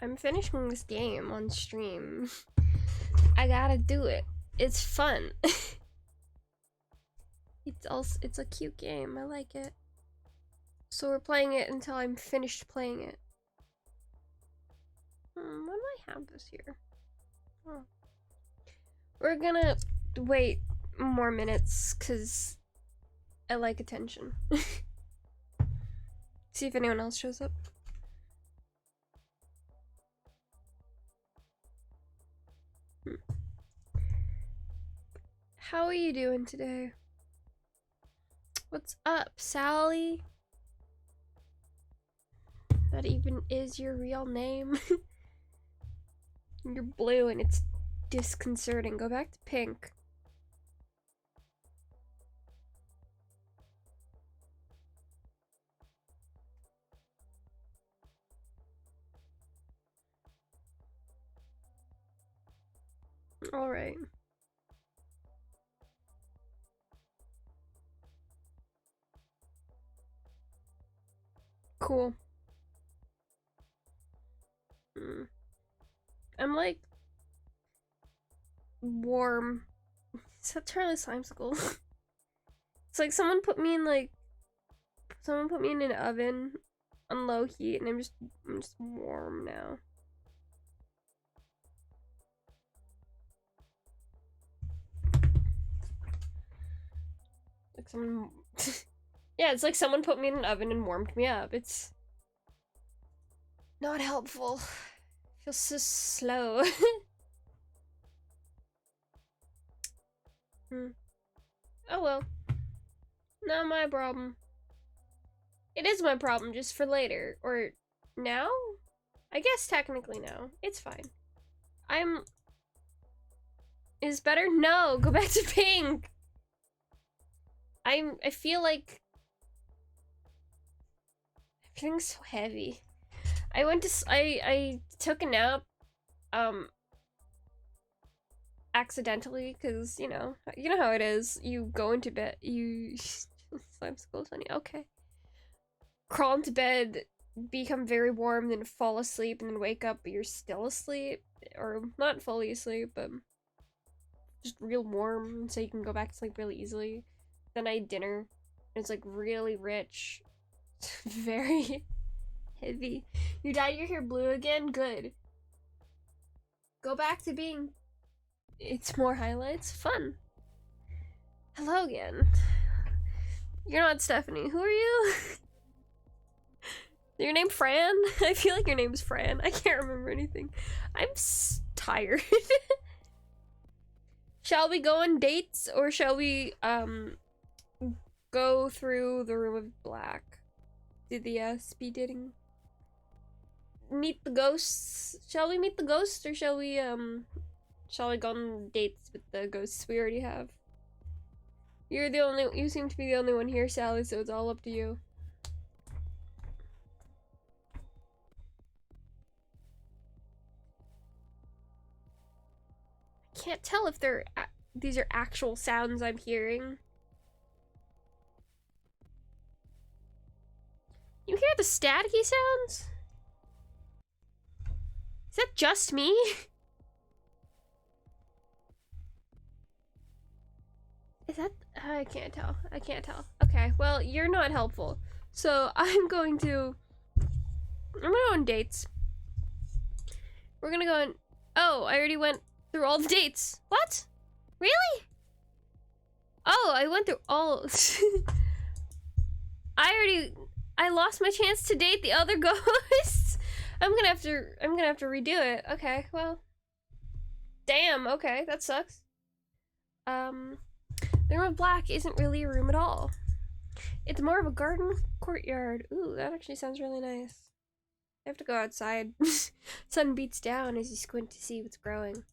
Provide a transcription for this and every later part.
I'm finishing this game on stream. I gotta do it. It's fun. It's a cute game. I like it. So we're playing it until I'm finished playing it. Why do I have this here? Oh. We're gonna wait more minutes because I like attention. See if anyone else shows up. How are you doing today? What's up, Sally? That even is your real name? You're blue and it's disconcerting. Go back to pink. All right. Cool. I'm like warm. Is that Charlie Slime School? It's like someone put me in an oven on low heat and I'm just warm now. Like someone yeah, it's like someone put me in an oven and warmed me up. It's not helpful. Feels so slow. Oh well. Not my problem. It is my problem just for later. Or now? I guess technically now. It's fine. Is better? No, go back to pink. I feel like everything's so heavy. I took a nap accidentally because you know how it is. You go into bed, Slime School's funny. Okay. Crawl into bed, become very warm, then fall asleep, and then wake up, but you're still asleep. Or not fully asleep, but just real warm, so you can go back to sleep really easily. Then I eat dinner, and it's like really rich. Very heavy. You dyed your hair blue again? Good. Go back to being... It's more highlights. Fun. Hello again. You're not Stephanie. Who are you? Your name Fran? I feel like your name's Fran. I can't remember anything. I'm tired. Shall we go on dates or shall we go through the room of black? Do the speed dating? Meet the ghosts. Shall we meet the ghosts or shall we go on dates with the ghosts we already have? You seem to be the only one here, Sally, so it's all up to you. I can't tell if these are actual sounds I'm hearing. You hear the staticky sounds? Is that just me? Is that... I can't tell. I can't tell. Okay, well, you're not helpful. So I'm gonna go on dates. We're gonna go on... Oh, I already went through all the dates. What? Really? Oh, I went through all... I lost my chance to date the other ghosts. I'm gonna have to redo it. Okay, well. Damn, okay, that sucks. The room of black isn't really a room at all. It's more of a garden courtyard. Ooh, that actually sounds really nice. I have to go outside. Sun beats down as you squint to see what's growing.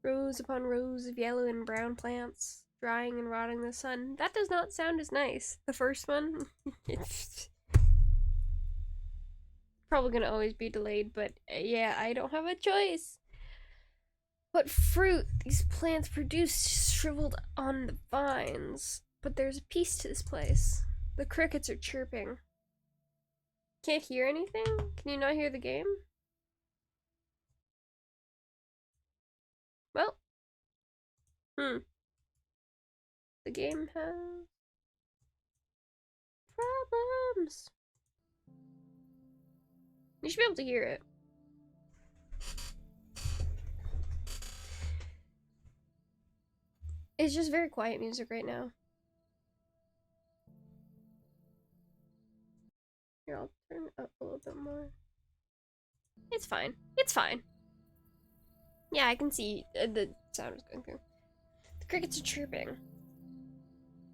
Rows upon rows of yellow and brown plants, drying and rotting in the sun. That does not sound as nice. The first one, it's probably gonna always be delayed, but yeah, I don't have a choice. What fruit these plants produce shriveled on the vines. But there's a peace to this place. The crickets are chirping. Can't hear anything? Can you not hear the game? The game has problems. You should be able to hear it. It's just very quiet music right now. Here, I'll turn it up a little bit more. It's fine. It's fine. Yeah, I can see the sound is going through. The crickets are chirping.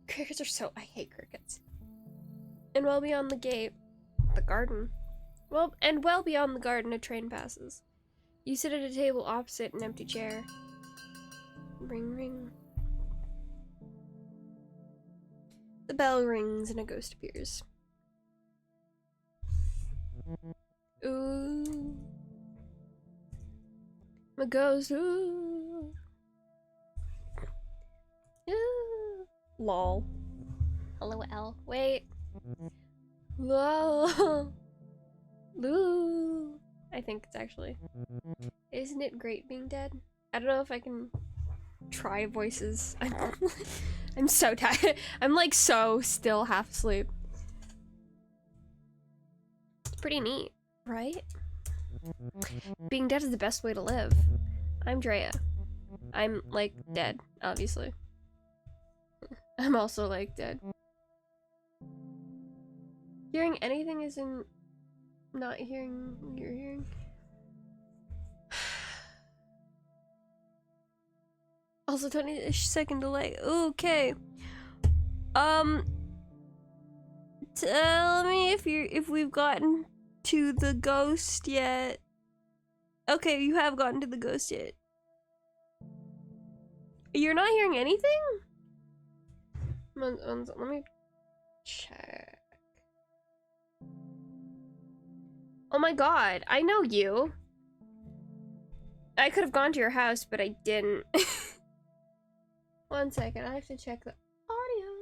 Crickets are so... I hate crickets. And well beyond the gate, the garden. Well beyond the garden, a train passes. You sit at a table opposite an empty chair. Ring, ring. The bell rings and a ghost appears. Ooh. A ghost, ooh. Ooh. Lol. LOL. Wait. Lol. Loo. I think it's actually. Isn't it great being dead? I don't know if I can try voices. I'm so tired. I'm like so still half asleep. It's pretty neat, right? Being dead is the best way to live. I'm Drea. I'm like dead, obviously. I'm also like dead. Hearing anything isn't not hearing you're hearing. Also 20-second delay. Okay. Tell me if we've gotten to the ghost yet. Okay, you have gotten to the ghost yet. You're not hearing anything? Let me check. Oh my god, I know you. I could have gone to your house, but I didn't. 1 second, I have to check the audio.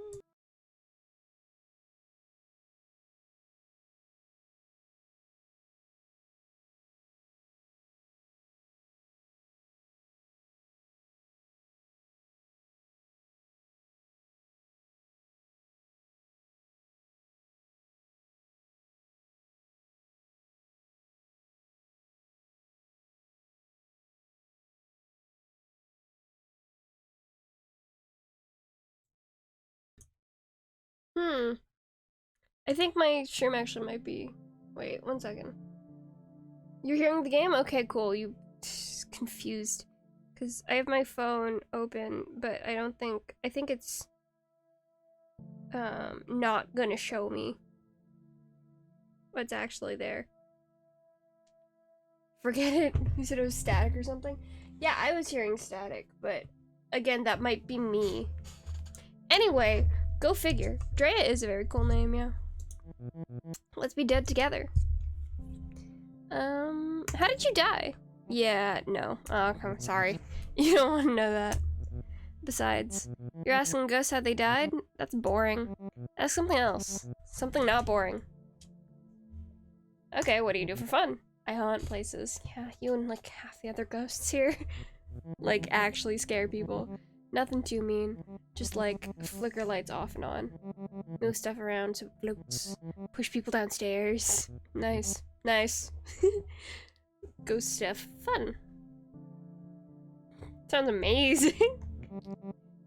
I think my stream actually might be... Wait, 1 second. You're hearing the game? Okay, cool. You... confused. Because I have my phone open, but I don't think... I think it's... not gonna show me what's actually there. Forget it. You said it was static or something? Yeah, I was hearing static, but... Again, that might be me. Anyway... Go figure. Drea is a very cool name, yeah. Let's be dead together. How did you die? Yeah, no. Oh, I'm sorry. You don't want to know that. Besides, you're asking ghosts how they died? That's boring. Ask something else. Something not boring. Okay, what do you do for fun? I haunt places. Yeah, you and like half the other ghosts here. Like, actually scare people. Nothing too mean. Just like flicker lights off and on. Move stuff around so it floats. Push people downstairs. Nice. Nice. Ghost stuff. Fun. Sounds amazing.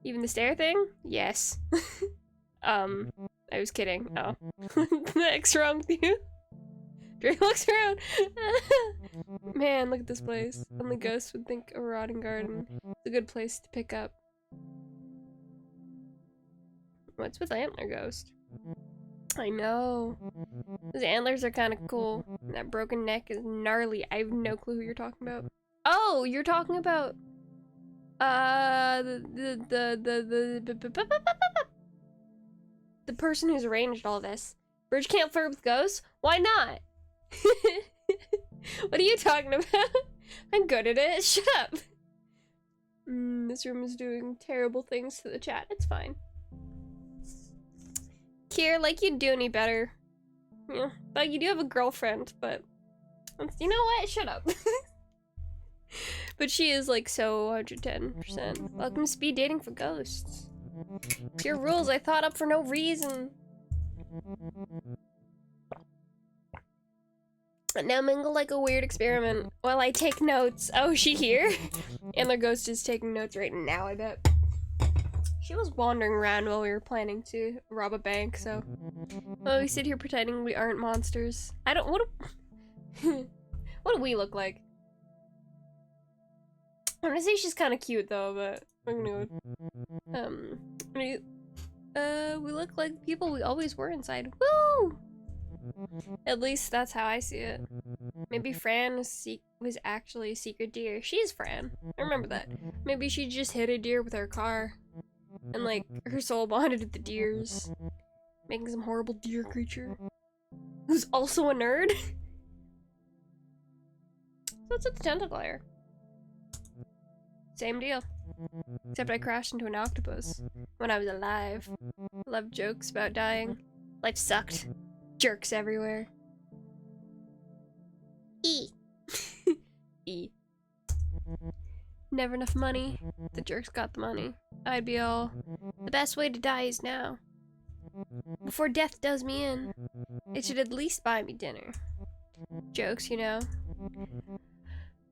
Even the stair thing? Yes. I was kidding. Oh. What the heck's wrong with you? Dre looks around. Man, look at this place. Only ghosts would think a rotting garden is a good place to pick up. What's with Antler Ghost? I know. Those antlers are kind of cool. And that broken neck is gnarly. I have no clue who you're talking about. Oh, you're talking about the person who's arranged all this. Bridge can't flirt with ghosts? Why not? What are you talking about? I'm good at it. Shut up. This room is doing terrible things to the chat. It's fine. Kier, like you'd do any better. Yeah, though you do have a girlfriend, but you know what? Shut up. But she is like so 110%. Welcome to speed dating for ghosts. It's your rules I thought up for no reason. Now mingle like a weird experiment while I take notes. Oh, is she here? And the ghost is taking notes right now, I bet. She was wandering around while we were planning to rob a bank, so... Oh, we sit here pretending we aren't monsters. I don't- what do- what do we look like? I'm gonna say she's kind of cute though, but I'm gonna go. We look like people we always were inside. Woo! At least that's how I see it. Maybe Fran was actually a secret deer. She's Fran. I remember that. Maybe she just hit a deer with her car. And like, her soul bonded with the deers. Making some horrible deer creature. Who's also a nerd? So what's with the tentacle hair? Same deal. Except I crashed into an octopus when I was alive. Love jokes about dying. Life sucked. Jerks everywhere. E. E. Never enough money. The jerks got the money. I'd be all, the best way to die is now. Before death does me in. It should at least buy me dinner. Jokes, you know.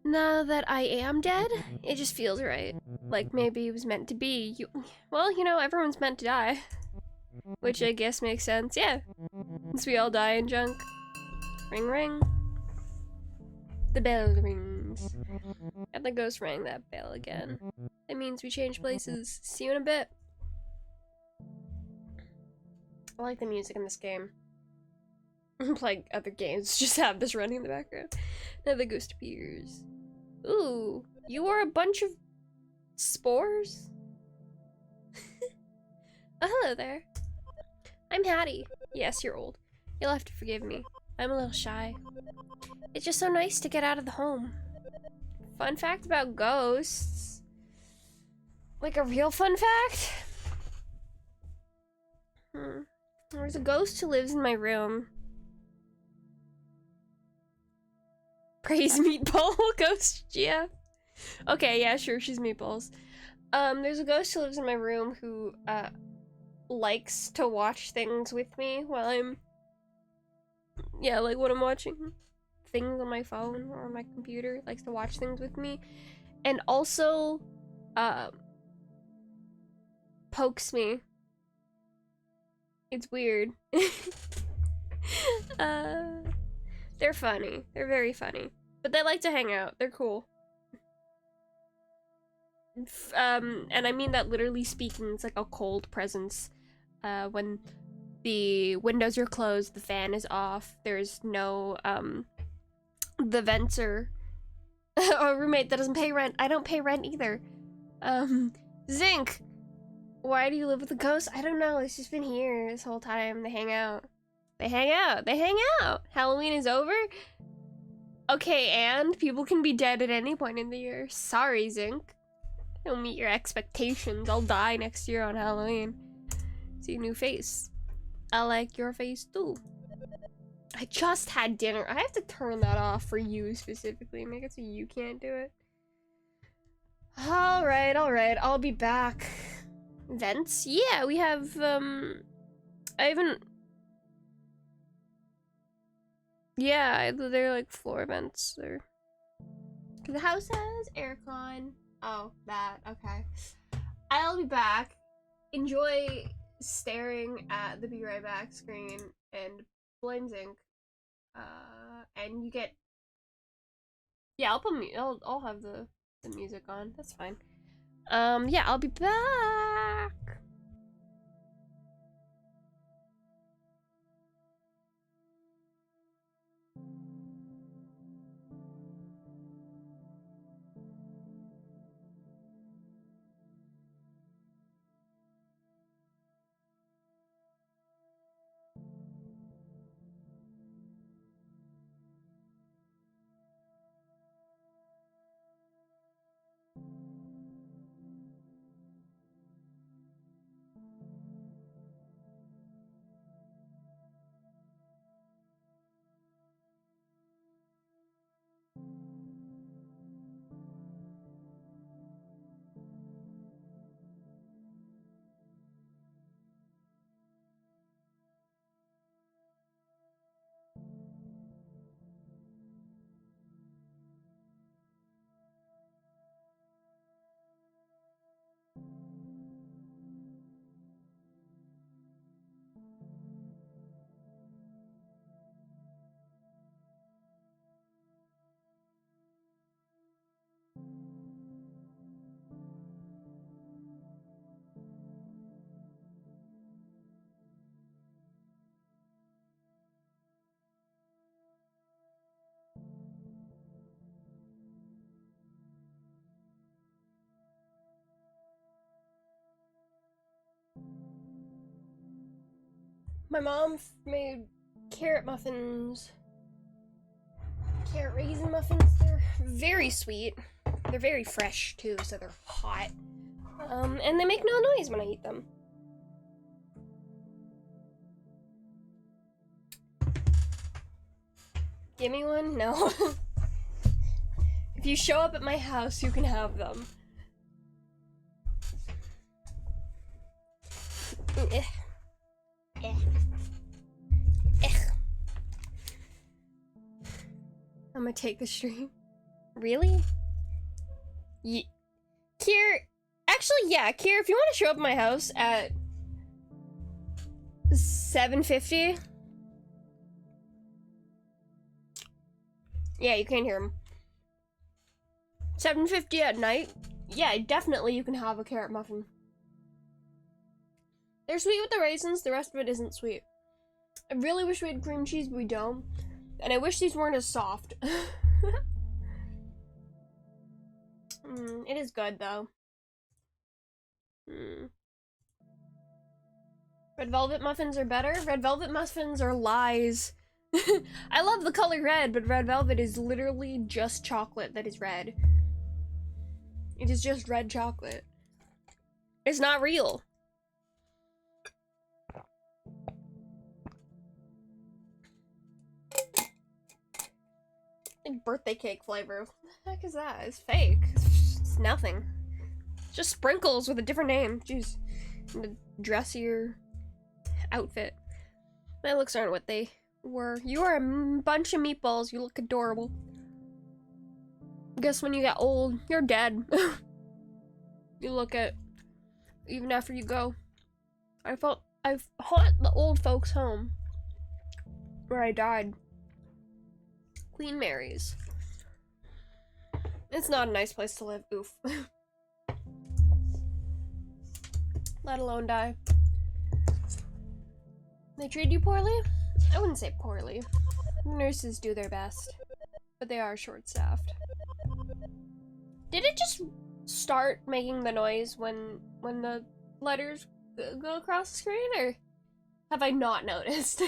Now that I am dead, it just feels right. Like maybe it was meant to be. Well, you know, everyone's meant to die. Which I guess makes sense, yeah. Since we all die in junk. Ring ring. The bell rings. And the ghost rang that bell again. That means we change places. See you in a bit. I like the music in this game. Like other games, just have this running in the background. Now the ghost appears. Ooh, you are a bunch of spores? Oh, hello there. I'm Hattie. Yes, you're old. You'll have to forgive me. I'm a little shy. It's just so nice to get out of the home. Fun fact about ghosts. Like a real fun fact? There's a ghost who lives in my room. Praise Meatball Ghost GF. Okay, yeah, sure, she's Meatballs. There's a ghost who lives in my room who, likes to watch things with me while I'm... Yeah, like when I'm watching things on my phone or on my computer, likes to watch things with me. And also, pokes me. It's weird. They're funny. They're very funny. But they like to hang out. They're cool. And I mean that literally speaking. It's like a cold presence. When the windows are closed, the fan is off, there's no, the vents are... a roommate that doesn't pay rent. I don't pay rent either. Zinc! Why do you live with a ghost? I don't know. It's just been here this whole time. They hang out. They hang out. They hang out. Halloween is over? Okay, and people can be dead at any point in the year. Sorry, Zinc. Don't meet your expectations. I'll die next year on Halloween. See a new face. I like your face too. I just had dinner. I have to turn that off for you specifically. Make it so you can't do it. Alright, I'll be back. Vents? Yeah, we have, I haven't... Yeah, they're like floor vents. The house has aircon. Oh, that. Okay. I'll be back. Enjoy staring at the Be Right Back screen and blame Zinc. And you get... Yeah, I'll have the music on. That's fine. Yeah, I'll be back. My mom made carrot muffins. Carrot raisin muffins. They're very sweet. They're very fresh too, so they're hot. And they make no noise when I eat them. Give me one? No. If you show up at my house, you can have them. Eh. Eh. Eh. I'm gonna take the stream. Really? Kier, actually, yeah, Kier, if you want to show up at my house at 7:50, yeah, you can hear him. 7:50 at night, yeah, definitely you can have a carrot muffin. They're sweet with the raisins, the rest of it isn't sweet. I really wish we had cream cheese, but we don't. And I wish these weren't as soft. It is good, though. Red velvet muffins are better? Red velvet muffins are lies. I love the color red, but red velvet is literally just chocolate that is red. It is just red chocolate. It's not real. Like birthday cake flavor. What the heck is that? It's fake. It's nothing. It's just sprinkles with a different name. Jeez. And a dressier outfit. My looks aren't what they were. You are a bunch of meatballs. You look adorable. Guess when you get old, you're dead. You look at, even after you go. I've haunt the old folks' home where I died. Queen Mary's. It's not a nice place to live. Oof. Let alone die. They treat you poorly? I wouldn't say poorly. Nurses do their best, but they are short-staffed. Did it just start making the noise when the letters go across the screen, or have I not noticed?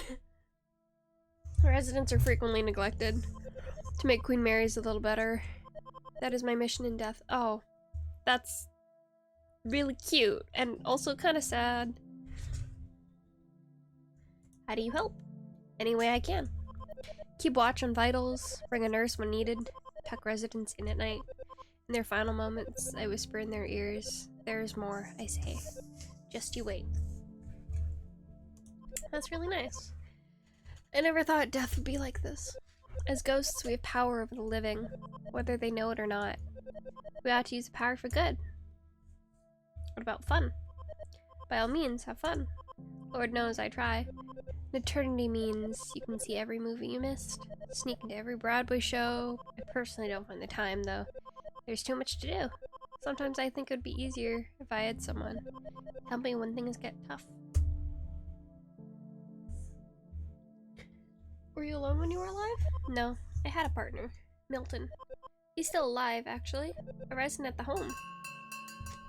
Residents are frequently neglected. To make Queen Mary's a little better. That is my mission in death. Oh, that's really cute and also kind of sad. How do you help? Any way I can. Keep watch on vitals, bring a nurse when needed, tuck residents in at night. In their final moments, I whisper in their ears, there is more, I say. Just you wait. That's really nice. I never thought death would be like this. As ghosts, we have power over the living, whether they know it or not. We ought to use the power for good. What about fun? By all means, have fun. Lord knows I try. Eternity means you can see every movie you missed, sneak into every Broadway show. I personally don't find the time, though. There's too much to do. Sometimes I think it would be easier if I had someone help me when things get tough. Were you alone when you were alive? No, I had a partner, Milton. He's still alive, actually. A resident at the home.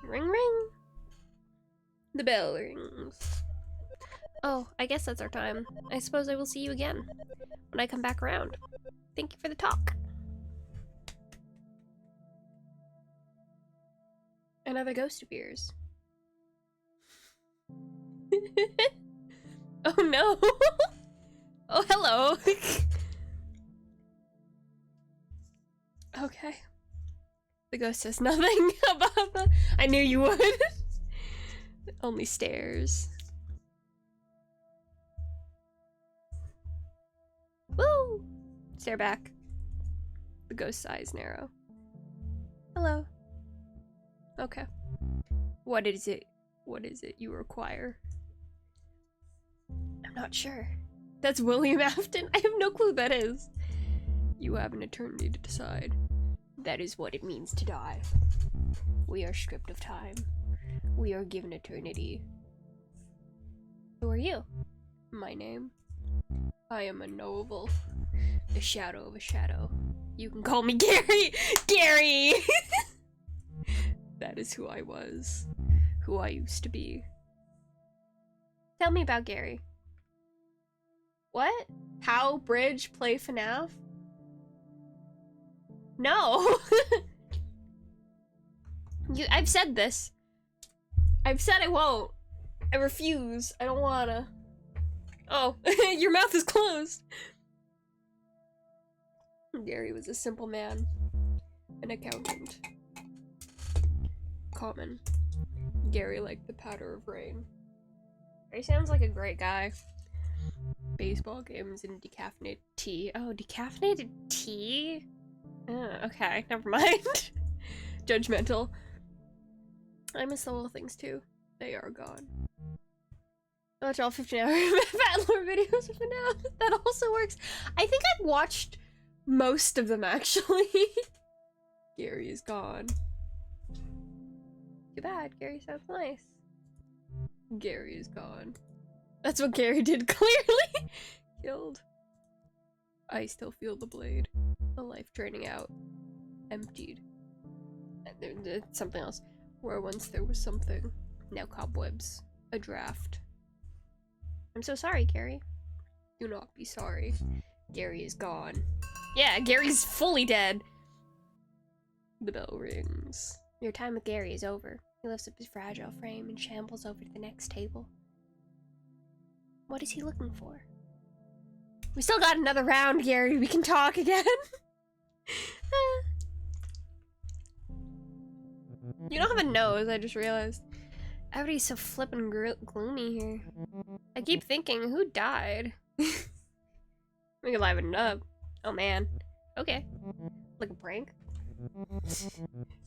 Ring ring! The bell rings. Oh, I guess that's our time. I suppose I will see you again when I come back around. Thank you for the talk. Another ghost appears. Oh no! Oh, hello! Okay. The ghost says nothing about that. I knew you would. Only stares. Woo! Stare back. The ghost's eyes narrow. Hello. Okay. What is it? What is it you require? I'm not sure. That's William Afton? I have no clue who that is. You have an eternity to decide. That is what it means to die. We are stripped of time. We are given eternity. Who are you? My name? I am unknowable. The shadow of a shadow. You can call me Gary! Gary! That is who I was. Who I used to be. Tell me about Gary. What? How Bridge play FNAF? No. I've said this. I've said I won't. I refuse. I don't wanna. Oh, your mouth is closed. Gary was a simple man. An accountant. Common. Gary liked the patter of rain. Gary sounds like a great guy. Baseball games and decaffeinated tea. Oh, decaffeinated tea? Okay, never mind. Judgmental. I miss the little things too. They are gone. I watch all 15-hour Battler videos for now. That also works. I think I've watched most of them actually. Gary is gone. Too bad. Gary sounds nice. Gary is gone. That's what Gary did, clearly. Killed. I still feel the blade. The life draining out. Emptied. Something else. Where once there was something. Now cobwebs. A draft. I'm so sorry, Gary. Do not be sorry. Gary is gone. Yeah, Gary's fully dead. The bell rings. Your time with Gary is over. He lifts up his fragile frame and shambles over to the next table. What is he looking for? We still got another round, Gary. We can talk again. You don't have a nose, I just realized. Everybody's so flippin' gloomy here. I keep thinking, who died? We can liven it up. Oh man. Okay. Like a prank?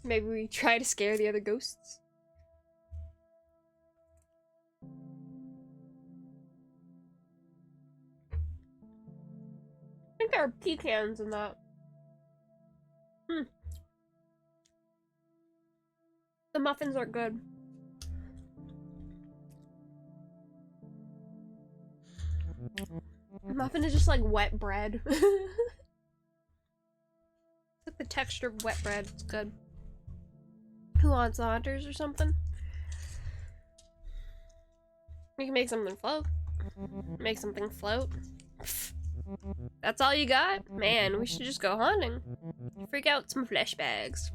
Maybe we try to scare the other ghosts? I think there are pecans in that. The muffins are good. The muffin is just like wet bread. It's like the texture of wet bread. It's good. Who wants Haunters or something? We can make something float. Make something float. That's all you got? Man, we should just go haunting. Freak out some flesh bags.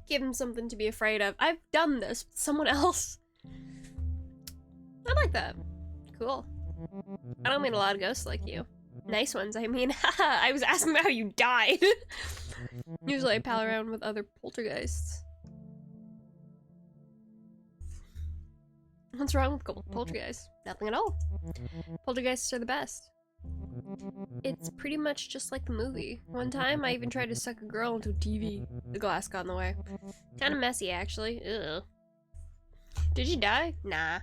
Give him something to be afraid of. I've done this with someone else. I like that. Cool. I don't meet a lot of ghosts like you. Nice ones, I mean. Haha, I was asking about how you died. Usually I pal around with other poltergeists. What's wrong with poltergeists? Nothing at all. Poltergeists are the best. It's pretty much just like the movie. One time, I even tried to suck a girl into a TV. The glass got in the way. Kinda messy, actually. Ugh. Did you die? Nah.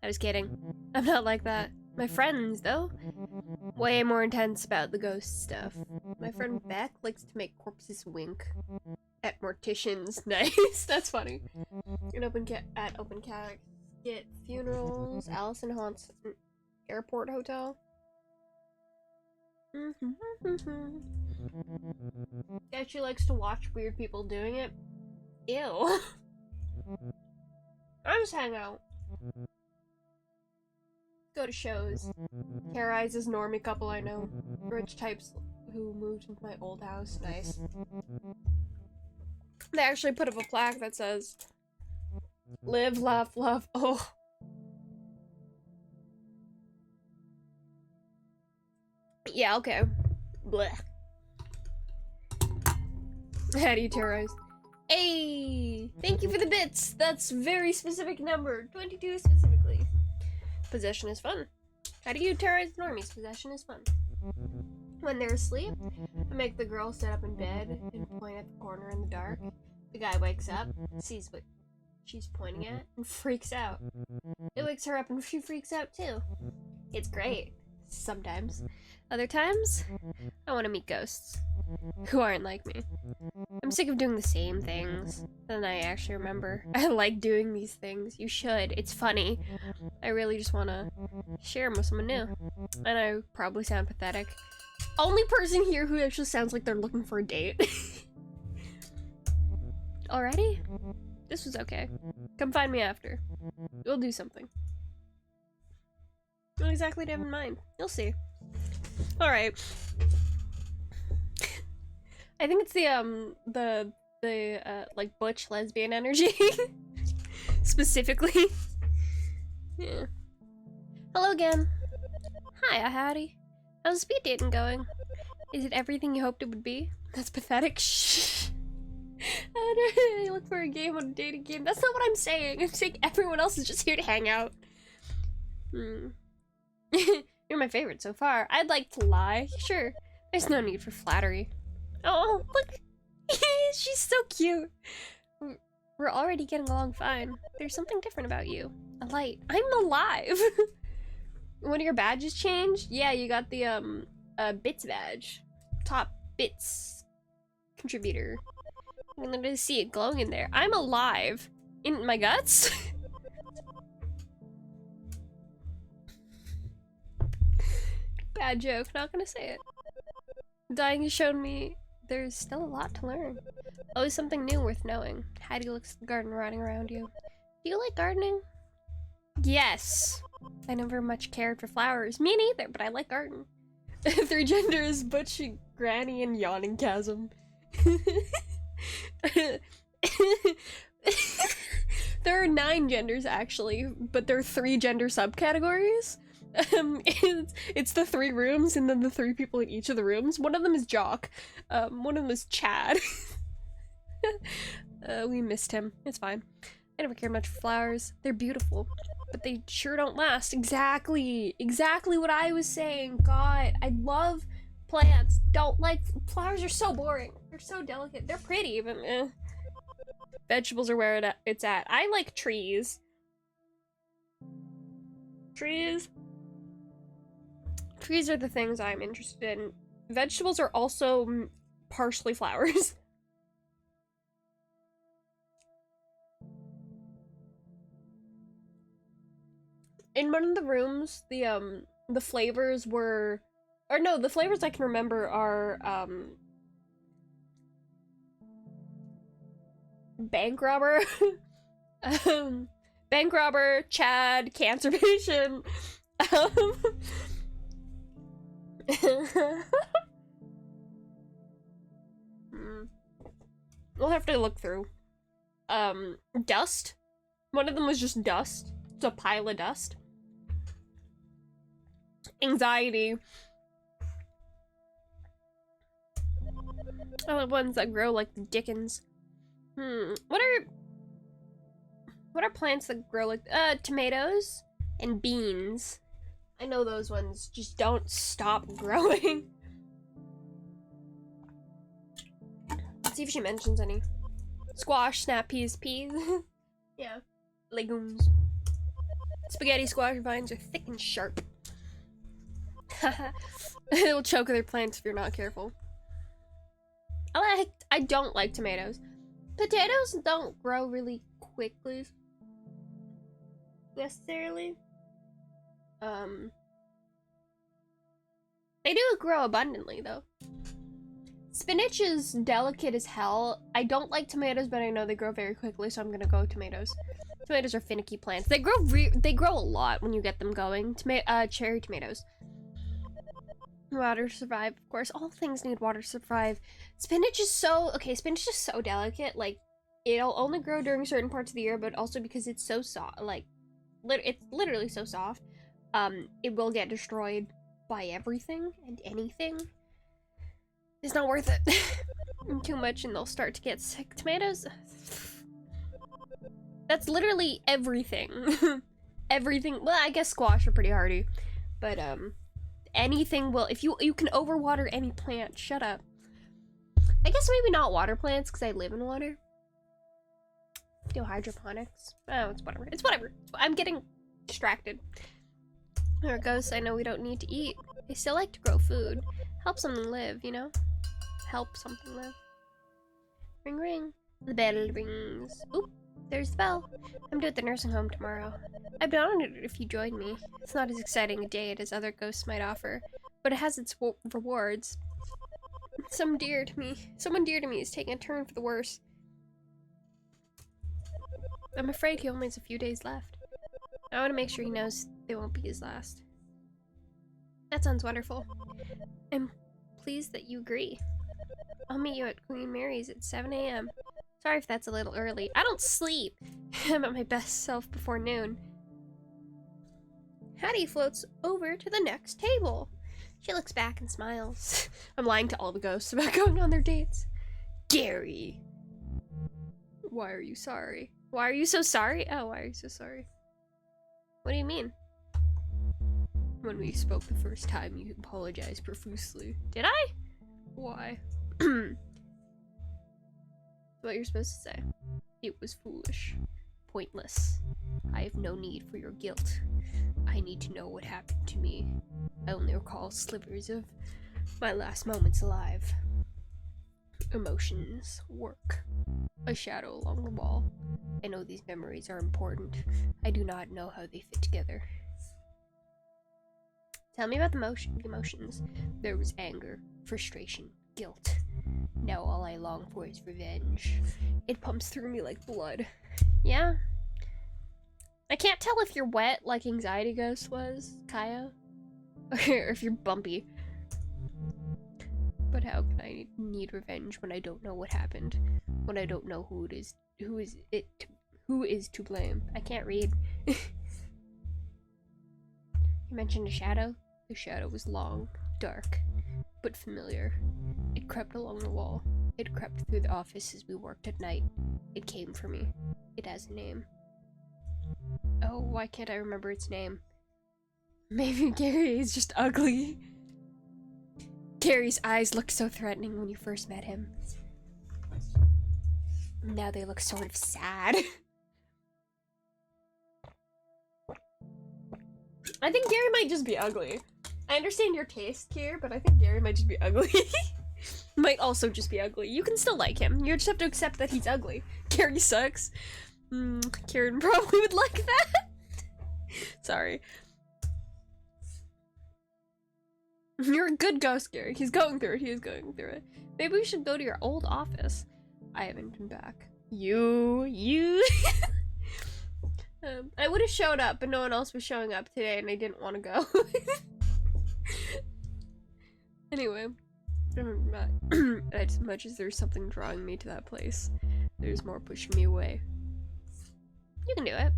I was kidding. I'm not like that. My friends, though, way more intense about the ghost stuff. My friend Beck likes to make corpses wink at morticians. Nice. That's funny. At Open Casket Funerals, Allison haunts an airport hotel. Yeah, she likes to watch weird people doing it. Ew. I just hang out. Go to shows. Terrorizes normie couple I know. Rich types who moved into my old house. Nice. They actually put up a plaque that says, live, laugh, love. Oh. Yeah, okay. Blech. How do you terrorize? Hey! Thank you for the bits! That's very specific number. 22 specifically. Possession is fun. How do you terrorize normies? Possession is fun. When they're asleep, I make the girl sit up in bed and point at the corner in the dark. The guy wakes up, sees what she's pointing at, and freaks out. It wakes her up and she freaks out too. It's great. Sometimes. Other times, I want to meet ghosts who aren't like me. I'm sick of doing the same things. Then I actually remember, I like doing these things. You should. It's funny. I really just want to share them with someone new. And I probably sound pathetic. Only person here who actually sounds like they're looking for a date. Already? This was okay. Come find me after. We'll do something. What exactly do you have in mind? You'll see. Alright. I think it's the like butch lesbian energy. Specifically. Yeah. Hello again. Hi, howdy. How's speed dating going? Is it everything you hoped it would be? That's pathetic. Shh. I look for a game on a dating game. That's not what I'm saying. I'm saying everyone else is just here to hang out. You're my favorite so far. I'd like to lie. Sure. There's no need for flattery. Oh, look. She's so cute. We're already getting along fine. There's something different about you. A light. I'm alive. One of your badges changed? Yeah, you got the bits badge. Top bits contributor. I'm gonna see it glowing in there. I'm alive. In my guts? Bad joke, not gonna say it. Dying has shown me there's still a lot to learn. Always something new worth knowing. How do you look at the garden rotting around you? Do you like gardening? Yes. I never much cared for flowers. Me neither, but I like garden. 3 genders, butch, granny, and yawning chasm. There are 9 genders actually, but there are 3 gender subcategories. It's the 3 rooms and then the 3 people in each of the rooms. One of them is Jock. One of them is Chad. We missed him. It's fine. I never cared much for flowers. They're beautiful, but they sure don't last. Exactly what I was saying. God, I love plants. Don't like flowers. Are so boring. They're so delicate. They're pretty, but vegetables are where it's at. I like trees. Trees are the things I'm interested in. Vegetables are also partially flowers. In one of the rooms, the flavors were, or no, the flavors I can remember are bank robber, bank robber, Chad, cancer patient. We'll have to look through. Dust. One of them was just dust. It's a pile of dust. Anxiety. Oh, the ones that grow like the Dickens. What are plants that grow like tomatoes and beans? I know those ones just don't stop growing. Let's see if she mentions any. Squash, snap peas, yeah. Legumes. Spaghetti squash vines are thick and sharp. It'll choke other plants if you're not careful. I don't like tomatoes. Potatoes don't grow really quickly. Necessarily. They do grow abundantly though. Spinach is delicate as hell. I don't like tomatoes, but I know they grow very quickly, so I'm gonna go with tomatoes. Tomatoes are finicky plants. They grow a lot when you get them going. Cherry tomatoes. Water to survive, of course. All things need water to survive. Spinach is so delicate. Like, it'll only grow during certain parts of the year, but also because it's so soft. Like, it's literally so soft. It will get destroyed by everything and anything. It's not worth it. Too much and they'll start to get sick. Tomatoes? That's literally everything. Everything. Well, I guess squash are pretty hardy. But, anything will, if you can overwater any plant. Shut up. I guess maybe not water plants because I live in water. Do hydroponics. Oh, it's whatever. It's whatever. I'm getting distracted. There it goes. I know we don't need to eat. I still like to grow food. Help something live, you know? Help something live. Ring ring. The bell rings. Oop, there's the bell. I'm due at the nursing home tomorrow. I'd be honored if you joined me. It's not as exciting a date as other ghosts might offer, but it has its rewards. Someone dear to me is taking a turn for the worse. I'm afraid he only has a few days left. I want to make sure he knows they won't be his last. That sounds wonderful. I'm pleased that you agree. I'll meet you at Queen Mary's at 7 a.m. Sorry if that's a little early. I don't sleep. I'm at my best self before noon. Hattie floats over to the next table. She looks back and smiles. I'm lying to all the ghosts about going on their dates. Gary. Why are you sorry? Why are you so sorry? Oh, why are you so sorry? What do you mean? When we spoke the first time, you apologized profusely. Did I? Why? What you're supposed to say. It was foolish. Pointless. I have no need for your guilt. I need to know what happened to me. I only recall slivers of my last moments alive. Emotions work. A shadow along the wall. I know these memories are important. I do not know how they fit together. Tell me about the emotions. There was anger, frustration, guilt. Now all I long for is revenge. It pumps through me like blood. Yeah? I can't tell if you're wet like Anxiety Ghost was, Kaya. Or if you're bumpy. But how can I need revenge when I don't know what happened? When I don't know who is to blame? I can't read. You mentioned a shadow? The shadow was long, dark, but familiar. It crept along the wall. It crept through the office as we worked at night. It came for me. It has a name. Oh, why can't I remember its name? Maybe Gary is just ugly. Gary's eyes looked so threatening when you first met him. Now they look sort of sad. I think Gary might just be ugly. I understand your taste here, but I think Gary might just be ugly. Might also just be ugly. You can still like him. You just have to accept that he's ugly. Gary sucks. Kieran probably would like that. Sorry. You're a good ghost, Gary. He's going through it. He is going through it. Maybe we should go to your old office. I haven't been back. You. I would have showed up, but no one else was showing up today, and I didn't want to go. Anyway, as much as there's something drawing me to that place, there's more pushing me away. You can do it.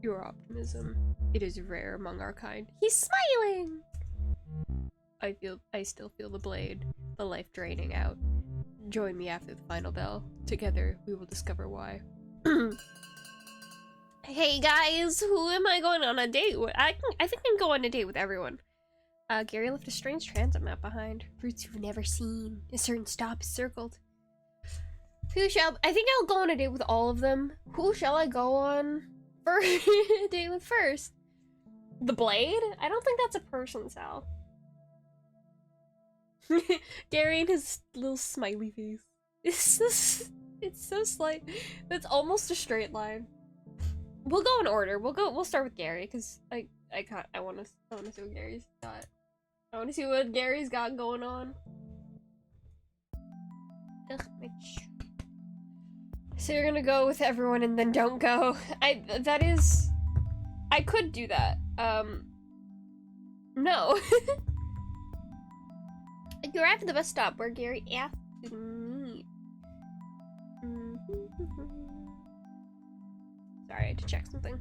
Your optimism, it is rare among our kind. He's smiling! I still feel the blade, the life draining out. Join me after the final bell. Together, we will discover why. Hey guys, who am I going on a date with? I think I can go on a date with everyone. Gary left a strange transit map behind. Routes you've never seen. A certain stop is circled. I think I'll go on a date with all of them. Who shall I go on for a date with first? The Blade? I don't think that's a person, Sal. Gary and his little smiley face. It's so slight. That's almost a straight line. We'll go in order. We'll start with Gary, because I wanna see what Gary's got. I wanna see what Gary's got going on. Ugh, so you're gonna go with everyone and then don't go. I could do that. No. You arrived at the bus stop where Gary asked to meet. Sorry, I had to check something.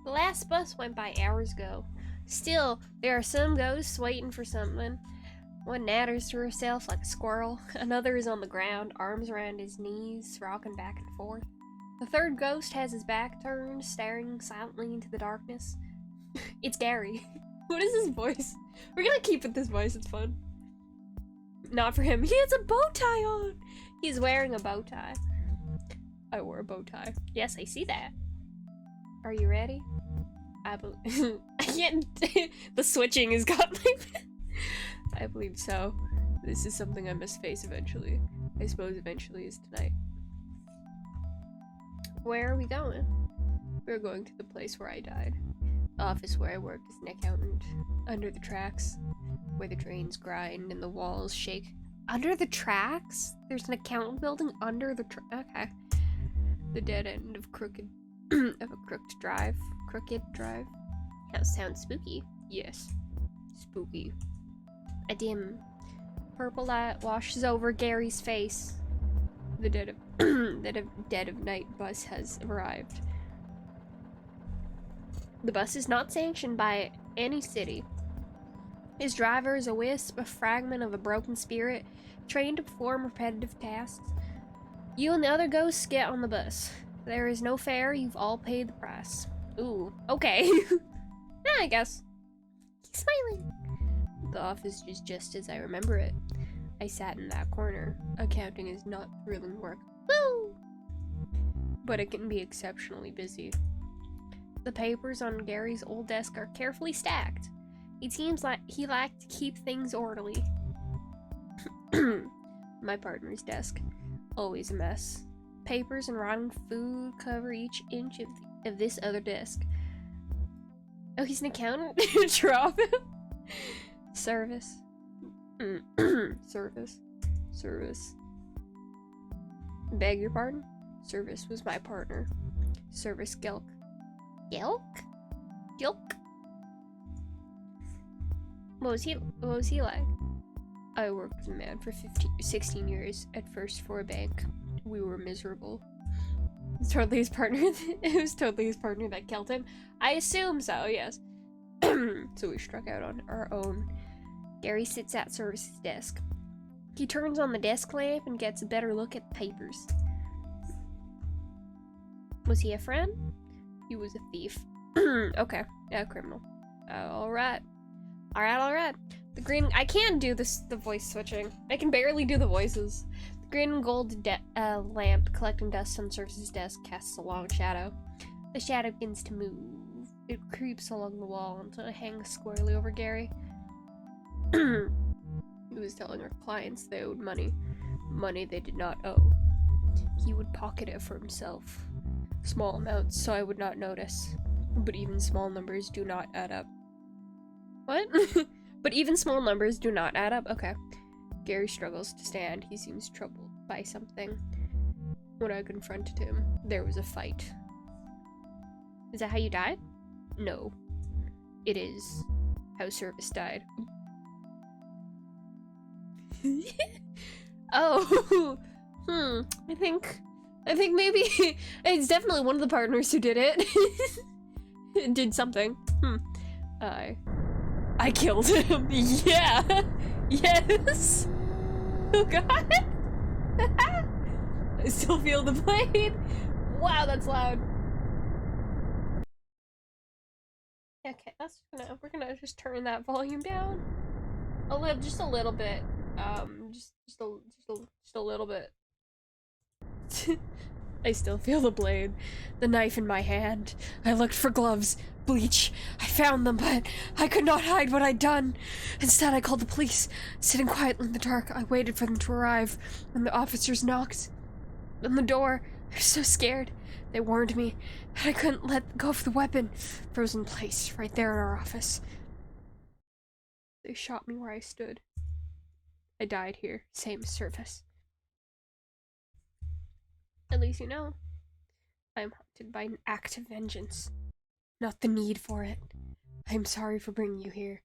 The last bus went by hours ago. Still, there are some ghosts waiting for something. One natters to herself like a squirrel. Another is on the ground, arms around his knees, rocking back and forth. The third ghost has his back turned, staring silently into the darkness. It's Gary. What is his voice? We're gonna keep with this voice, it's fun. Not for him. He has a bow tie on! He's wearing a bow tie. I wore a bow tie. Yes, I see that. Are you ready? I can't. The switching has got my. I believe so. This is something I must face eventually. I suppose eventually is tonight. Where are we going? We're going to the place where I died. The office where I worked as an accountant. Under the tracks. Where the drains grind and the walls shake. Under the tracks? There's an accountant building under the okay. The dead end of crooked drive. That sounds spooky. Yes. Spooky. A dim purple light washes over Gary's face. The dead of night bus has arrived. The bus is not sanctioned by any city. His driver is a wisp, a fragment of a broken spirit, trained to perform repetitive tasks. You and the other ghosts get on the bus. There is no fare, you've all paid the price. Ooh, okay. Yeah, I guess. He's smiling. The office is just as I remember it. I sat in that corner. Accounting is not thrilling work. Woo! But it can be exceptionally busy. The papers on Gary's old desk are carefully stacked. It seems like he liked to keep things orderly. My partner's desk. Always a mess. Papers and rotten food cover each inch of this other desk. Oh, he's an accountant? Drop him. Service. Service. Beg your pardon? Service was my partner. Service Gilk. Gilk? What was he like? I worked with a man for 16 years, at first for a bank. We were miserable. It was totally his partner that killed him. I assume so, yes. So we struck out on our own. Gary sits at Service's desk. He turns on the desk lamp and gets a better look at the papers. Was he a friend? He was a thief. Okay, yeah, criminal. Alright. The green— I can't do the voice switching. I can barely do the voices. The green and gold lamp collecting dust on Service's desk casts a long shadow. The shadow begins to move. It creeps along the wall until it hangs squarely over Gary. He was telling our clients they owed money. Money they did not owe. He would pocket it for himself. Small amounts, so I would not notice. But even small numbers do not add up. What? But even small numbers do not add up? Okay. Gary struggles to stand. He seems troubled by something. When I confronted him, there was a fight. Is that how you died? No. It is how Service died. Oh. I think maybe it's definitely one of the partners who did it. Did something. I killed him. Yeah. Yes. Oh god. I still feel the blade. Wow, that's loud. Okay, we're gonna just turn that volume down just a little bit. Just a little bit. I still feel the blade, the knife in my hand. I looked for gloves, bleach. I found them, but I could not hide what I'd done. Instead, I called the police. Sitting quietly in the dark, I waited for them to arrive. When the officers knocked on the door, I was so scared. They warned me, and I couldn't let go of the weapon. Frozen place, right there in our office. They shot me where I stood. I died here, same Service. At least you know, I am haunted by an act of vengeance, not the need for it. I am sorry for bringing you here.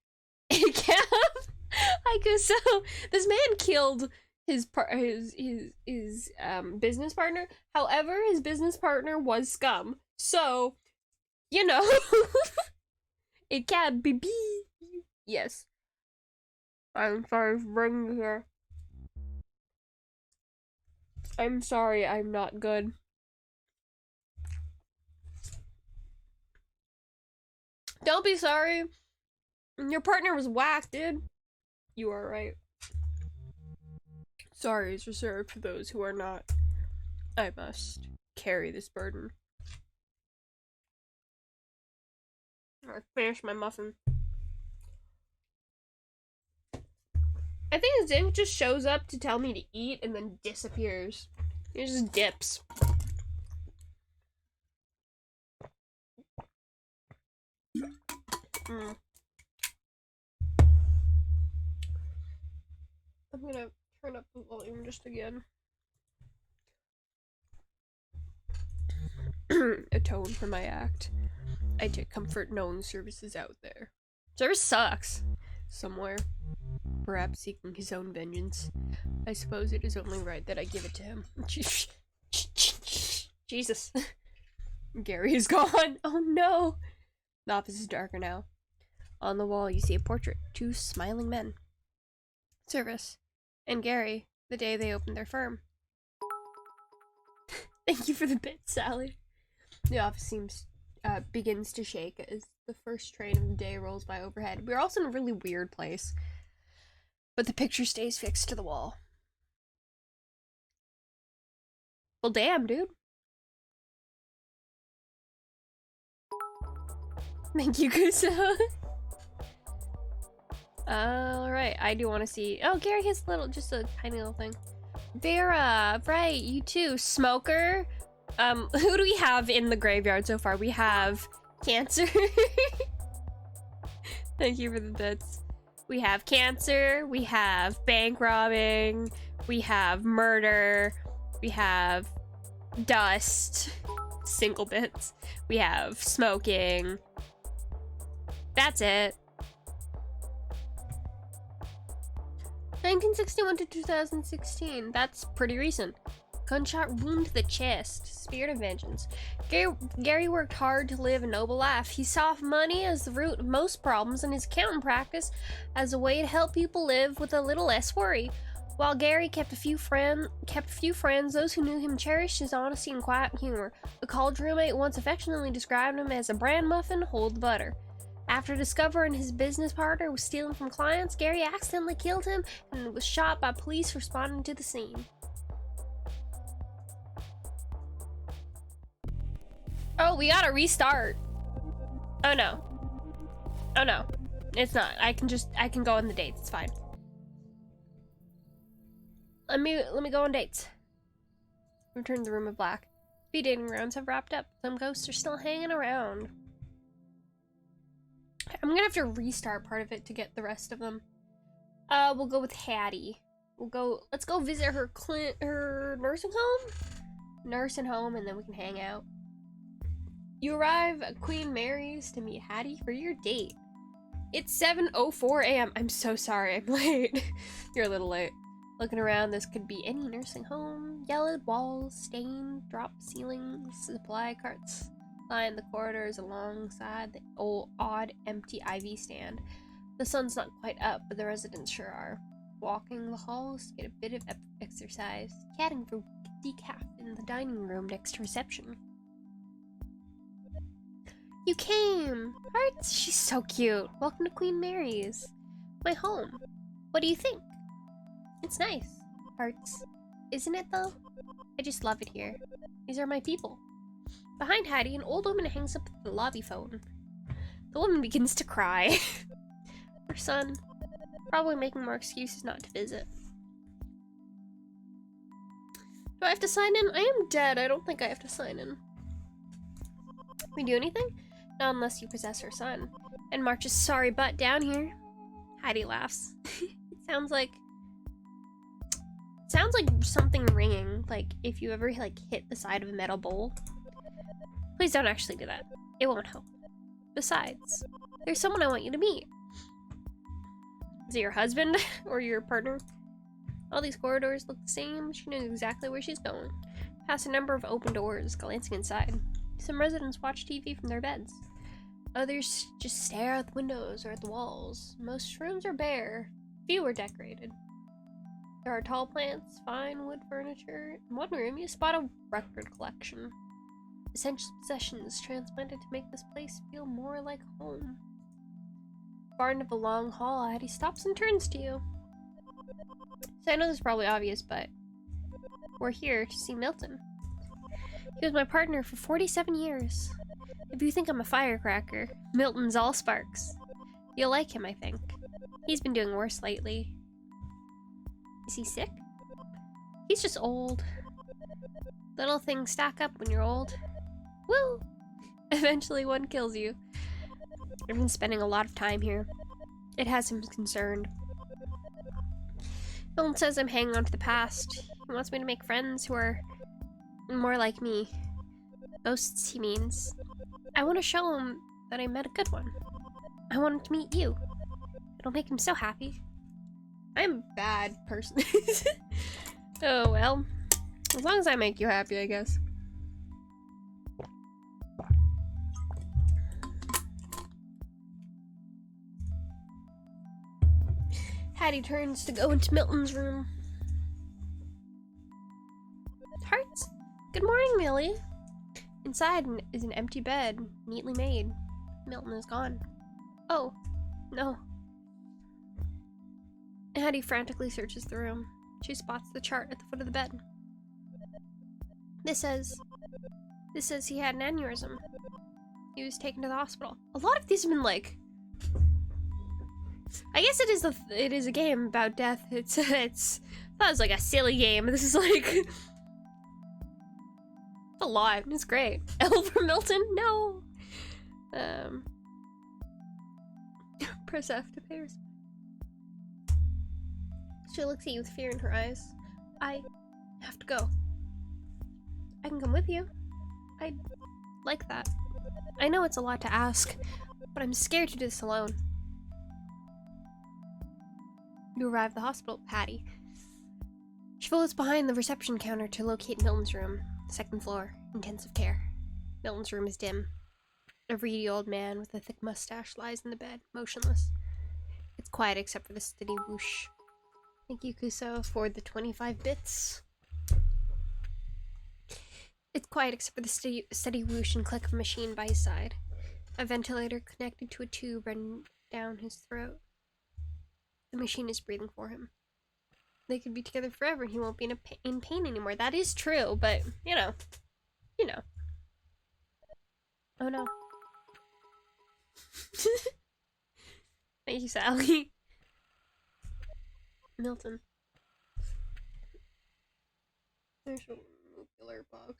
I guess so. This man killed his business partner. However, his business partner was scum. So, you know, it can't be me. Yes. I'm sorry for bringing you here. I'm sorry, I'm not good. Don't be sorry. Your partner was whack, dude. You are right. Sorry is reserved for those who are not. I must carry this burden. I finished my muffin. I think Zinc just shows up to tell me to eat and then disappears. He just dips. I'm gonna turn up the volume just again. Atone for my act. I take comfort knowing service is out there. Service sucks. Somewhere. Perhaps seeking his own vengeance. I suppose it is only right that I give it to him. Jesus. Gary is gone. Oh no. The office is darker now. On the wall, you see a portrait. 2 smiling men. Service. And Gary, the day they opened their firm. Thank you for the bit, Sally. The office begins to shake as the first train of the day rolls by overhead. We're also in a really weird place. But the picture stays fixed to the wall. Well, damn, dude. Thank you, Kuso. Alright, I do want to see... Oh, Gary has just a tiny little thing. Vera, right, you too. Smoker. Who do we have in the graveyard so far? We have Cancer. Thank you for the bits. We have Cancer, we have bank robbing, we have murder, we have dust, single bits, we have smoking. That's it. 1961 to 2016. That's pretty recent. Gunshot wound to the chest. Spirit of vengeance. Gary worked hard to live a noble life. He saw money as the root of most problems and his accounting practice as a way to help people live with a little less worry. While Gary kept a few friends, those who knew him cherished his honesty and quiet humor. A college roommate once affectionately described him as a bran muffin, hold the butter. After discovering his business partner was stealing from clients, Gary accidentally killed him and was shot by police responding to the scene. Oh, we gotta restart. Oh no. Oh no. It's not. I can go on the dates. It's fine. Let me go on dates. Return to the Room of Black. Speed dating rounds have wrapped up. Some ghosts are still hanging around. I'm gonna have to restart part of it to get the rest of them. We'll go with Hattie. Let's go visit her nursing home, and then we can hang out. You arrive at Queen Mary's to meet Hattie for your date. It's 7:04 a.m. I'm so sorry I'm late. You're a little late. Looking around, this could be any nursing home. Yellowed walls, stained, drop ceilings, supply carts line the corridors alongside the odd empty IV stand. The sun's not quite up, but the residents sure are. Walking the halls to get a bit of exercise. Chatting for decaf in the dining room next to reception. You came! Hearts, she's so cute. Welcome to Queen Mary's. My home. What do you think? It's nice. Hearts. Isn't it though? I just love it here. These are my people. Behind Hattie, an old woman hangs up the lobby phone. The woman begins to cry. Her son. Probably making more excuses not to visit. Do I have to sign in? I am dead. I don't think I have to sign in. We do anything? Not unless you possess her son. And marches sorry butt down here. Hattie laughs. It sounds like something ringing. Like if you ever hit the side of a metal bowl. Please don't actually do that. It won't help. Besides, there's someone I want you to meet. Is it your husband or your partner? All these corridors look the same. She knows exactly where she's going. Past a number of open doors, glancing inside. Some residents watch TV from their beds. Others just stare out the windows or at the walls. Most rooms are bare. Few are decorated. There are tall plants, fine wood furniture. In one room, you spot a record collection. Essential possessions transplanted to make this place feel more like home. Far end of a long hall, Hattie stops and turns to you. So I know this is probably obvious, but we're here to see Milton. He was my partner for 47 years. If you think I'm a firecracker, Milton's all sparks. You'll like him, I think. He's been doing worse lately. Is he sick? He's just old. Little things stack up when you're old. Woo! Eventually one kills you. I've been spending a lot of time here. It has him concerned. Milton says I'm hanging on to the past. He wants me to make friends who are more like me. Ghosts, he means. I want to show him that I met a good one. I want him to meet you. It'll make him so happy. I'm a bad person. Oh well. As long as I make you happy, I guess. Hattie turns to go into Milton's room. Hearts? Good morning, Millie. Inside is an empty bed, neatly made. Milton is gone. Oh, no. Hattie frantically searches the room. She spots the chart at the foot of the bed. This says he had an aneurysm. He was taken to the hospital. A lot of these have been like, I guess it is a game about death. It's that was like a silly game. This is like a lot. It's great. L for Milton? No. Press F to pay respect. She looks at you with fear in her eyes. I have to go. I can come with you. I'd like that. I know it's a lot to ask, but I'm scared to do this alone. You arrive at the hospital, Hattie. She follows behind the reception counter to locate Milton's room. Second floor, intensive care. Milton's room is dim. A reedy old man with a thick mustache lies in the bed, motionless. It's quiet except for the steady whoosh. Thank you, Kuso, for the 25 bits. It's quiet except for the steady whoosh and click of a machine by his side. A ventilator connected to a tube running down his throat. The machine is breathing for him. They could be together forever and he won't be in pain anymore. That is true, but, you know. Oh no. Thank you, Sally. Milton. There's a nuclear box.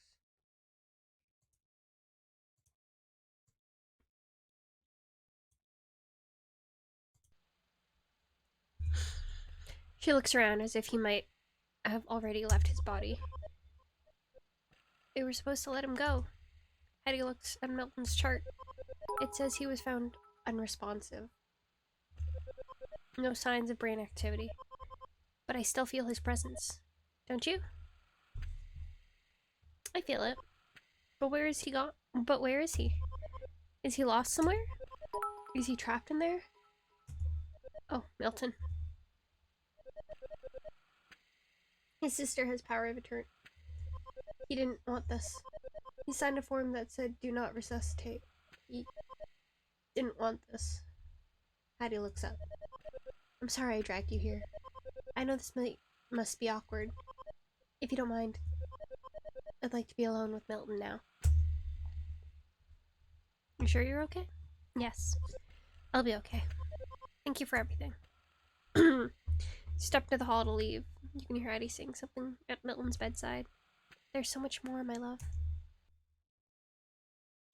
She looks around as if he might have already left his body. They were supposed to let him go. Hattie looks at Milton's chart. It says he was found unresponsive. No signs of brain activity. But I still feel his presence. Don't you? I feel it. But where is he gone? But where is he? Is he lost somewhere? Is he trapped in there? Oh, Milton. His sister has power of attorney. He didn't want this. He signed a form that said, do not resuscitate. He didn't want this. Hattie looks up. I'm sorry I dragged you here. I know this must be awkward. If you don't mind, I'd like to be alone with Milton now. You sure you're okay? Yes. I'll be okay. Thank you for everything. Step to the hall to leave. You can hear Hattie saying something at Milton's bedside. There's so much more, my love.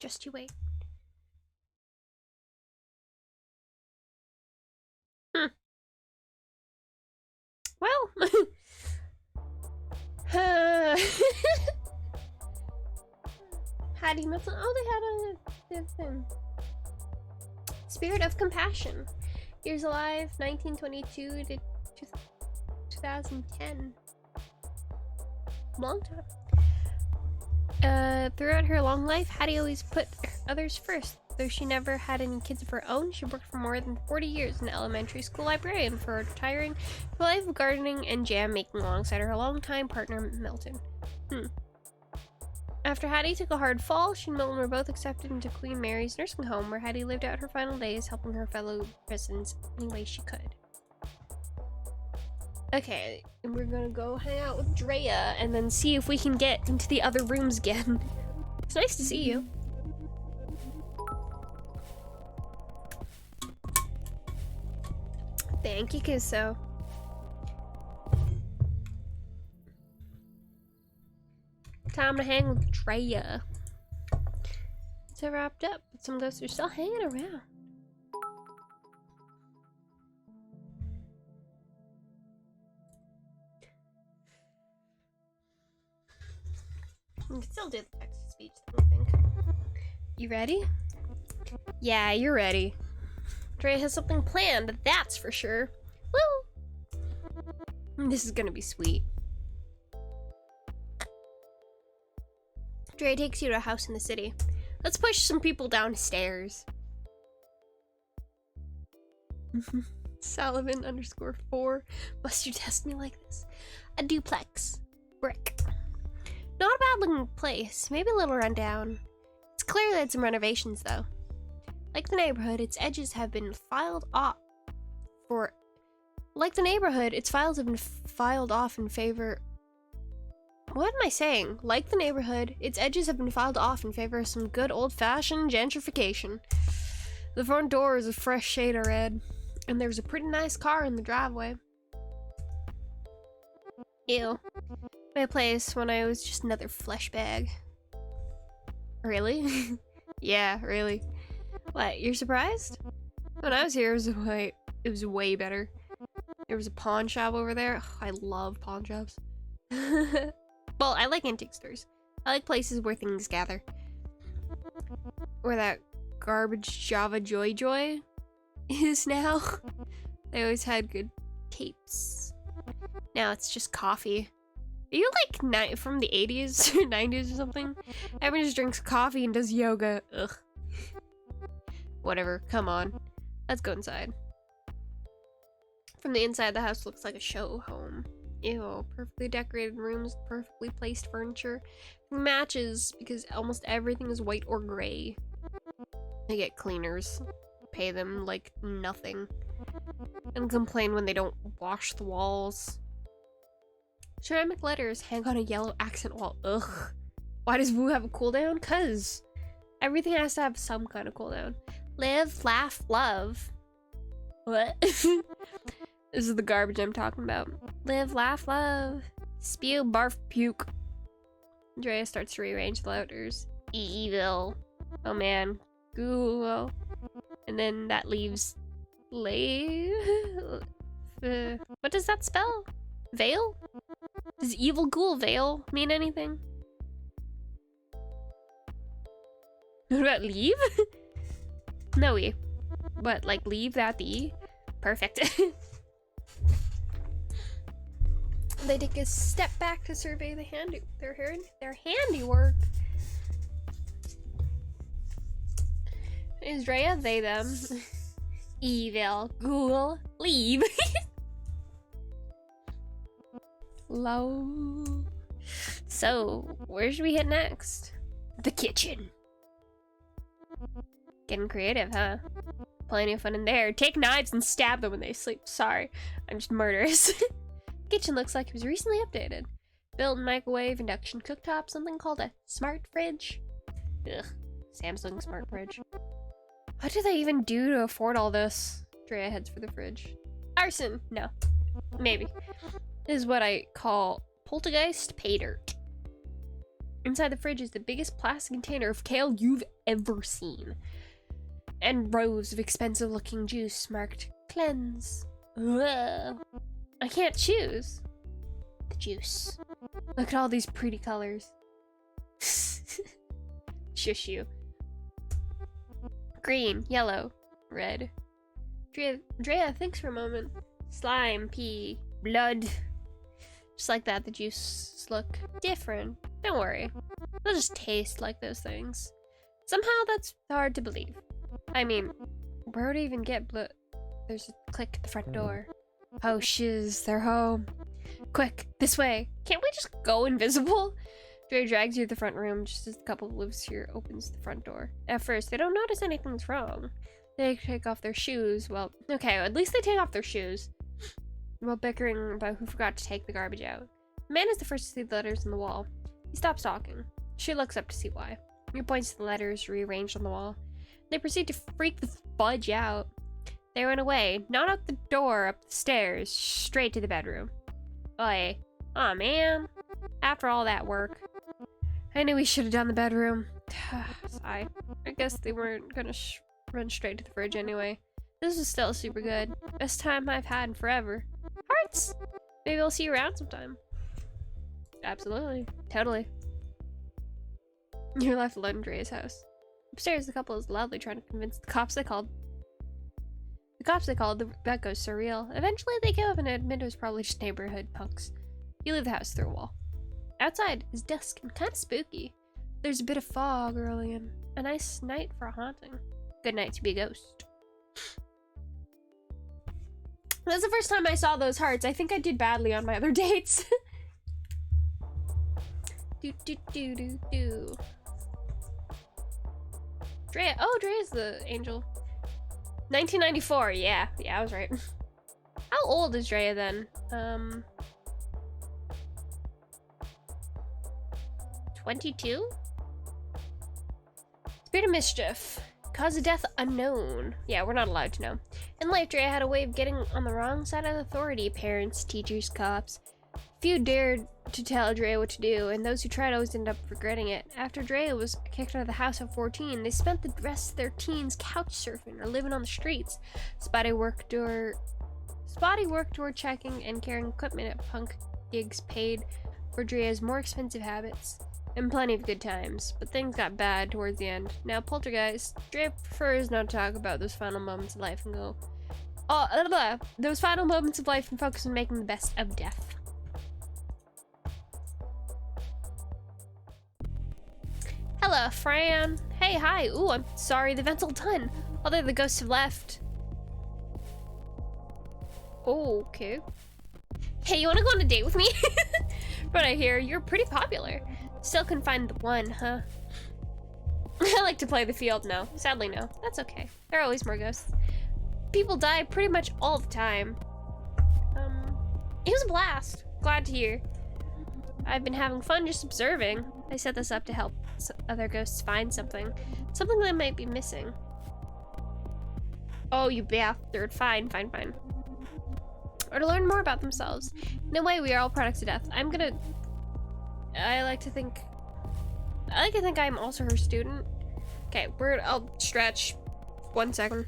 Just you wait. Well, Hattie Milton. Oh, they had a thing. Spirit of Compassion. Years alive, 1922 to 2010. Long time. Throughout her long life, Hattie always put others first. Though she never had any kids of her own, she worked for more than 40 years as an elementary school librarian before retiring to a life of gardening and jam making alongside her longtime partner, Milton. After Hattie took a hard fall, she and Milton were both accepted into Queen Mary's nursing home, where Hattie lived out her final days helping her fellow residents any way she could. Okay, and we're gonna go hang out with Drea and then see if we can get into the other rooms again. It's nice to see you. Thank you, Kuso. Time to hang with Drea. It's wrapped up, but some ghosts are still hanging around. You can still do the text to speech thing, I think. You ready? Yeah, you're ready. Drea has something planned, that's for sure. Woo! This is gonna be sweet. Drea takes you to a house in the city. Let's push some people downstairs. Sullivan _4. Must you test me like this? A duplex. Brick. Not a bad looking place. Maybe a little run down. It's clear that had some renovations though. Like the neighborhood, its edges have been filed off in favor. What am I saying? Like the neighborhood, its edges have been filed off in favor of some good old-fashioned gentrification. The front door is a fresh shade of red, and there's a pretty nice car in the driveway. Ew. My place when I was just another flesh bag. Really? Yeah, really. What, you're surprised? When I was here, it was way better. There was a pawn shop over there. Ugh, I love pawn shops. Well, I like antique stores. I like places where things gather. Where that garbage Java Joy Joy is now. They always had good tapes. Now it's just coffee. Are you like from the 80s or 90s or something? Everyone just drinks coffee and does yoga. Ugh. Whatever, come on. Let's go inside. From the inside, the house looks like a show home. Ew, perfectly decorated rooms, perfectly placed furniture. Matches because almost everything is white or gray. They get cleaners, pay them like nothing, and complain when they don't wash the walls. Ceramic letters hang on a yellow accent wall. Ugh. Why does Woo have a cooldown? 'Cause everything has to have some kind of cooldown. Live, laugh, love. What? This is the garbage I'm talking about. Live, laugh, love. Spew, barf, puke. Drea starts to rearrange the letters. Evil. Oh man. Ghoul. And then that leaves what does that spell? Veil? Does evil ghoul veil mean anything? What about leave? No E. What, like leave that the E? Perfect. They take a step back to survey their handiwork. Is Drea they them? Evil ghoul leave. Low. So, where should we hit next? The kitchen. Getting creative, huh? Plenty of fun in there. Take knives and stab them when they sleep. Sorry, I'm just murderous. Kitchen looks like it was recently updated. Built-in microwave, induction cooktop, something called a smart fridge. Ugh, Samsung smart fridge. What do they even do to afford all this? Drea heads for the fridge. Arson! No. Maybe. This is what I call poltergeist pay dirt. Inside the fridge is the biggest plastic container of kale you've ever seen. And rows of expensive looking juice marked cleanse. Ugh. I can't choose. The juice. Look at all these pretty colors. Shush you. Green, yellow, red. Drea thinks for a moment. Slime, pee, blood. Just like that, the juices look different. Don't worry. They'll just taste like those things. Somehow that's hard to believe. I mean, where would I even get blood? There's a click at the front door. Oh shiz, they're home. Quick, this way. Can't we just go invisible? Drea drags you to the front room just as the couple who lives here opens the front door. At first, they don't notice anything's wrong. They take off their shoes. Well, okay, at least they take off their shoes. While bickering about who forgot to take the garbage out. The man is the first to see the letters on the wall. He stops talking. She looks up to see why. He points to the letters rearranged on the wall. They proceed to freak the fudge out. They run away, not out the door, up the stairs, straight to the bedroom. Oi. Aw, man. After all that work. I knew we should have done the bedroom. Sigh. I guess they weren't gonna run straight to the fridge anyway. This is still super good. Best time I've had in forever. Hearts! Maybe I'll see you around sometime. Absolutely. Totally. You're left alone in Drea's house. Upstairs, the couple is loudly trying to convince the cops they called that goes surreal. Eventually, they give up and admit it was probably just neighborhood punks. You leave the house through a wall. Outside is dusk and kind of spooky. There's a bit of fog early and a nice night for a haunting. Good night to be a ghost. That's the first time I saw those hearts. I think I did badly on my other dates. Drea. Oh, Drea's the angel. 1994. Yeah, I was right. How old is Drea then? 22? Spirit of mischief. Cause of death unknown. Yeah, we're not allowed to know. In life, Drea had a way of getting on the wrong side of authority. Parents, teachers, cops. Few dared to tell Drea what to do, and those who tried always ended up regretting it. After Drea was kicked out of the house at 14, they spent the rest of their teens couch surfing or living on the streets. Spotty work door checking and carrying equipment at punk gigs paid for Drea's more expensive habits. And plenty of good times, but things got bad towards the end. Now, Poltergeist, Drea prefers not to talk about those final moments of life and go, those final moments of life and focus on making the best of death. Hello, Fran. Hey, hi. Ooh, I'm sorry, the event's all done. Although the ghosts have left. Oh, okay. Hey, you wanna go on a date with me? But I hear you're pretty popular. Still couldn't find the one, huh? I like to play the field now. Sadly, no. That's okay. There are always more ghosts. People die pretty much all the time. It was a blast. Glad to hear. I've been having fun just observing. I set this up to help other ghosts find something. Something they might be missing. Oh, you bastard. Fine. Or to learn more about themselves. In a way, we are all products of death. I like to think I'm also her student. Okay, I'll stretch. 1 second.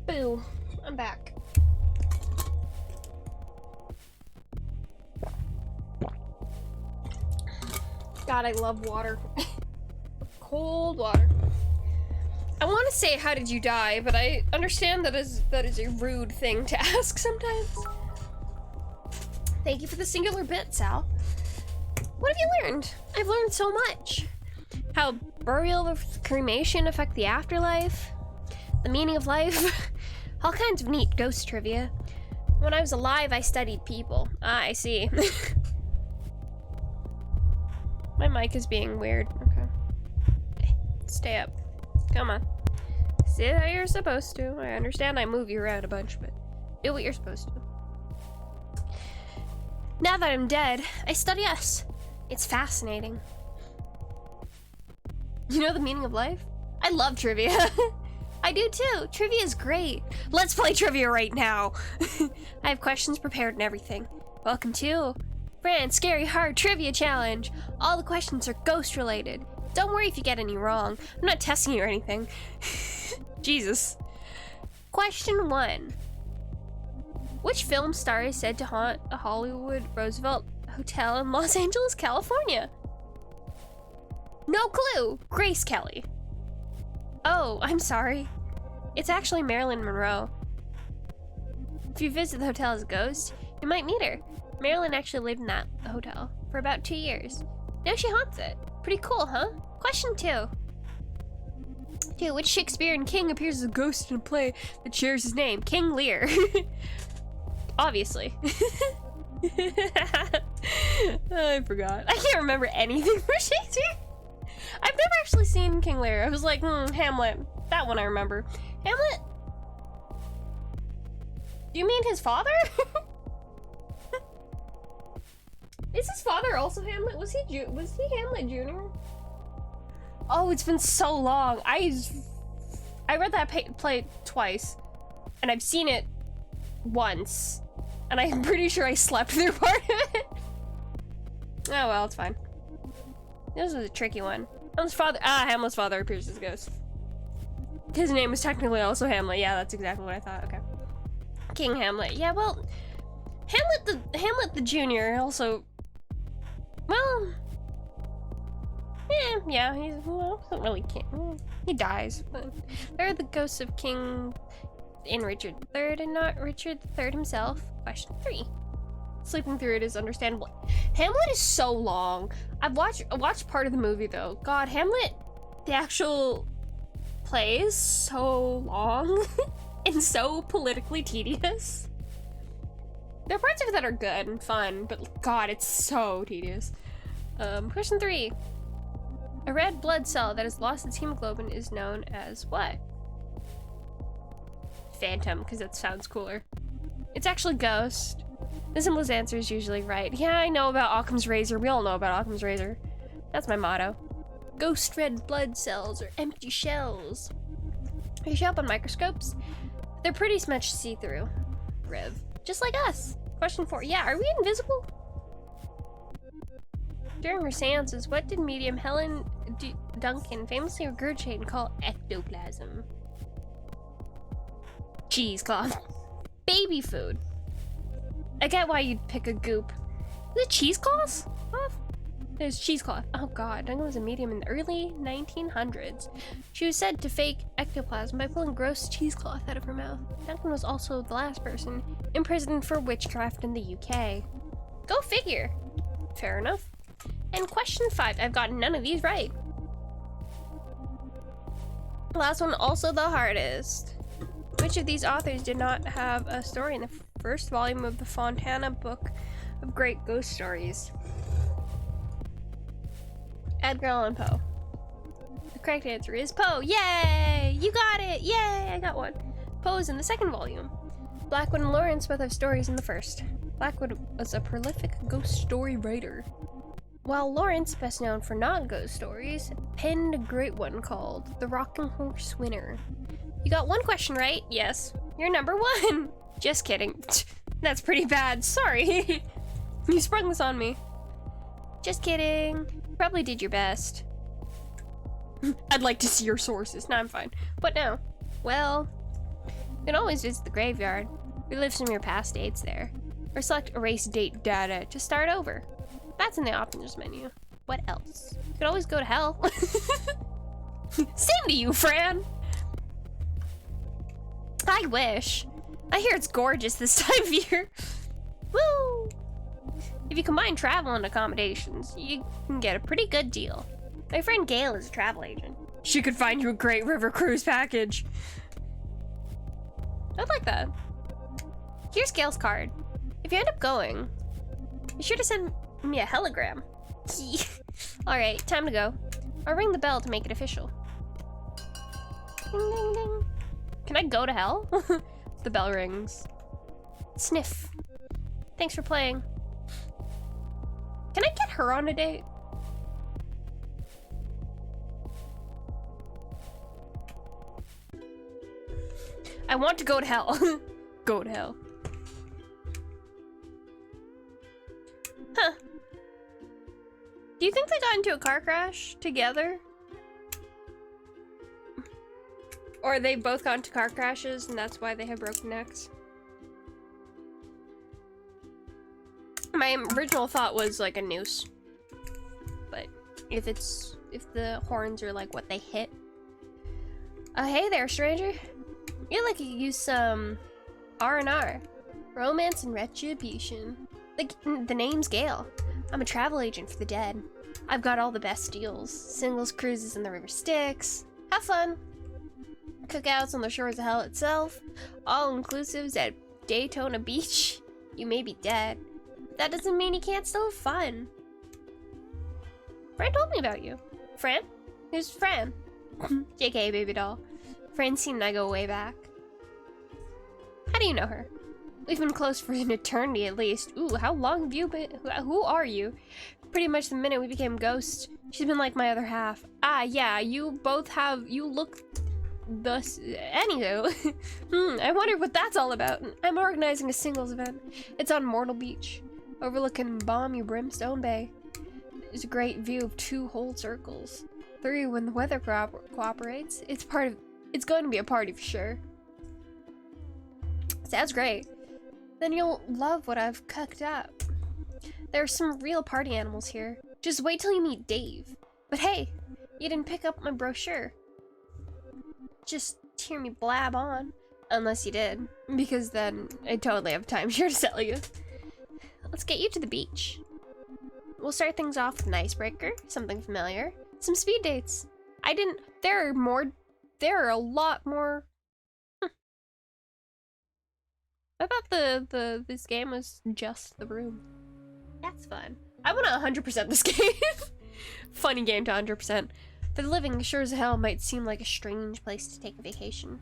Boo. I'm back. God, I love water. Cold water. I want to say, how did you die? But I understand that is a rude thing to ask sometimes. Thank you for the singular bit, Sal. What have you learned? I've learned so much. How burial and cremation affect the afterlife, the meaning of life, all kinds of neat ghost trivia. When I was alive, I studied people. Ah, I see. My mic is being weird. Okay. Stay up. Come on. Sit how you're supposed to. I understand I move you around a bunch, but do what you're supposed to. Now that I'm dead, I study us. It's fascinating. You know the meaning of life? I love trivia. I do too. Trivia is great. Let's play trivia right now. I have questions prepared and everything. Welcome to Fran's Scary Hard Trivia Challenge. All the questions are ghost related. Don't worry if you get any wrong. I'm not testing you or anything. Jesus. Question 1. Which film star is said to haunt a Hollywood Roosevelt Hotel in Los Angeles, California? No clue. Grace Kelly. Oh, I'm sorry. It's actually Marilyn Monroe. If you visit the hotel as a ghost, you might meet her. Marilyn actually lived in that hotel for about 2 years. Now she haunts it. Pretty cool, huh? Question 2. 2. Which Shakespearean king appears as a ghost in a play that shares his name? King Lear. Obviously. I forgot. I can't remember anything from Shakespeare. I've never actually seen King Lear. I was like, Hamlet. That one I remember. Hamlet? Do you mean his father? Is his father also Hamlet? Was he Hamlet Jr.? Oh, it's been so long. I read that play twice, and I've seen it once, and I'm pretty sure I slept through part of it. Oh well, it's fine. This was a tricky one. Hamlet's father appears as a ghost. His name is technically also Hamlet. Yeah, that's exactly what I thought. Okay. King Hamlet. Yeah, well, Hamlet the Jr. also. Well, yeah, he's not really king. He dies, but they're the ghosts of King in Richard III and not Richard III himself. Question 3. Sleeping through it is understandable. Hamlet is so long. I watched part of the movie though. God, Hamlet, the actual play is so long and so politically tedious. There are parts of it that are good and fun, but God, it's so tedious. Question 3. A red blood cell that has lost its hemoglobin is known as what? Phantom, because that sounds cooler. It's actually ghost. The simplest answer is usually right. Yeah, I know about Occam's razor. We all know about Occam's razor. That's my motto. Ghost red blood cells are empty shells. They show up on microscopes. They're pretty much see-through. Rev. Just like us. Question 4. Yeah, are we invisible? During her seances, what did medium Helen Duncan famously regurgitate and call ectoplasm? Cheesecloth. Baby food. I get why you'd pick a goop. Is it cheesecloth? There's cheesecloth. Oh god, Duncan was a medium in the early 1900s. She was said to fake ectoplasm by pulling gross cheesecloth out of her mouth. Duncan was also the last person imprisoned for witchcraft in the UK. Go figure. Fair enough. And question 5. I've gotten none of these right. Last one, also the hardest. Which of these authors did not have a story in the first volume of the Fontana Book of Great Ghost Stories? Edgar Allan Poe. The correct answer is Poe. Yay! You got it! Yay! I got one. Poe is in the second volume. Blackwood and Lawrence both have stories in the first. Blackwood was a prolific ghost story writer, while Lawrence, best known for non-ghost stories, penned a great one called The Rocking Horse Winner. You got one question right. Yes, you're number 1. Just kidding. That's pretty bad. Sorry. You sprung this on me. Just kidding. Probably did your best. I'd like to see your sources. No, I'm fine. What now? Well, you can always visit the graveyard. Relive some of your past dates there. Or select erase date data to start over. That's in the options menu. What else? You could always go to hell. Same to you, Fran. I wish. I hear it's gorgeous this time of year. Woo! If you combine travel and accommodations, you can get a pretty good deal. My friend Gail is a travel agent. She could find you a great river cruise package. I'd like that. Here's Gail's card. If you end up going, be sure to send me a hologram. Alright, time to go. I'll ring the bell to make it official. Ding ding ding. Can I go to hell? The bell rings. Sniff. Thanks for playing. Can I get her on a date? I want to go to hell. Go to hell. Huh. Do you think they got into a car crash together? Or they both got into car crashes and that's why they have broken necks? My original thought was like a noose. But if the horns are like what they hit. Hey there, stranger. You'd like to use some R&R. Romance and retribution. The name's Gale. I'm a travel agent for the dead. I've got all the best deals. Singles cruises in the River Styx. Have fun. Cookouts on the shores of hell itself. All-inclusives at Daytona Beach. You may be dead. That doesn't mean you can't still have fun. Fran told me about you. Fran? Who's Fran? JK, baby doll. Francine and I go way back. How do you know her? We've been close for an eternity at least. Ooh, how long have you been? Who are you? Pretty much the minute we became ghosts. She's been like my other half. Ah, yeah, you both have. You look. Thus. Anywho. I wonder what that's all about. I'm organizing a singles event. It's on Mortal Beach, overlooking balmy Brimstone Bay. There's a great view of 2 whole circles. 3 when the weather cooperates. It's going to be a party for sure. Sounds great. Then you'll love what I've cooked up. There are some real party animals here. Just wait till you meet Dave. But hey, you didn't pick up my brochure. Just hear me blab on. Unless you did, because then I totally have time here to sell you. Let's get you to the beach. We'll start things off with an icebreaker, something familiar, some speed dates. There are a lot more. I thought this game was just the room. That's fun. I want to 100% this game. Funny game to 100%. For the living, sure as hell might seem like a strange place to take a vacation.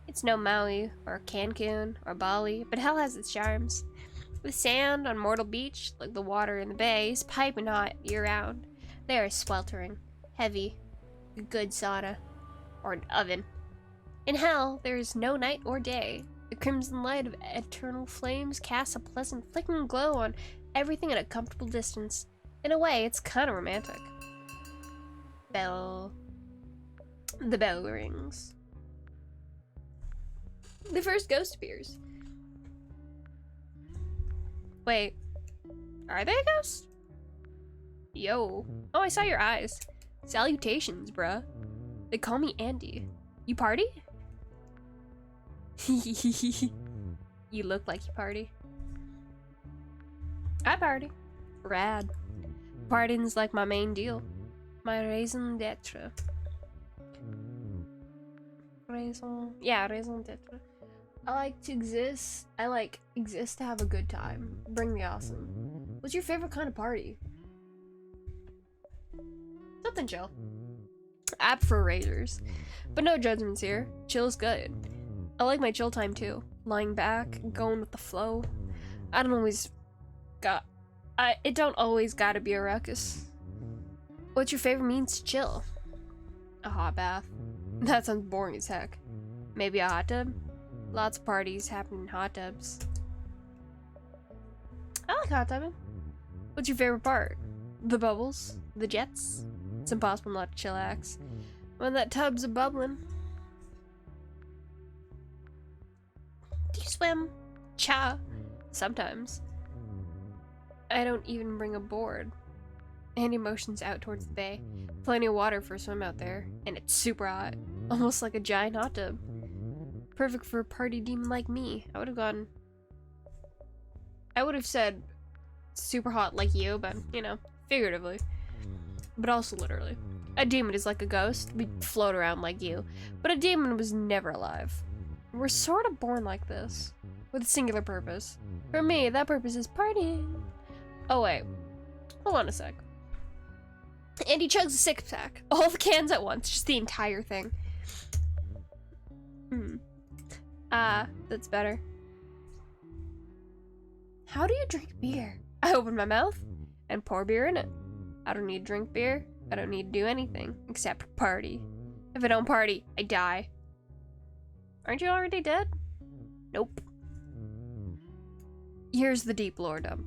It's no Maui, or Cancun, or Bali, but hell has its charms. The sand on Mortal Beach, like the water in the bay, is piping hot year-round. They are sweltering, heavy, a good sauna, or an oven. In hell, there is no night or day. The crimson light of eternal flames casts a pleasant flickering glow on everything at a comfortable distance. In a way, it's kind of romantic. The bell rings. The first ghost appears. Wait, are they a ghost? Yo. Oh, I saw your eyes. Salutations, bruh. They call me Andy. You party? You look like you party. I party. Rad. Partying's like my main deal. My raison d'etre. Raison d'etre. I like exist to have a good time. Bring the awesome. What's your favorite kind of party? Something chill. App for razors. But no judgments here. Chill's good. I like my chill time too. Lying back, going with the flow. It don't always gotta be a ruckus. What's your favorite means to chill? A hot bath. That sounds boring as heck. Maybe a hot tub? Lots of parties happen in hot tubs. I like hot tubbing. What's your favorite part? The bubbles? The jets? It's impossible not to chillax when that tub's a-bubbling. Do you swim? Cha. Sometimes. I don't even bring a board. Andy motions out towards the bay. Plenty of water for a swim out there, and it's super hot. Almost like a giant hot tub. Perfect for a party demon like me. I would have said super hot like you, but, you know, figuratively. But also literally. A demon is like a ghost. We float around like you. But a demon was never alive. We're sort of born like this. With a singular purpose. For me, that purpose is partying. Oh wait. Hold on a sec. Andy chugs a 6-pack. All the cans at once. Just the entire thing. That's better. How do you drink beer? I open my mouth and pour beer in it. I don't need to drink beer. I don't need to do anything except party. If I don't party, I die. Aren't you already dead? Nope. Here's the deep lore dump.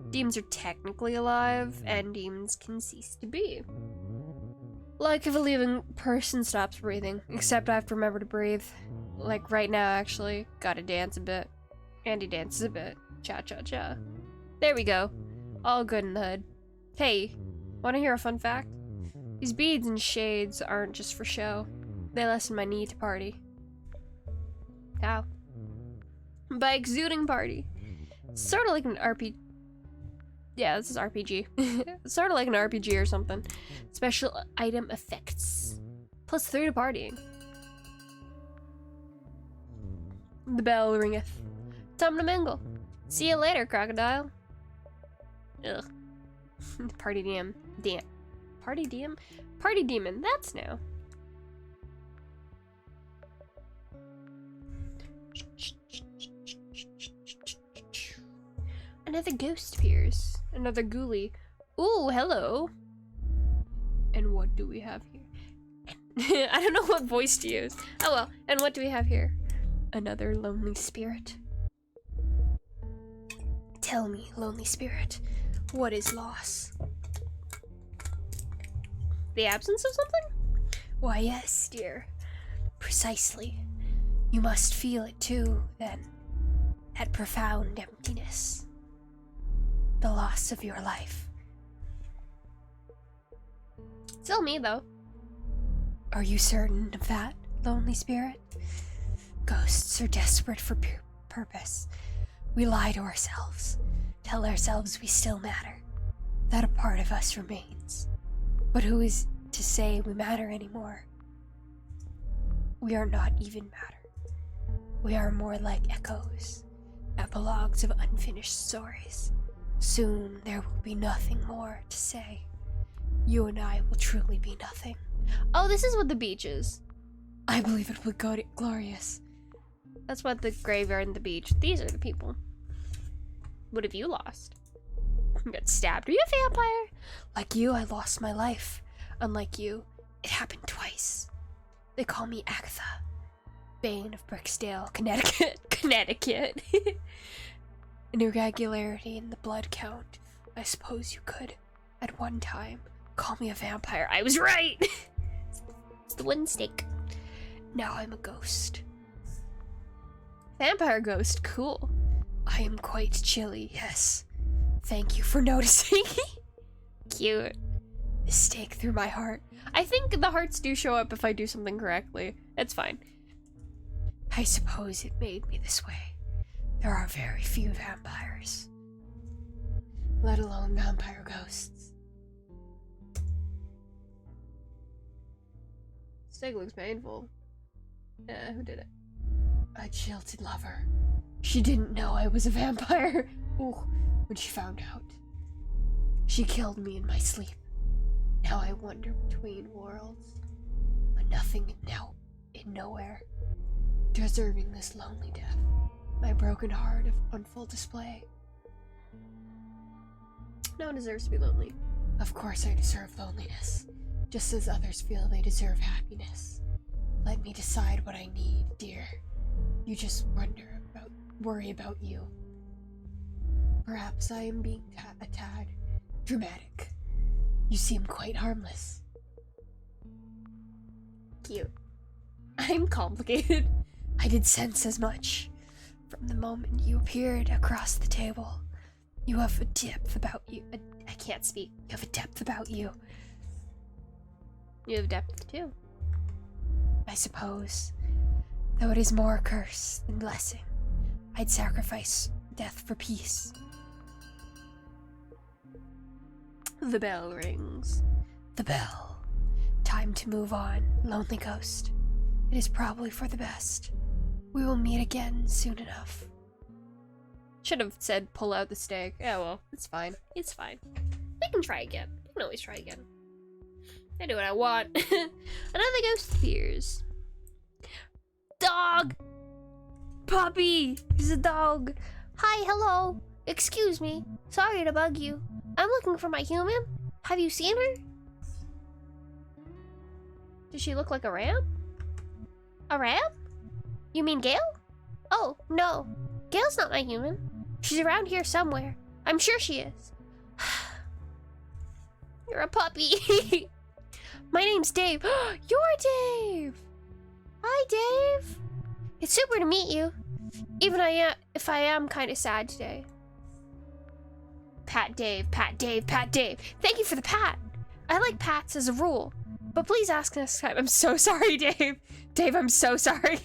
Demons are technically alive, and demons can cease to be. Like if a living person stops breathing, except I have to remember to breathe. Like right now, actually. Gotta dance a bit. Andy dances a bit. Cha-cha-cha. There we go. All good in the hood. Hey, wanna hear a fun fact? These beads and shades aren't just for show. They lessen my need to party. How? By exuding party. Sort of like an Yeah, this is RPG. It's sort of like an RPG or something. Special item effects. +3 to partying. The bell ringeth. Time to mingle. See you later, crocodile. Ugh. Party DM. Party DM? Party demon, that's new. Another ghost appears. Another ghoulie. Ooh, hello. And what do we have here? I don't know what voice to use. Oh well, and what do we have here? Another lonely spirit. Tell me, lonely spirit, what is loss? The absence of something? Why yes, dear. Precisely. You must feel it too, then. That profound emptiness. The loss of your life. Still me, though. Are you certain of that, lonely spirit? Ghosts are desperate for purpose. We lie to ourselves, tell ourselves we still matter, that a part of us remains. But who is to say we matter anymore? We are not even matter. We are more like echoes, epilogues of unfinished stories. Soon there will be nothing more to say. You and I will truly be nothing. Oh, this is what the beach is. I believe it will go glorious. That's what the graveyard and the beach. These are the people. What have you lost? You got stabbed. Are you a vampire? Like you, I lost my life. Unlike you, it happened twice. They call me Agatha. Bane of Bricksdale, Connecticut. An irregularity in the blood count. I suppose you could, at one time, call me a vampire. I was right! It's the wooden stake. Now I'm a ghost. Vampire ghost, cool. I am quite chilly, yes. Thank you for noticing. Cute. The stake through my heart. I think the hearts do show up if I do something correctly. It's fine. I suppose it made me this way. There are very few vampires. Let alone vampire ghosts. Stake looks painful. Yeah, who did it? A jilted lover. She didn't know I was a vampire. Ooh, when she found out. She killed me in my sleep. Now I wander between worlds. A nothing now in nowhere. Deserving this lonely death. My broken heart on full display. No one deserves to be lonely. Of course I deserve loneliness. Just as others feel they deserve happiness. Let me decide what I need, dear. You just worry about you. Perhaps I am being a tad dramatic. You seem quite harmless. Cute. I'm complicated. I did sense as much. From the moment you appeared across the table, you have a depth about you. I can't speak. You have a depth about you. You have depth too. I suppose. Though it is more curse than blessing. I'd sacrifice death for peace. The bell rings. The bell. Time to move on, lonely ghost. It is probably for the best. We will meet again soon enough. Should have said pull out the stake. Yeah, well, it's fine. It's fine. We can try again. We can always try again. I do what I want. Another ghost appears. Dog! Puppy! He's a dog. Hi, hello. Excuse me. Sorry to bug you. I'm looking for my human. Have you seen her? Does she look like a ram? A ram? You mean Gail? Oh, no. Gail's not my human. She's around here somewhere. I'm sure she is. You're a puppy. My name's Dave. You're Dave. Hi, Dave. It's super to meet you. Even if I am kind of sad today. Pat Dave, Pat Dave, Pat Dave. Thank you for the pat. I like pats as a rule. But please ask next time. I'm so sorry, Dave. Dave, I'm so sorry.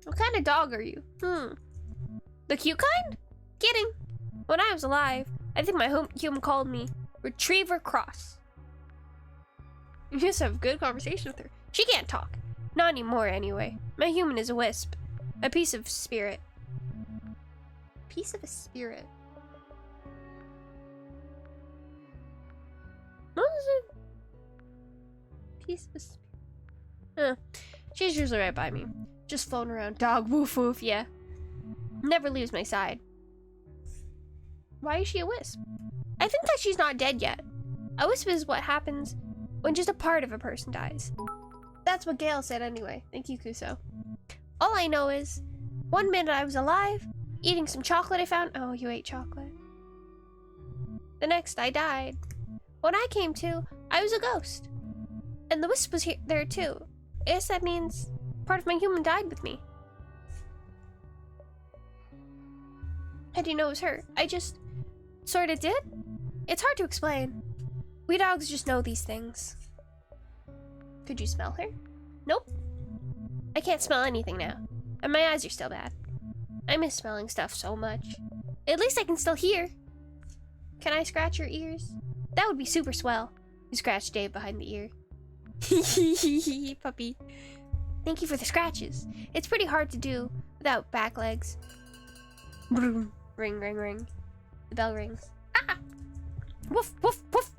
What kind of dog are you? The cute kind? Kidding. When I was alive, I think my human called me Retriever Cross. You just have a good conversation with her. She can't talk. Not anymore, anyway. My human is a wisp. A piece of spirit. Piece of a spirit. What was it? Piece of a spirit. Huh. She's usually right by me. Just floating around. Dog, woof woof, yeah. Never leaves my side. Why is she a wisp? I think that she's not dead yet. A wisp is what happens when just a part of a person dies. That's what Gail said anyway. Thank you, Kuso. All I know is, one minute I was alive, eating some chocolate I found. Oh, you ate chocolate. The next, I died. When I came to, I was a ghost. And the wisp was there too. I guess that means part of my human died with me. How do you know it was her? I just sort of did? It's hard to explain. We dogs just know these things. Could you smell her? Nope. I can't smell anything now. And my eyes are still bad. I miss smelling stuff so much. At least I can still hear. Can I scratch your ears? That would be super swell. You scratch Dave behind the ear. Hee puppy. Thank you for the scratches. It's pretty hard to do without back legs. Ring, ring, ring. The bell rings. Ah! Woof, woof, woof.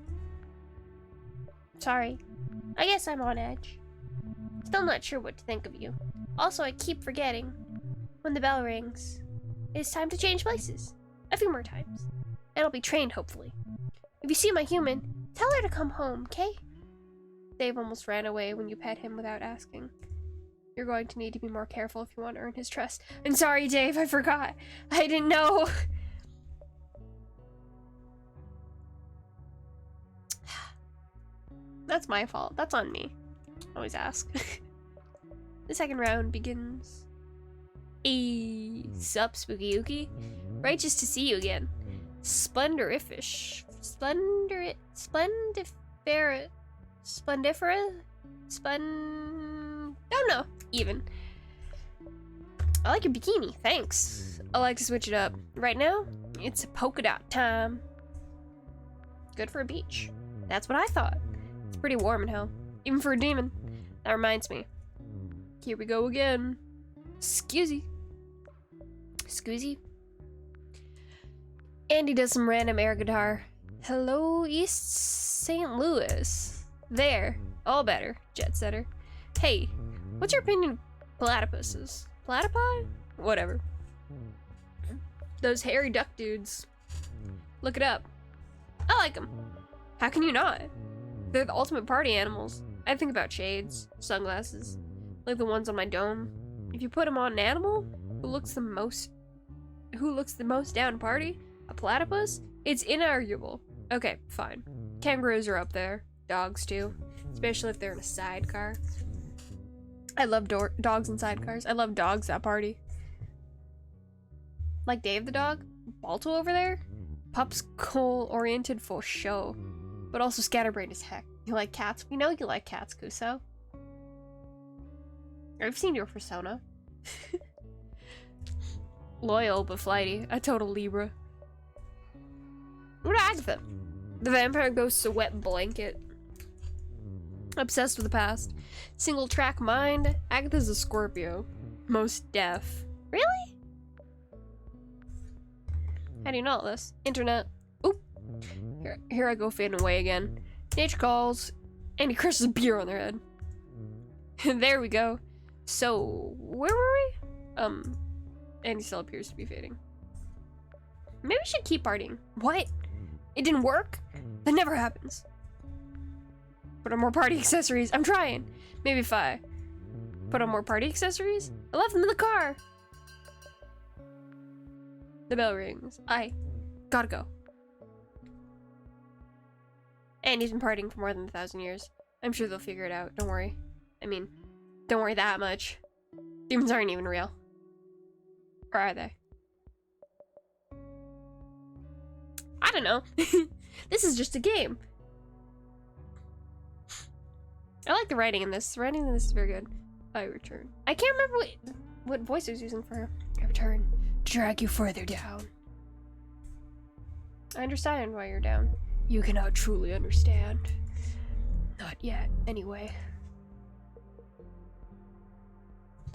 Sorry. I guess I'm on edge. Still not sure what to think of you. Also, I keep forgetting. When the bell rings, it's time to change places. A few more times. And I'll be trained, hopefully. If you see my human, tell her to come home, okay? Dave almost ran away when you pet him without asking. You're going to need to be more careful if you want to earn his trust. I'm sorry, Dave, I forgot. I didn't know. That's my fault. That's on me. Always ask. The second round begins. Hey, sup, Spooky Yuki? Righteous to see you again. Splendorifish. Splendiferous. Don't know. Even. I like your bikini. Thanks. I like to switch it up. Right now, it's polka dot time. Good for a beach. That's what I thought. It's pretty warm in hell. Even for a demon. That reminds me. Here we go again. Scuzzy. Andy does some random air guitar. Hello, East St. Louis. There. All better. Jet setter. Hey, what's your opinion of platypuses? Platypi? Whatever. Those hairy duck dudes. Look it up. I like them. How can you not? They're the ultimate party animals. I think about shades, sunglasses, like the ones on my dome. If you put them on an animal who looks the most down party, a platypus, it's inarguable. Okay, fine. Kangaroos are up there. Dogs too, especially if they're in a sidecar. I love dogs in sidecars. I love dogs at party. Like Dave the dog, Balto over there. Pup's goal-oriented for show, but also scatterbrained as heck. You like cats? We know you like cats, Kuso. I've seen your persona. Loyal but flighty. A total Libra. What Agatha? The vampire ghost's a wet blanket. Obsessed with the past. Single track mind. Agatha's a Scorpio. Most deaf. Really? How do you know all this? Internet. Oop. Here I go fading away again. Nature calls. And he crushes a beer on their head. There we go. So, where were we? And he still appears to be fading. Maybe we should keep partying. What? It didn't work? That never happens. Put on more party accessories. I'm trying. Maybe if I put on more party accessories? I left them in the car. The bell rings. I gotta go. And he's been partying for more than 1,000 years. I'm sure they'll figure it out. Don't worry. I mean, don't worry that much. Demons aren't even real. Or are they? I don't know. This is just a game. I like the writing in this. The writing in this is very good. I return. I can't remember what voice I was using for her. I return to drag you further down. I understand why you're down. You cannot truly understand. Not yet, anyway.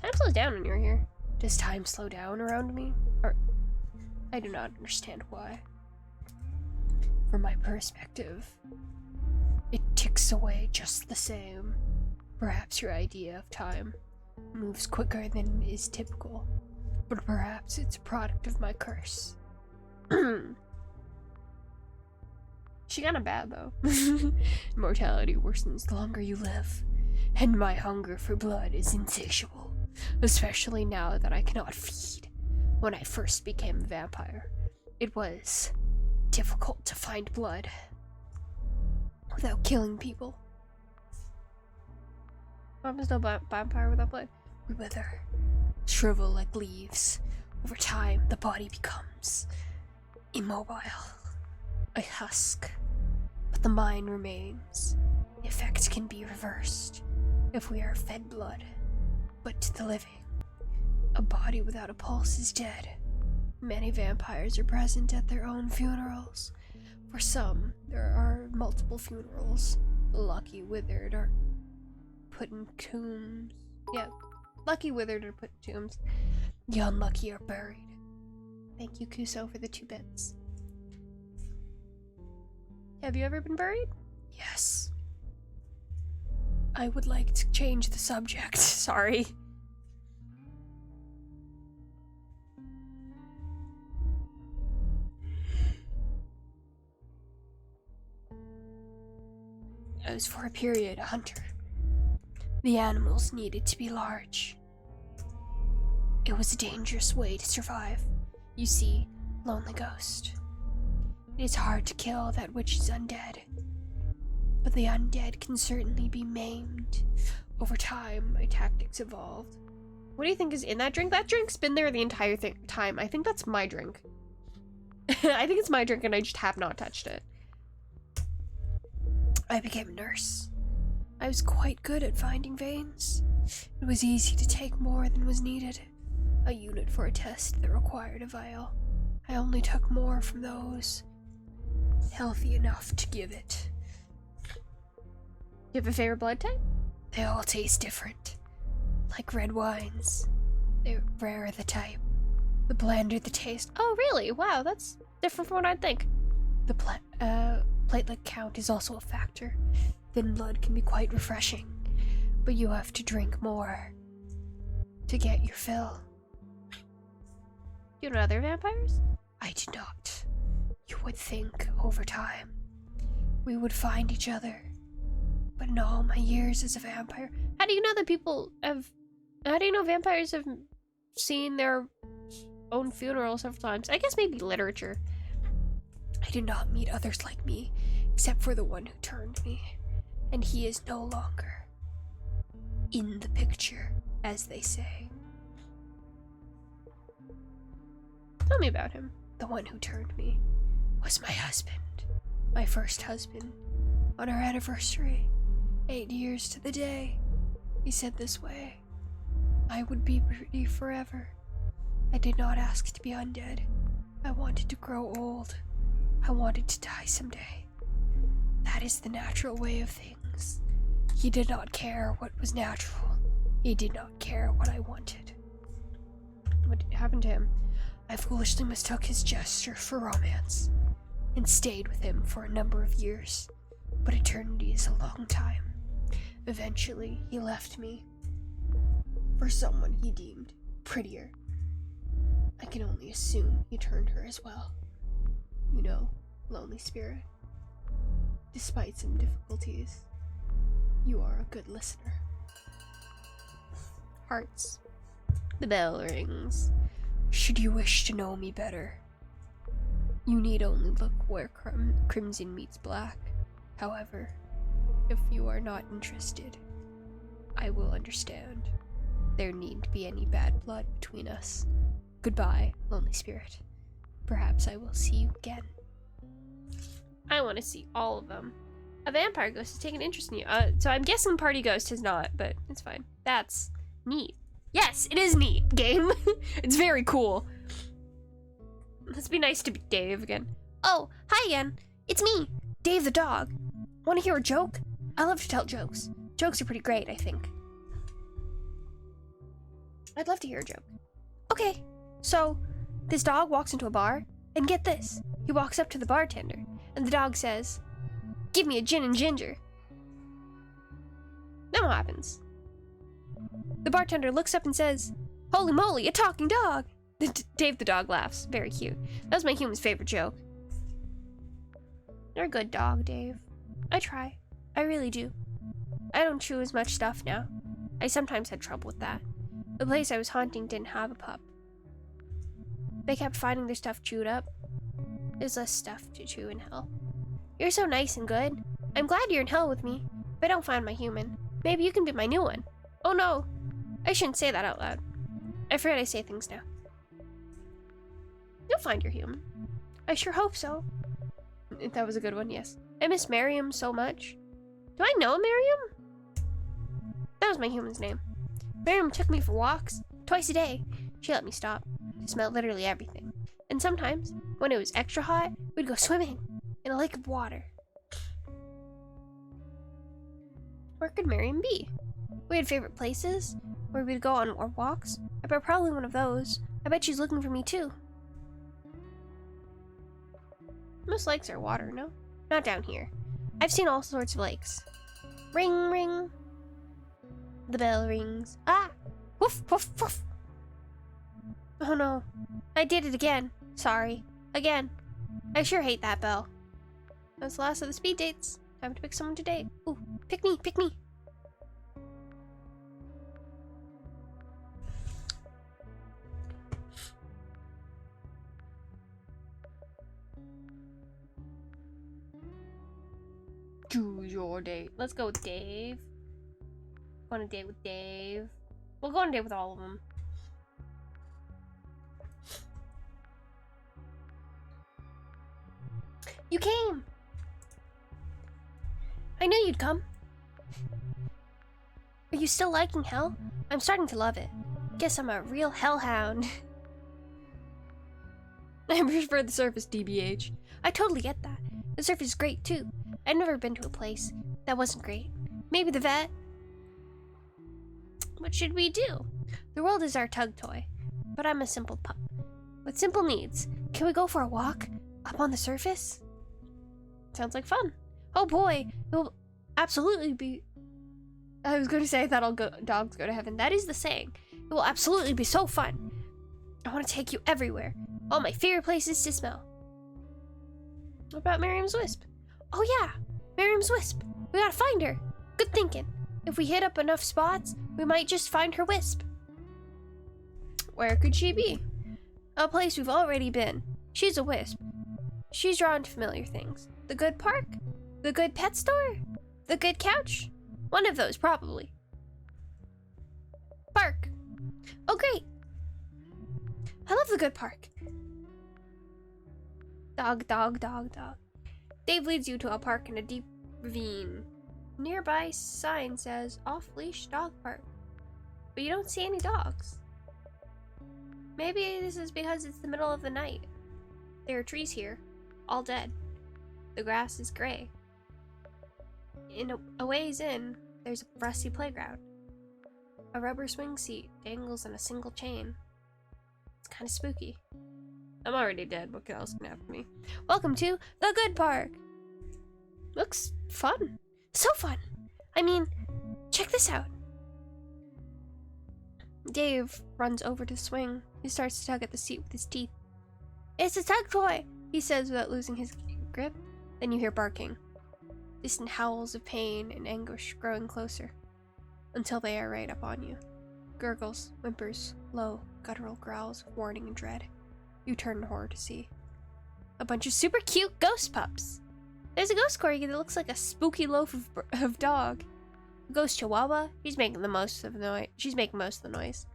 Time slows down when you're here. Does time slow down around me? Or I do not understand why. From my perspective, it ticks away just the same. Perhaps your idea of time moves quicker than is typical, but perhaps it's a product of my curse. She kinda bad, though. Mortality worsens the longer you live, and my hunger for blood is insatiable, especially now that I cannot feed. When I first became a vampire, it was difficult to find blood without killing people. There's no vampire without blood. We wither, shrivel like leaves. Over time, the body becomes immobile, a husk, but the mind remains. The effect can be reversed if we are fed blood, but to the living, a body without a pulse is dead. Many vampires are present at their own funerals. For some, there are multiple funerals. The lucky withered are put in tombs. Yeah, lucky withered are put in tombs. The unlucky are buried. Thank you, Kuso, for the 2 bits. Have you ever been buried? Yes. I would like to change the subject. Sorry. I was for a period a hunter. The animals needed to be large. It was a dangerous way to survive. You see, Lonely Ghost. It is hard to kill that which is undead, but the undead can certainly be maimed. Over time, my tactics evolved. What do you think is in that drink? That drink's been there the entire time. I think that's my drink. I think it's my drink and I just have not touched it. I became a nurse. I was quite good at finding veins. It was easy to take more than was needed. A unit for a test that required a vial. I only took more from those healthy enough to give it. You have a favorite blood type? They all taste different. Like red wines. They're rarer the type. The blander the taste. Oh, really? Wow, that's different from what I'd think. The platelet count is also a factor. Thin blood can be quite refreshing, but you have to drink more to get your fill. You know other vampires? I do not. You would think over time we would find each other, but in all my years as a vampire, how do you know vampires have seen their own funeral several times? I guess maybe literature. I did not meet others like me, except for the one who turned me, and he is no longer in the picture, as they say. Tell me about him. The one who turned me was my husband, my first husband. On our anniversary, 8 years to the day, he said this way: I would be pretty forever. I did not ask to be undead. I wanted to grow old. I wanted to die someday. That is the natural way of things. He did not care what was natural. He did not care what I wanted. What happened to him? I foolishly mistook his gesture for romance, and stayed with him for a number of years, but eternity is a long time. Eventually, he left me for someone he deemed prettier. I can only assume he turned her as well. You know, lonely spirit. Despite some difficulties, you are a good listener. Hearts. The bell rings. Should you wish to know me better, you need only look where crimson meets black. However, if you are not interested, I will understand. There needn't be any bad blood between us. Goodbye, lonely spirit. Perhaps I will see you again. I want to see all of them. A vampire ghost has taken interest in you. So I'm guessing Party Ghost has not, but it's fine. That's neat. Yes, it is neat, game. It's very cool. Let's be nice to Dave again. Oh, hi again. It's me, Dave the dog. Want to hear a joke? I love to tell jokes. Jokes are pretty great, I think. I'd love to hear a joke. Okay, so this dog walks into a bar, and get this. He walks up to the bartender, and the dog says, "Give me a gin and ginger." Then what happens? The bartender looks up and says, "Holy moly, a talking dog!" Dave the dog laughs. Very cute. That was my human's favorite joke. You're a good dog, Dave. I try. I really do. I don't chew as much stuff now. I sometimes had trouble with that. The place I was haunting didn't have a pup. They kept finding their stuff chewed up. There's less stuff to chew in hell. You're so nice and good. I'm glad you're in hell with me. If I don't find my human, maybe you can be my new one. Oh no, I shouldn't say that out loud. I forget I say things now. You'll find your human. I sure hope so. That was a good one, yes. I miss Miriam so much. Do I know Miriam? That was my human's name. Miriam took me for walks twice a day. She let me stop to smell literally everything. And sometimes, when it was extra hot, we'd go swimming in a lake of water. Where could Miriam be? We had favorite places where we'd go on our walks. I bet probably one of those. I bet she's looking for me too. Most lakes are water, no? Not down here. I've seen all sorts of lakes. Ring, ring. The bell rings. Ah! Woof, woof, woof. Oh no. I did it again. Sorry. Again. I sure hate that bell. That's the last of the speed dates. Time to pick someone to date. Ooh, pick me, pick me. Choose your date. Let's go with Dave. Go on a date with Dave. We'll go on a date with all of them. You came! I knew you'd come. Are you still liking hell? I'm starting to love it. Guess I'm a real hellhound. I prefer the surface, DBH. I totally get that. The surface is great too. I've never been to a place that wasn't great. Maybe the vet. What should we do? The world is our tug toy, but I'm a simple pup with simple needs. Can we go for a walk up on the surface? Sounds like fun. Oh boy, it will absolutely be... I was going to say that dogs go to heaven. That is the saying. It will absolutely be so fun. I want to take you everywhere. All my favorite places to smell. What about Miriam's Wisp? Oh yeah, Miriam's Wisp. We gotta find her. Good thinking. If we hit up enough spots, we might just find her wisp. Where could she be? A place we've already been. She's a wisp. She's drawn to familiar things. The good park? The good pet store? The good couch? One of those, probably. Park. Oh, great. I love the good park. Dog, dog, dog, dog. Dave leads you to a park in a deep ravine. Nearby sign says off-leash dog park, but you don't see any dogs. Maybe this is because it's the middle of the night. There are trees here, all dead. The grass is gray. A ways in, there's a rusty playground. A rubber swing seat dangles on a single chain. It's kind of spooky. I'm already dead. What else can happen to me? Welcome to the good park. Looks fun. So fun. I mean, check this out. Dave runs over to the swing. He starts to tug at the seat with his teeth. It's a tug toy, he says without losing his grip. Then you hear barking. Distant howls of pain and anguish growing closer until they are right up on you. Gurgles, whimpers, low, guttural growls of warning and dread. You turn in horror to see a bunch of super cute ghost pups. There's a ghost corgi that looks like a spooky loaf of dog. A ghost chihuahua, she's making most of the noise.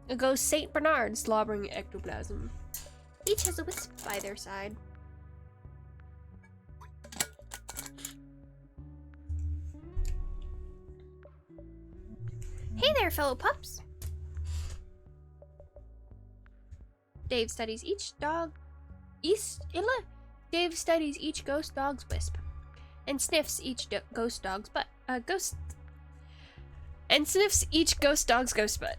A ghost Saint Bernard slobbering ectoplasm. Each has a wisp by their side. Hey there, fellow pups. Dave studies each Dave studies each ghost dog's wisp and sniffs each ghost dog's butt. Sniffs each ghost dog's ghost butt.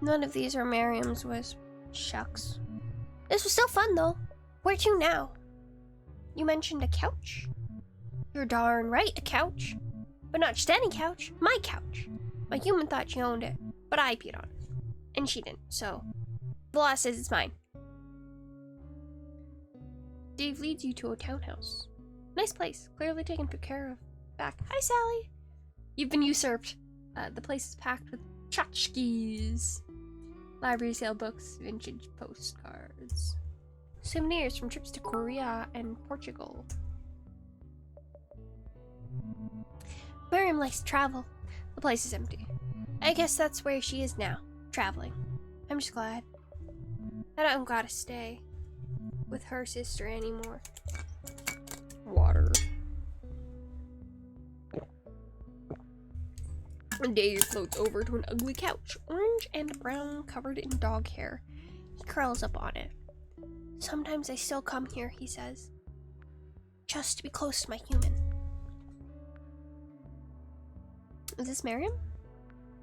None of these are Miriam's wisp. Shucks. This was still fun though. Where to now? You mentioned a couch? You're darn right, a couch. But not just any couch, my couch. My human thought she owned it, but I peed on it. And she didn't, so the law says it's mine. Dave leads you to a townhouse. Nice place, clearly taken care of. Back. Hi, Sally. You've been usurped. The place is packed with tchotchkes. Library sale books, vintage postcards. Souvenirs from trips to Korea and Portugal. Miriam likes to travel. The place is empty. I guess that's where she is now, traveling. I'm just glad. I don't gotta stay with her sister anymore. Water. Dave floats over to an ugly couch, orange and brown, covered in dog hair. He curls up on it. Sometimes I still come here, he says. Just to be close to my human. Is this Miriam?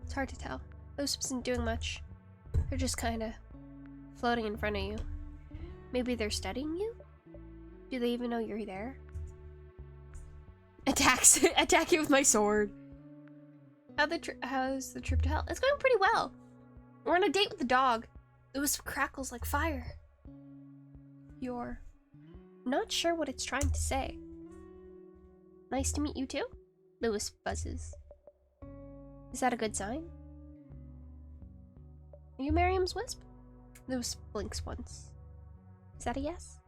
It's hard to tell. Those isn't doing much. They're just kinda floating in front of you. Maybe they're studying you? Do they even know you're there? Attack you with my sword. How's the trip to hell? It's going pretty well. We're on a date with the dog. The wisp crackles like fire. You're not sure what it's trying to say. Nice to meet you too? The wisp buzzes. Is that a good sign? Are you Miriam's wisp? The wisp blinks once. Is that a yes?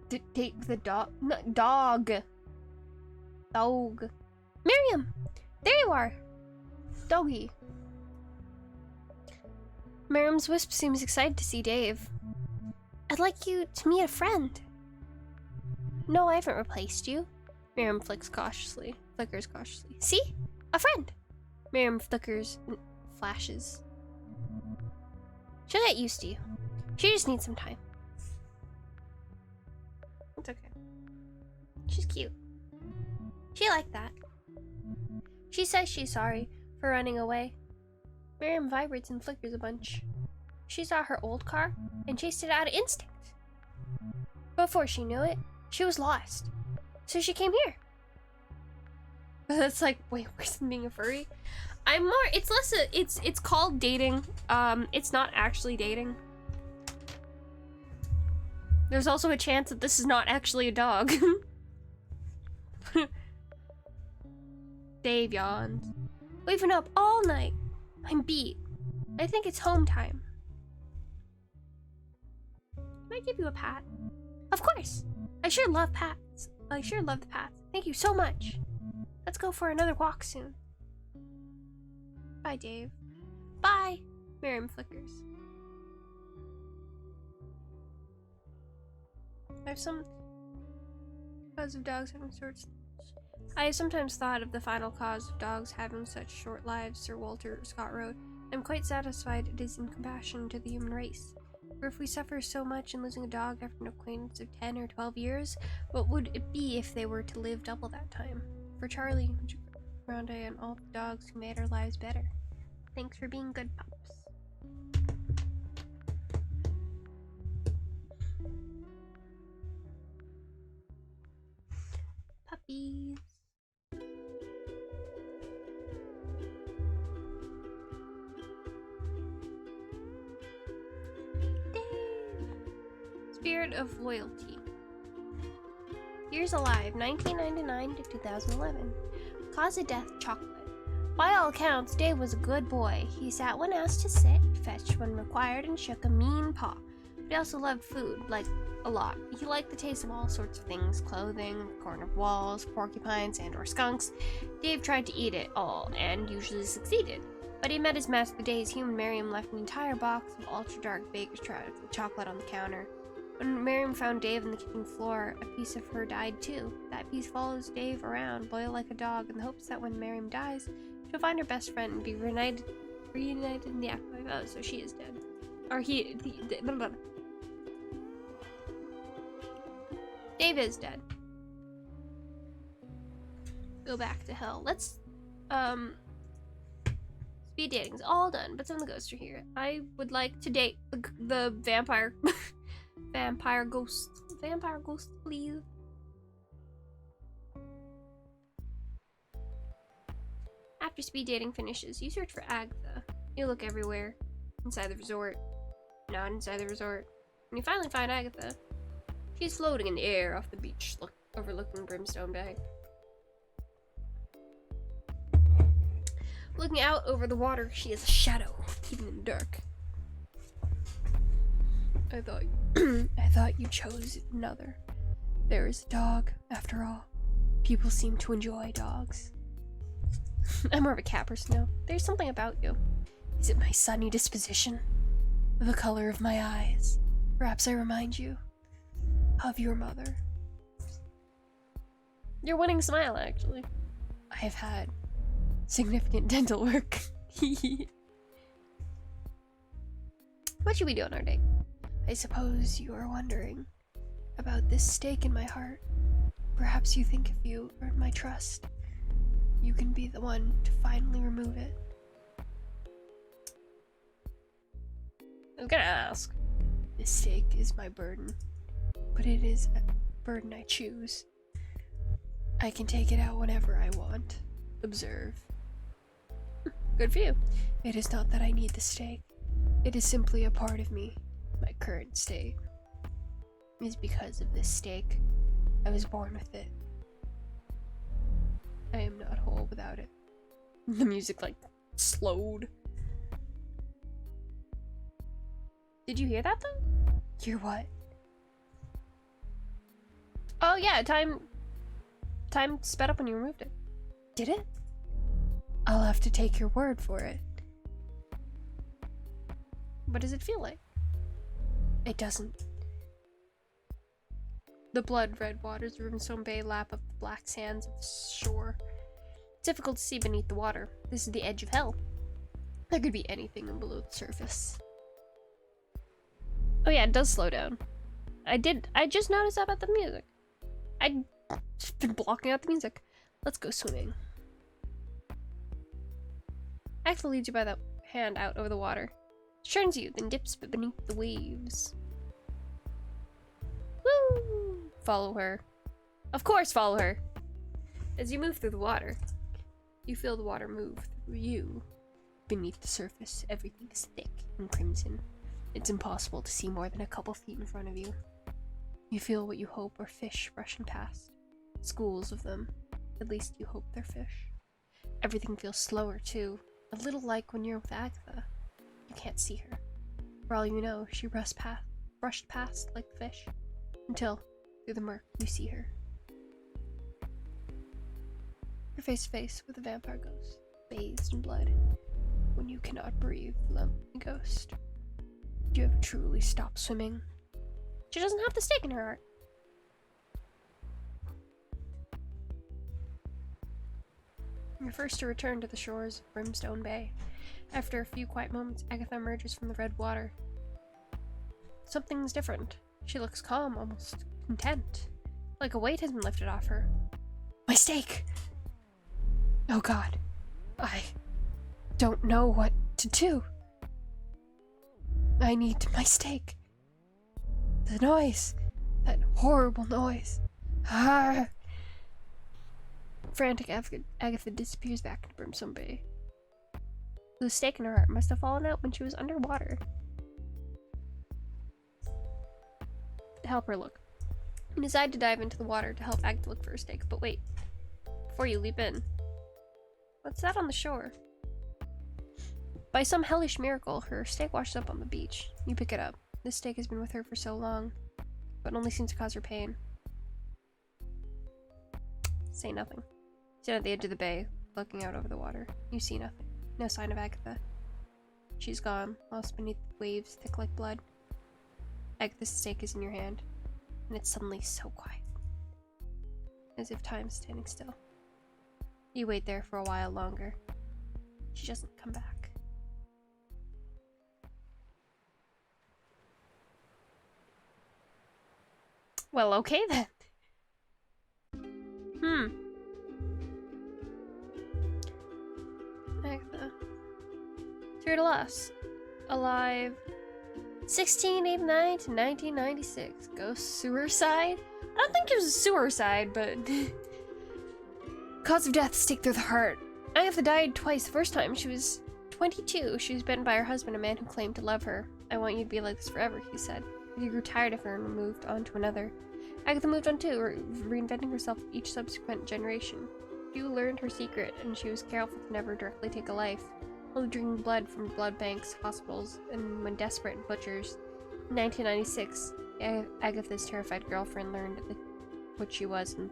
Date with the dog? No, dog. Dog. Miriam! There you are! Doggy. Miriam's wisp seems excited to see Dave. I'd like you to meet a friend. No, I haven't replaced you. Miriam flickers cautiously. See? A friend! Miriam flickers and flashes. She'll get used to you. She just needs some time. It's okay. She's cute. She liked that. She says she's sorry for running away. Miriam vibrates and flickers a bunch. She saw her old car and chased it out of instinct. Before she knew it, she was lost. So she came here. That's like, wait, worse than being a furry? It's called dating. It's not actually dating. There's also a chance that this is not actually a dog. Dave yawns. We've been up all night. I'm beat. I think it's home time. Can I give you a pat? Of course. I sure love pats. I sure love the pats. Thank you so much. Let's go for another walk soon. Bye, Dave. Bye. Miriam flickers. I have sometimes thought of the final cause of dogs having such short lives, Sir Walter Scott wrote. I'm quite satisfied it is in compassion to the human race. For if we suffer so much in losing a dog after an acquaintance of 10 or 12 years, what would it be if they were to live double that time? For Charlie, Grande, and all the dogs who made our lives better. Thanks for being good pups. Puppies. Spirit of Loyalty. Years Alive, 1999 to 2011. Cause of death, chocolate. By all accounts, Dave was a good boy. He sat when asked to sit, fetched when required, and shook a mean paw. But he also loved food, like a lot. He liked the taste of all sorts of things, clothing, cornered walls, porcupines, and or skunks. Dave tried to eat it all, and usually succeeded. But he met his match the day his human Miriam left an entire box of ultra-dark baker's chocolate on the counter. When Miriam found Dave on the kitchen floor, a piece of her died too. That piece follows Dave around, loyal like a dog, in the hopes that when Miriam dies, she'll find her best friend and be reunited in the afterlife. Oh, so she is dead. Or Dave is dead. Go back to hell. Let's, speed dating's all done, but some of the ghosts are here. I would like to date the vampire. Vampire ghost. Vampire ghost, please. After speed dating finishes, you search for Agatha. You look everywhere. Inside the resort. Not inside the resort. And you finally find Agatha. She's floating in the air off the beach, overlooking Brimstone Bay. Looking out over the water, she is a shadow, even in the dark. I thought you chose another. There is a dog, after all. People seem to enjoy dogs. I'm more of a cat person now. There's something about you. Is it my sunny disposition? The color of my eyes? Perhaps I remind you of your mother. Your winning smile, actually. I have had significant dental work. What should we do on our date? I suppose you are wondering about this stake in my heart. Perhaps you think if you earn my trust, you can be the one to finally remove it. I was gonna ask. This stake is my burden, but it is a burden I choose. I can take it out whenever I want. Observe. Good for you. It is not that I need the stake. It is simply a part of me. My current state is because of this stake. I was born with it. I am not whole without it. The music, like, slowed. Did you hear that, though? Hear what? Oh, yeah, time sped up when you removed it. Did it? I'll have to take your word for it. What does it feel like? It doesn't. The blood-red waters of Brimstone Bay lap up the black sands of the shore. It's difficult to see beneath the water. This is the edge of hell. There could be anything below the surface. Oh yeah, it does slow down. I just noticed that about the music. I've been blocking out the music. Let's go swimming. Agatha leads you by the hand out over the water. She turns you, then dips beneath the waves. Woo! Follow her. Of course, follow her! As you move through the water, you feel the water move through you. Beneath the surface, everything is thick and crimson. It's impossible to see more than a couple feet in front of you. You feel what you hope are fish rushing past. Schools of them. At least you hope they're fish. Everything feels slower, too. A little like when you're with Agatha. You can't see her. For all you know, she rushed past like the fish. Until, through the murk, you see her. You're face to face with a vampire ghost, bathed in blood. When you cannot breathe, lonely ghost. Do you ever truly stop swimming? She doesn't have the stake in her heart. You're first to return to the shores of Brimstone Bay. After a few quiet moments, Agatha emerges from the red water. Something's different. She looks calm, almost content. Like a weight has been lifted off her. My stake! Oh god. I don't know what to do. I need my stake. The noise. That horrible noise. Ah! Frantic, Agatha disappears back into Brimstone Bay. The stake in her heart must have fallen out when she was underwater. Help her look. You decide to dive into the water to help Agatha look for her stake, but wait. Before you leap in. What's that on the shore? By some hellish miracle, her stake washes up on the beach. You pick it up. This stake has been with her for so long, but only seems to cause her pain. Say nothing. Stand at the edge of the bay, looking out over the water. You see nothing. No sign of Agatha. She's gone, lost beneath the waves, thick like blood. Agatha's stake is in your hand, and it's suddenly so quiet. As if time's standing still. You wait there for a while longer. She doesn't come back. Well, okay then. Agatha. Through to loss. Alive. 1689 to 1996. Ghost suicide? I don't think it was a suicide, but... Cause of death, stake through the heart. Agatha died twice. The first time, she was 22. She was bitten by her husband, a man who claimed to love her. I want you to be like this forever, he said. He grew tired of her and moved on to another. Agatha moved on too, reinventing herself each subsequent generation. She learned her secret, and she was careful to never directly take a life, only drinking blood from blood banks, hospitals, and when desperate, butchers. In 1996, Agatha's terrified girlfriend learned what she was and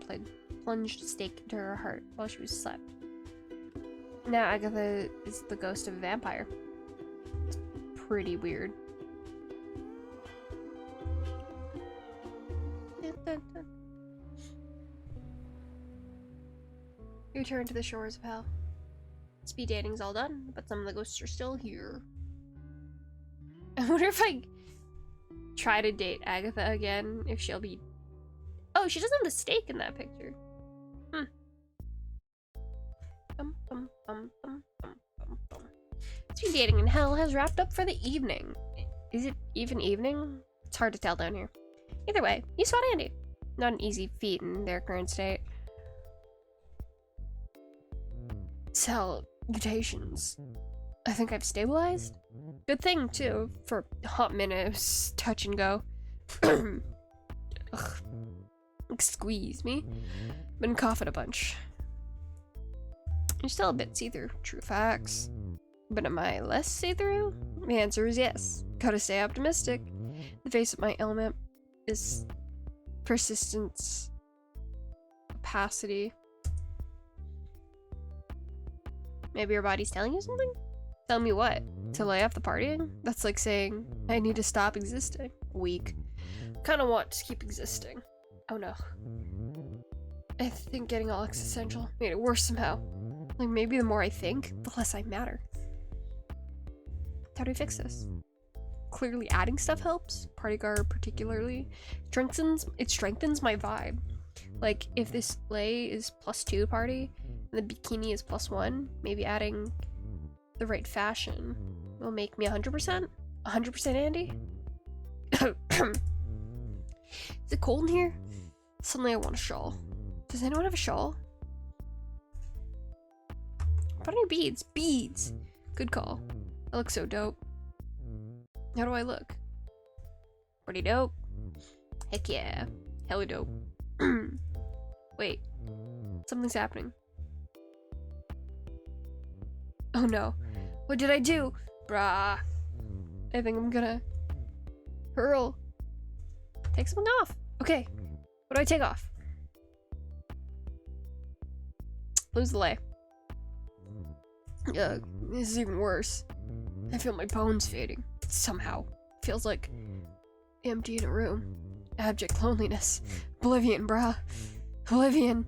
plunged a stake into her heart while she was slept. Now Agatha is the ghost of a vampire. It's pretty weird. Return to the shores of hell. Speed dating's all done, but some of the ghosts are still here. I wonder if I try to date Agatha again, if she'll be... Oh, she doesn't have the stake in that picture. Speed dating in hell has wrapped up for the evening. Is it even evening? It's hard to tell down here. Either way, you spot Andy. Not an easy feat in their current state. Salutations. I think I've stabilized. Good thing, too. For a hot minute, it was touch and go. Ugh. Squeeze me. Been coughing a bunch. You're still a bit see-through. True facts. But am I less see-through? The answer is yes. Gotta stay optimistic. The face of my element is persistence, opacity. Maybe your body's telling you something? Tell me what? To lay off the partying? That's like saying, I need to stop existing. Weak. Kinda want to keep existing. Oh no. I think getting all existential made it worse somehow. Like maybe the more I think, the less I matter. How do we fix this? Clearly adding stuff helps. Party guard particularly. It strengthens my vibe. Like if this lay is +2 party, and the bikini is +1, maybe adding the right fashion will make me 100%? 100% Andy? Is it cold in here? Suddenly I want a shawl. Does anyone have a shawl? Put on your beads. Beads! Good call. I look so dope. How do I look? Pretty dope. Heck yeah. Hella dope. Wait. Something's happening. Oh no. What did I do? Brah. I think I'm gonna hurl. Take something off. Okay. What do I take off? Lose the lay. Ugh, this is even worse. I feel my bones fading. Somehow. Feels like empty in a room. Abject loneliness. Oblivion, brah. Oblivion.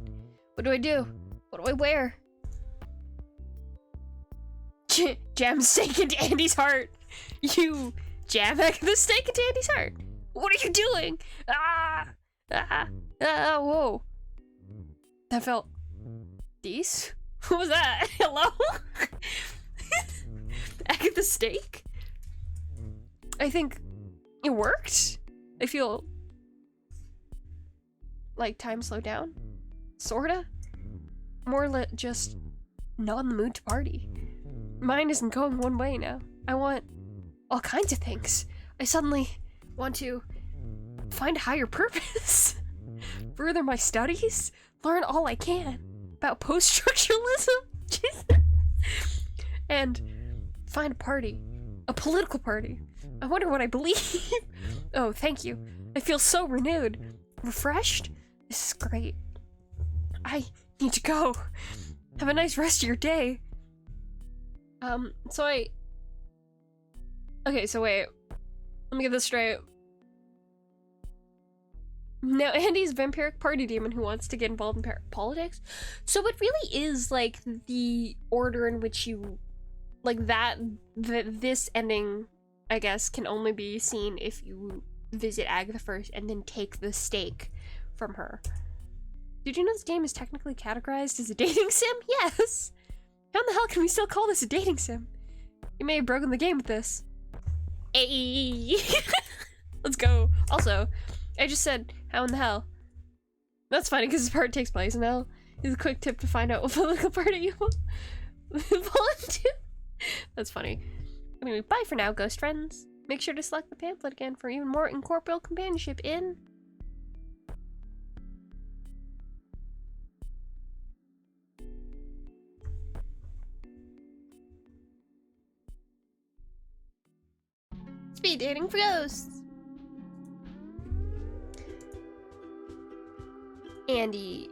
What do I do? What do I wear? Jam steak into Andy's heart. You jam the steak into Andy's heart. What are you doing? Whoa. That felt... Dees? What was that? Hello? I get the steak? I think it worked. I feel like time slowed down. Sorta. More just not in the mood to party. Mine isn't going one way now. I want all kinds of things. I suddenly want to find a higher purpose. Further my studies. Learn all I can about post-structuralism. And find a party. A political party. I wonder what I believe. Oh, thank you. I feel so renewed. Refreshed? This is great. I need to go. Have a nice rest of your day. Okay, so wait. Let me get this straight. Now, Andy's a vampiric party demon who wants to get involved in politics. So it really is, like, the order in which you... Like, this ending, I guess, can only be seen if you visit Agatha first and then take the stake from her. Did you know this game is technically categorized as a dating sim? Yes! How in the hell can we still call this a dating sim? You may have broken the game with this. Ayy! Let's go. Also, I just said, how in the hell? That's funny because this part takes place in hell. Here's a quick tip to find out what political party you fall into. That's funny. Anyway, bye for now, ghost friends. Make sure to select the pamphlet again for even more incorporeal companionship in... Speed dating for ghosts. Andy,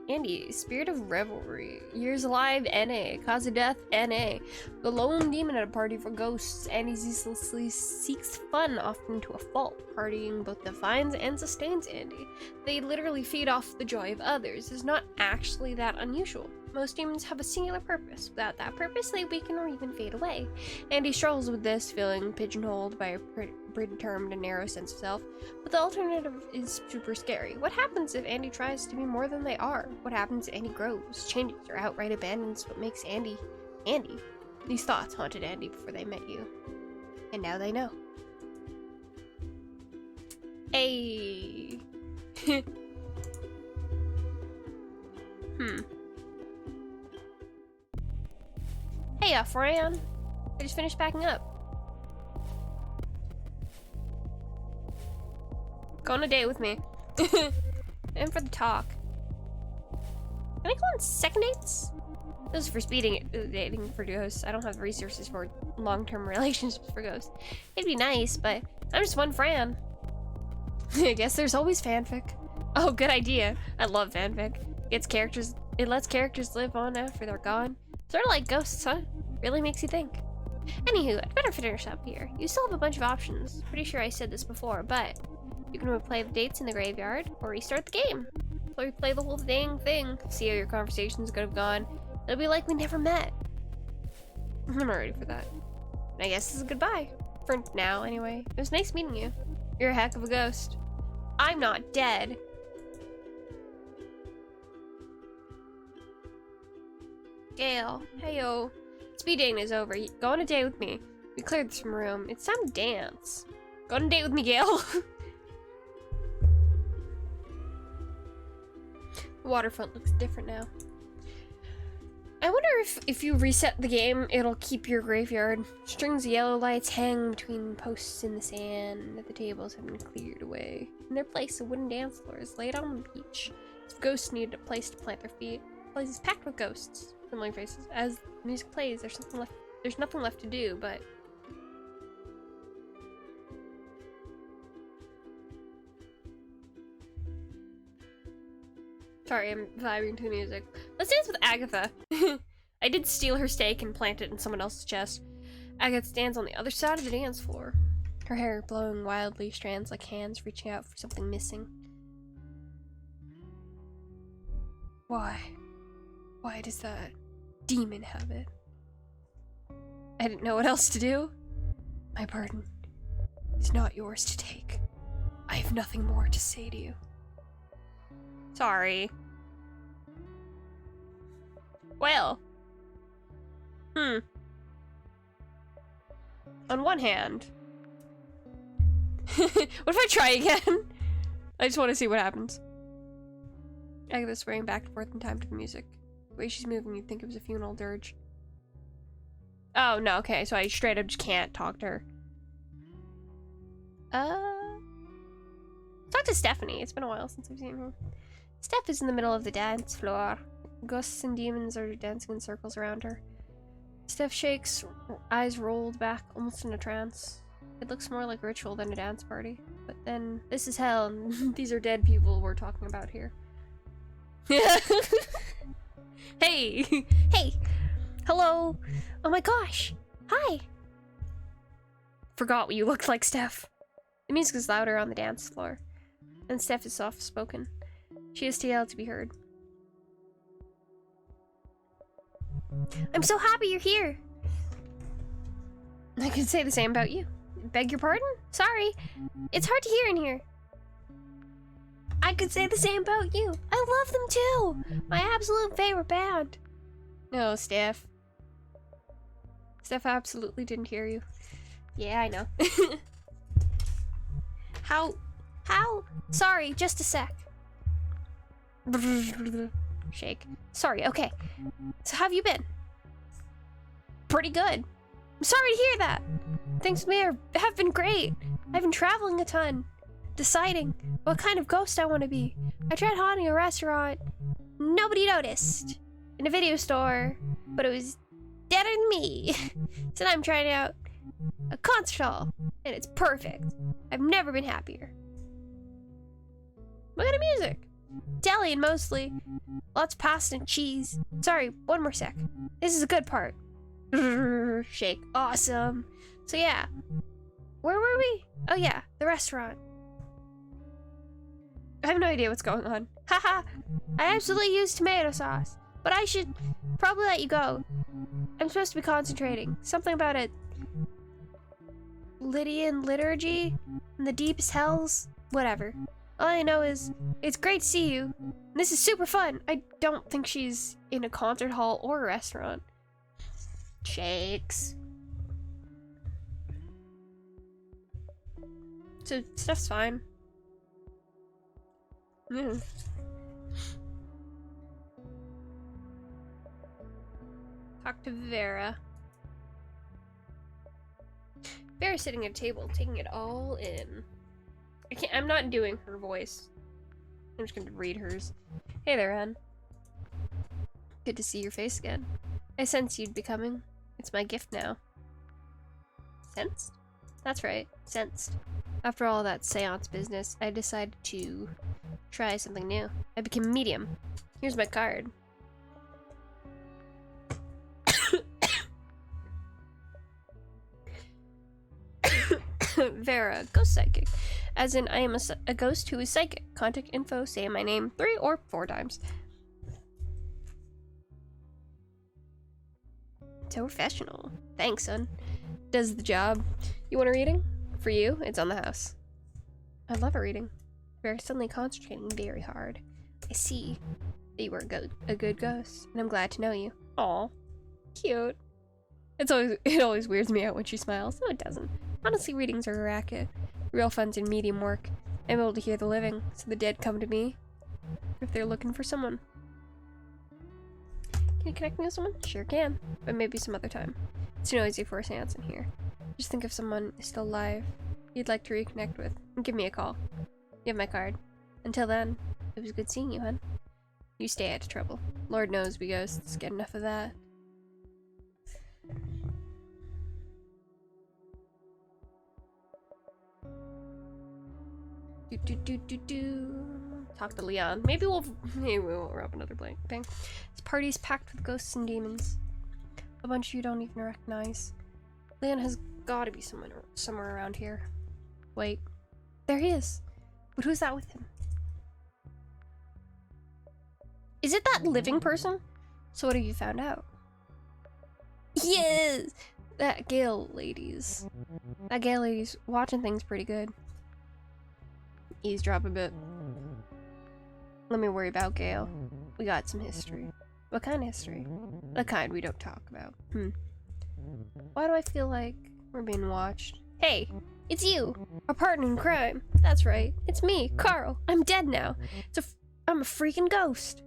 Spirit of Revelry, Years Alive, NA, Cause of Death, NA, the lone demon at a party for ghosts. Andy ceaselessly seeks fun, often to a fault. Partying both defines and sustains Andy. They literally feed off the joy of others. It's not actually that unusual. Most demons have a singular purpose. Without that purpose, they weaken or even fade away. Andy struggles with this, feeling pigeonholed by a predetermined and narrow sense of self, but the alternative is super scary. What happens if Andy tries to be more than they are? What happens if Andy grows, changes, or outright abandons what makes Andy, Andy? These thoughts haunted Andy before they met you, and now they know. Hey. Hey, Fran. I just finished packing up. Go on a date with me. And for the talk. Can I go on second dates? This is for dating for ghosts. I don't have the resources for long-term relationships for ghosts. It'd be nice, but I'm just one Fran. I guess there's always fanfic. Oh, good idea. I love fanfic. It lets characters live on after they're gone. Sort of like ghosts, huh? Really makes you think. Anywho, I'd better finish up here. You still have a bunch of options. Pretty sure I said this before, but you can replay the dates in the graveyard or restart the game. Or replay the whole dang thing. See how your conversations could have gone. It'll be like we never met. I'm not ready for that. I guess this is goodbye. For now, anyway. It was nice meeting you. You're a heck of a ghost. I'm not dead. Gale, heyo. Speed dating is over. Go on a date with me. We cleared this room. It's time to dance. Go on a date with me, Gale. The waterfront looks different now. I wonder if you reset the game, it'll keep your graveyard. Strings of yellow lights hang between posts in the sand. The tables have been cleared away. In their place, a wooden dance floor is laid out on the beach. If ghosts needed a place to plant their feet, the place is packed with ghosts. Similar faces. As music plays, there's nothing left to do, but sorry, I'm vibing to the music. Let's dance with Agatha. I did steal her stake and plant it in someone else's chest. Agatha stands on the other side of the dance floor. Her hair blowing wildly, strands like hands reaching out for something missing. Why does that demon have it? I didn't know what else to do. My burden is not yours to take. I have nothing more to say to you. Sorry. Well. On one hand. What if I try again? I just want to see what happens. Agatha's swaying back and forth in time to the music. The way she's moving, you'd think it was a funeral dirge. Oh, no, okay, so I straight up just can't talk to her. Talk to Stephanie. It's been a while since I've seen her. Steph is in the middle of the dance floor. Ghosts and demons are dancing in circles around her. Steph shakes, eyes rolled back, almost in a trance. It looks more like a ritual than a dance party. But then, this is hell, and these are dead people we're talking about here. Hey! Hey! Hello! Oh my gosh! Hi! Forgot what you looked like, Steph. The music is louder on the dance floor, and Steph is soft-spoken. She is too loud to be heard. I'm so happy you're here! I can say the same about you. Beg your pardon? Sorry. It's hard to hear in here. I could say the same about you. I love them too. My absolute favorite band. No, Steph. Steph absolutely didn't hear you. Yeah, I know. How? Sorry, just a sec. Shake. Sorry, okay. So how have you been? Pretty good. I'm sorry to hear that. Things have been great. I've been traveling a ton, deciding what kind of ghost I want to be. I tried haunting a restaurant. Nobody noticed. In a video store, but it was deader than me. So now I'm trying out a concert hall, and it's perfect. I've never been happier. What kind of music? Italian mostly. Lots of pasta and cheese. Sorry, one more sec. This is a good part. Shake. Awesome. So yeah. Where were we? Oh yeah, the restaurant. I have no idea what's going on. Haha. I absolutely used tomato sauce. But I should probably let you go. I'm supposed to be concentrating. Something about a Lydian liturgy in the deepest hells. Whatever. All I know is it's great to see you. This is super fun. I don't think she's in a concert hall or a restaurant. Shakes. So stuff's fine. Yeah. Talk to Vera. Vera's sitting at a table, taking it all in. I'm not doing her voice. I'm just gonna read hers. Hey there, Anne. Good to see your face again. I sensed you'd be coming. It's my gift now. Sensed? That's right, sensed. After all that seance business, I decided to try something new. I became a medium. Here's my card. Vera, ghost psychic. As in, I am a ghost who is psychic. Contact info, say my name 3 or 4 times. So professional. Thanks, son. Does the job. You want a reading? For you, it's on the house. I love a reading. Vera suddenly concentrating very hard. I see that you were a good ghost, and I'm glad to know you. Aw, cute. It always weirds me out when she smiles. No, it doesn't. Honestly, readings are a racket. Real fun's in medium work. I'm able to hear the living, so the dead come to me if they're looking for someone. Can you connect me with someone? Sure can, but maybe some other time. It's too noisy for a seance in here. Just think if someone is still alive you'd like to reconnect with, and give me a call. You have my card. Until then, it was good seeing you, hun. You stay out of trouble. Lord knows we ghosts get enough of that. Talk to Leon. Maybe we won't rob another bank. This party's packed with ghosts and demons. A bunch you don't even recognize. Leon has got to be somewhere around here. Wait, there he is. But who's that with him? Is it that living person? So what have you found out? Yes! That Gale lady's watching things pretty good. Eavesdrop a bit. Let me worry about Gale. We got some history. What kind of history? The kind we don't talk about. Why do I feel like we're being watched? Hey, it's you! Our partner in crime. That's right. It's me, Carl. I'm dead now. I'm a freaking ghost.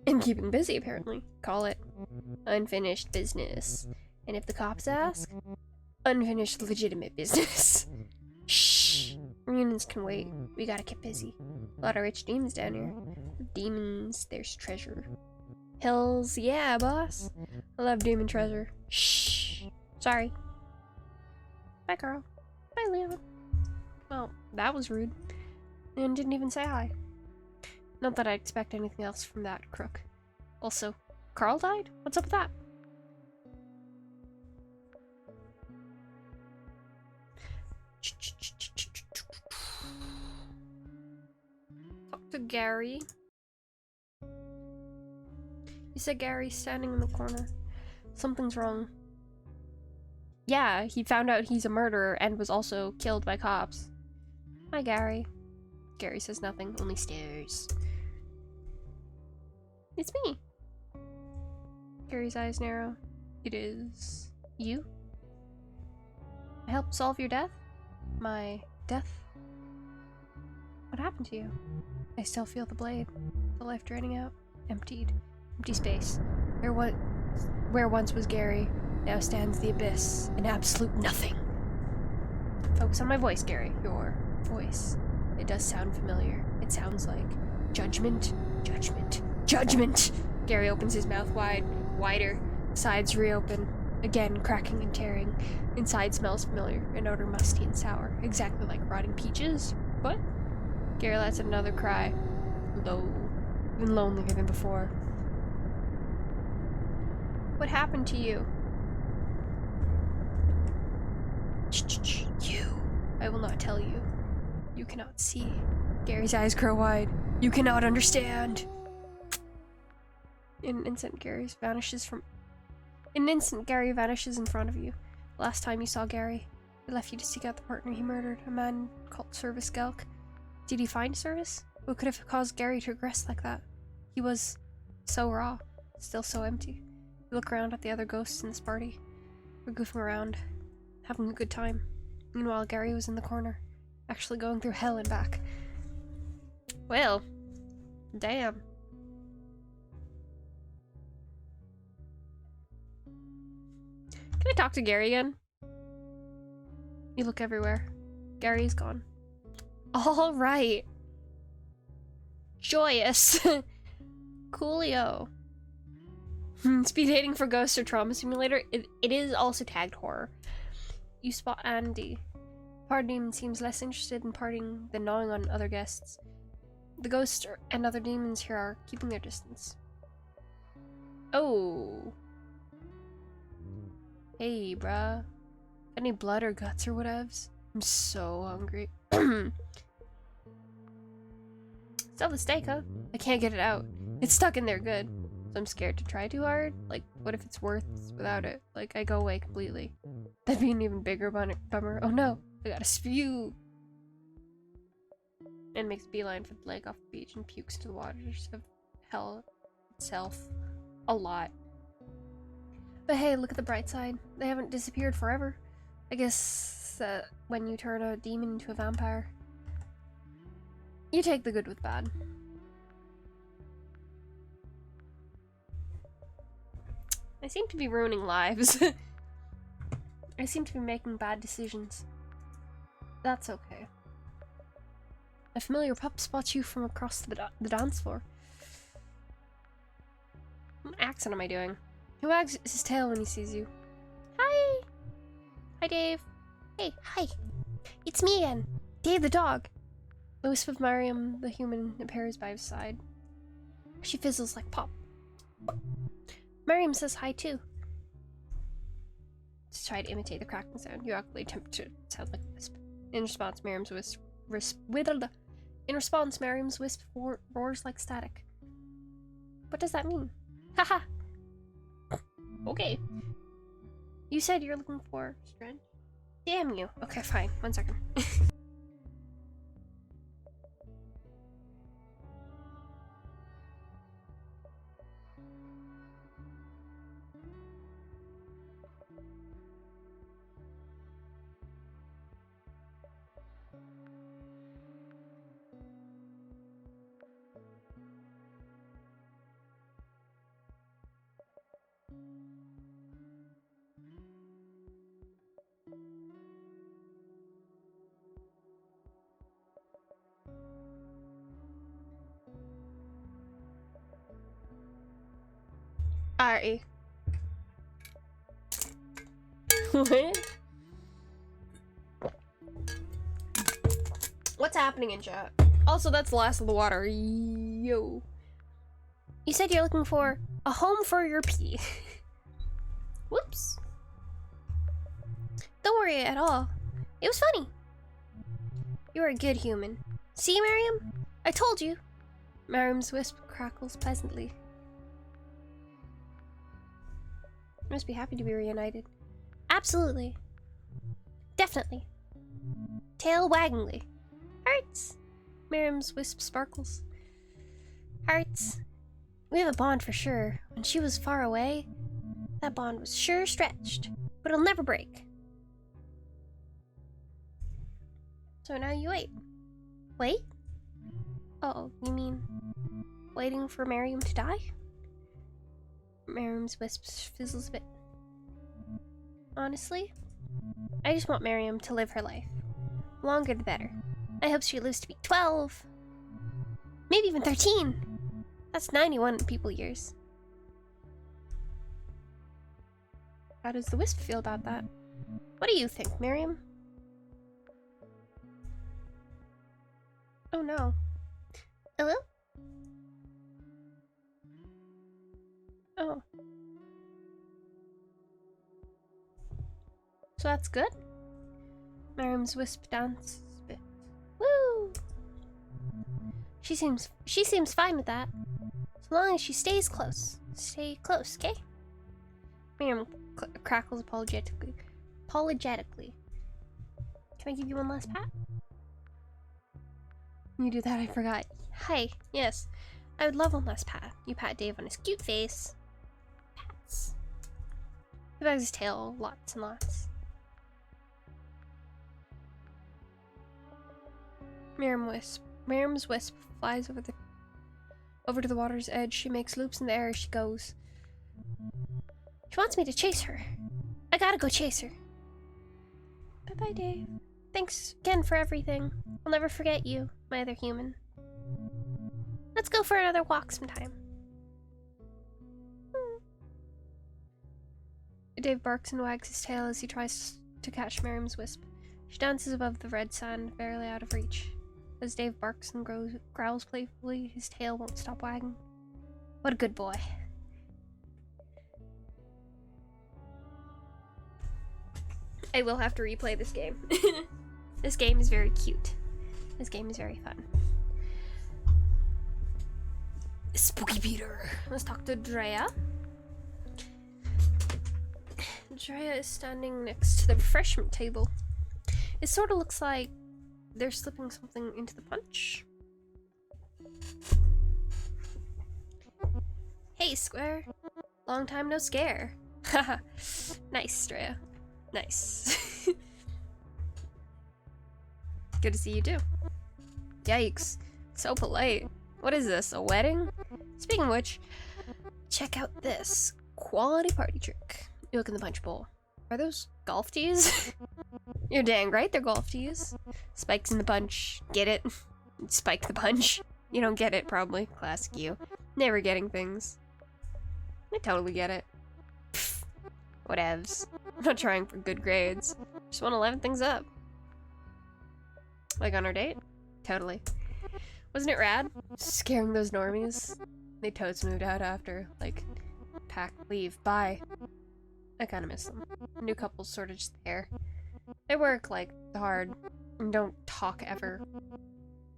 And keeping busy, apparently. Call it unfinished business. And if the cops ask, unfinished legitimate business. Shh. Reunions can wait. We gotta get busy. A lot of rich demons down here. Demons, there's treasure. Hills, yeah, boss. I love demon treasure. Shh. Sorry. Bye, Carl. Bye, Leon. Well, that was rude. And didn't even say hi. Not that I expect anything else from that crook. Also, Carl died? What's up with that? Talk to Gary. You said Gary's standing in the corner. Something's wrong. Yeah, he found out he's a murderer and was also killed by cops. Hi, Gary. Gary says nothing, only stares. It's me. Gary's eyes narrow. It is you? I helped solve your death? My death? What happened to you? I still feel the blade. The life draining out. Emptied. Empty space. Where once was Gary, now stands the abyss. An absolute nothing. Focus on my voice, Gary. Your voice. It does sound familiar. It sounds like judgment, judgment, judgment! Gary opens his mouth wider. Sides reopen. Again, cracking and tearing. Inside smells familiar. An odor musty and sour. Exactly like rotting peaches. What? Gary lets out another cry. Low. Even lonelier than before. What happened to you? You. I will not tell you. You cannot see. Gary's eyes grow wide. You cannot understand. In an instant, Gary vanishes in front of you. The last time you saw Gary, he left you to seek out the partner he murdered, a man called Service Gelk. Did he find Service? What could have caused Gary to regress like that? He was so raw, still so empty. You look around at the other ghosts in this party. We're goofing around, having a good time. Meanwhile, Gary was in the corner, actually going through hell and back. Well, damn. Can I talk to Gary again? You look everywhere. Gary's gone. All right. Joyous. Coolio. Speed dating for Ghost or Trauma Simulator. It is also tagged horror. You spot Andy. Party demon seems less interested in partying than gnawing on other guests. The ghosts and other demons here are keeping their distance. Oh. Hey, bruh. Any blood or guts or whatevs? I'm so hungry. Still the steak, huh? I can't get it out. It's stuck in there good. So I'm scared to try too hard. Like, what if it's worth without it? Like, I go away completely. That'd be an even bigger bummer. Oh no, I gotta spew. And makes a beeline for the lake off the beach and pukes to the waters of hell itself. A lot. But hey, look at the bright side. They haven't disappeared forever. I guess when you turn a demon into a vampire, you take the good with bad. I seem to be ruining lives. I seem to be making bad decisions. That's okay. A familiar pup spots you from across the dance floor. What accent am I doing? Who wags his tail when he sees you? Hi! Hi, Dave. Hey, hi. It's me again. Dave the dog. The wisp of Mariam, the human, appears by his side. She fizzles like pop. Mariam says hi too. To try to imitate the cracking sound, you awkwardly attempt to sound like a wisp. In response, Mariam's wisp roars like static. What does that mean? Haha. Okay. You said you're looking for Stren? Damn you. Okay, fine. 1 second. Alrighty. What? What's happening in chat? Also, that's the last of the water. Yo. You said you're looking for a home for your pee. Whoops. Don't worry at all. It was funny. You're a good human. See, Mariam? I told you. Mariam's wisp crackles pleasantly. I must be happy to be reunited. Absolutely. Definitely. Tail waggingly. Hurts. Miriam's wisp sparkles. Hearts. We have a bond for sure. When she was far away, that bond was sure stretched, but it'll never break. So now you wait. Wait? Oh, you mean waiting for Miriam to die? Miriam's wisp fizzles a bit. Honestly, I just want Miriam to live her life. The longer the better. I hope she lives to be 12. Maybe even 13. That's 91 people years. How does the wisp feel about that? What do you think, Miriam? Oh no. Hello? Oh. So that's good? Miriam's wisp dances a bit. Woo! She seems fine with that. So long as she stays close. Stay close, okay? Miriam crackles apologetically. Can I give you one last pat? You do that, I forgot. Hi, yes. I would love one last pat. You pat Dave on his cute face. Pats. He wags his tail lots and lots. Miriam's wisp flies over to the water's edge. She makes loops in the air as she goes. She wants me to chase her. I gotta go chase her. Bye-bye, Dave. Thanks again for everything. I'll never forget you, my other human. Let's go for another walk sometime. Dave barks and wags his tail as he tries to catch Miriam's wisp. She dances above the red sand, barely out of reach. As Dave barks and growls playfully, his tail won't stop wagging. What a good boy. I will have to replay this game. This game is very cute. This game is very fun. Spooky Peter. Let's talk to Drea. Drea is standing next to the refreshment table. It sort of looks like they're slipping something into the punch. Hey, Square. Long time no scare. Haha. Nice, Drea. Nice. Good to see you too. Yikes. So polite. What is this, a wedding? Speaking of which, check out this quality party trick. You look in the punch bowl. Are those golf tees? You're dang right they're golf tees. Spikes in the punch. Get it? Spike the punch. You don't get it, probably. Classic you. Never getting things. I totally get it. Pfft. Whatevs. I'm not trying for good grades. Just want to liven things up. Like on our date? Totally. Wasn't it rad? Scaring those normies. They totes moved out after. Like, pack, leave, bye. I kinda miss them. New couples sort of just there. They work, like, hard, and don't talk ever.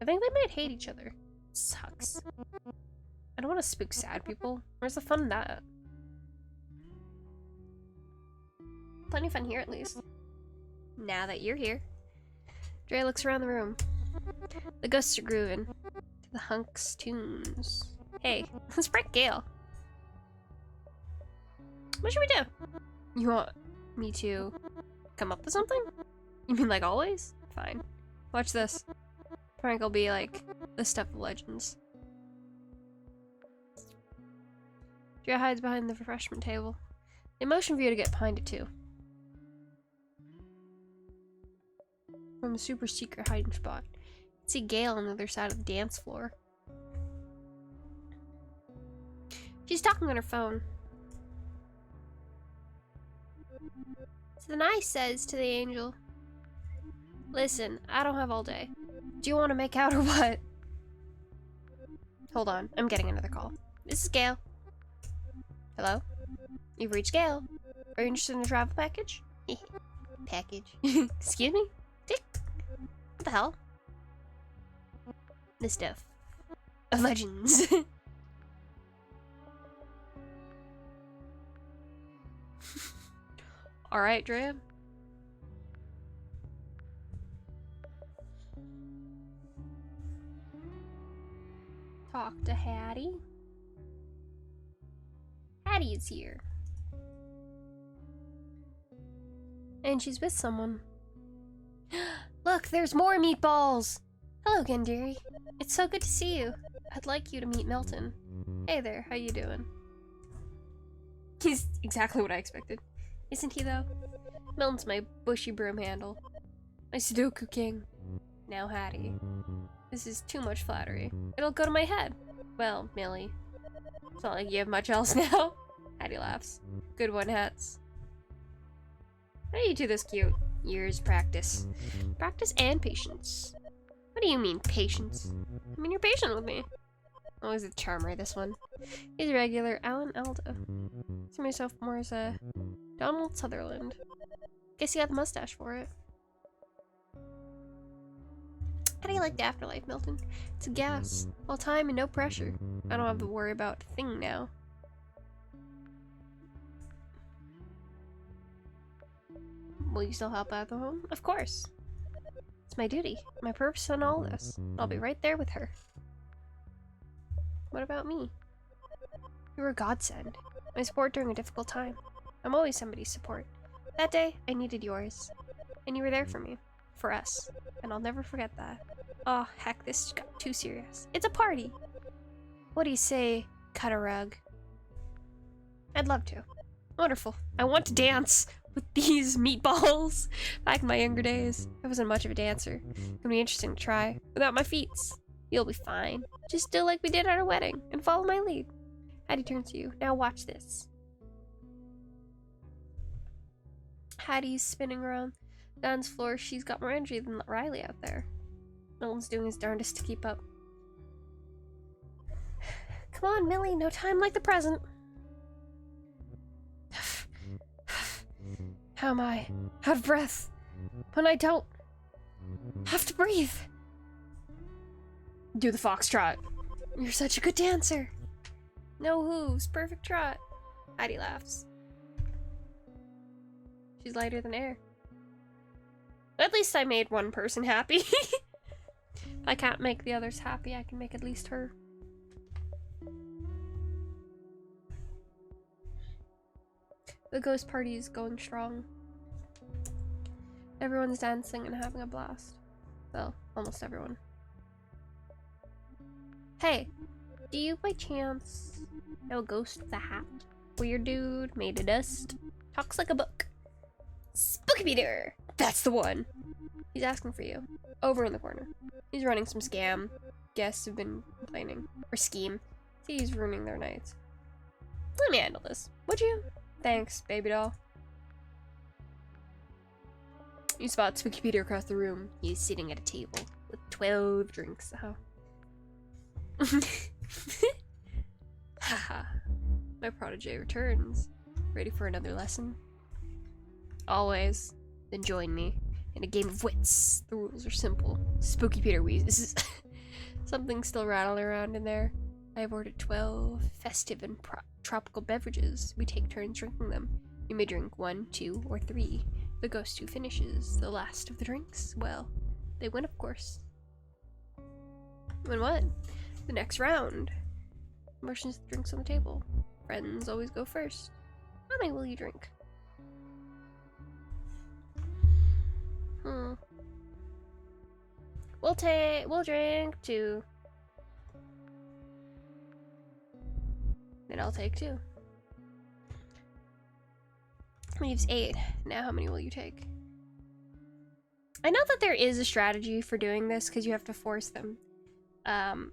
I think they might hate each other. Sucks. I don't want to spook sad people. Where's the fun in that? Plenty of fun here, at least. Now that you're here. Dre looks around the room. The ghosts are grooving to the hunks tunes. Hey, let's prank Gale. What should we do? You want me to come up with something? You mean like always? Fine. Watch this. Prank will be like the stuff of legends. Drea hides behind the refreshment table. They motion for you to get behind it too. From a super secret hiding spot. You can see Gale on the other side of the dance floor. She's talking on her phone. So then I says to the angel, listen, I don't have all day. Do you want to make out or what? Hold on, I'm getting another call. This is Gale. Hello? You've reached Gale. Are you interested in a travel package? Package. Excuse me? Tick. What the hell? The stuff of legends. Alright, Drea. talk to Hattie. Hattie is here. And she's with someone. Look, there's more meatballs! Hello again, dearie. It's so good to see you. I'd like you to meet Milton. Hey there, how you doing? He's exactly what I expected. Isn't he, though? Milton's my bushy broom handle. My Sudoku king. Now Hattie. This is too much flattery. It'll go to my head. Well, Millie. It's not like you have much else now. Hattie laughs. Good one, Hats. How do you do this cute? Years practice. Practice and patience. What do you mean, patience? I mean, you're patient with me. Oh, he's a charmer, this one. He's a regular Alan Alda. See myself more as a Donald Sutherland. Guess you got the mustache for it. How do you like the afterlife, Milton? It's a gas. All time and no pressure. I don't have to worry about a thing now. Will you still help out at the home? Of course. It's my duty, my purpose in all this. I'll be right there with her. What about me? You were a godsend. My support during a difficult time. I'm always somebody's support. That day, I needed yours. And you were there for me. For us. And I'll never forget that. Oh, heck, this got too serious. It's a party! What do you say, cut a rug? I'd love to. Wonderful. I want to dance with these meatballs. Back in my younger days, I wasn't much of a dancer. It's gonna be interesting to try. Without my feet. You'll be fine. Just do like we did at our wedding and follow my lead. Hattie turns to you. Now watch this. Hattie's spinning around the dance floor. She's got more energy than Riley out there. Milton's doing his darndest to keep up. Come on, Millie. No time like the present. How am I? Out of breath. When I don't have to breathe. Do the foxtrot. You're such a good dancer. No hooves, perfect trot. Hattie laughs. She's lighter than air. At least I made one person happy. If I can't make the others happy, I can make at least her. The ghost party is going strong. Everyone's dancing and having a blast. Well, almost everyone. Hey, do you by chance know a ghost with a hat? Weird dude, made of dust, talks like a book. Spooky Peter! That's the one! He's asking for you. Over in the corner. He's running some scam. Guests have been complaining. Or scheme. See, he's ruining their nights. Let me handle this, would you? Thanks, baby doll. You spot Spooky Peter across the room. He's sitting at a table with 12 drinks. Oh. Haha. My protege returns. Ready for another lesson? Always. Then join me in a game of wits. The rules are simple. Spooky Peter wheezes. Something's still rattling around in there. I have ordered 12 festive and tropical beverages. We take turns drinking them. You may drink 1, 2, or 3. The ghost who finishes the last of the drinks, well, they win, of course. Win what? The next round. Motions the drinks on the table. Friends always go first. How many will you drink? We'll drink 2. Then I'll take 2. Leaves 8. Now how many will you take? I know that there is a strategy for doing this because you have to force them. Oh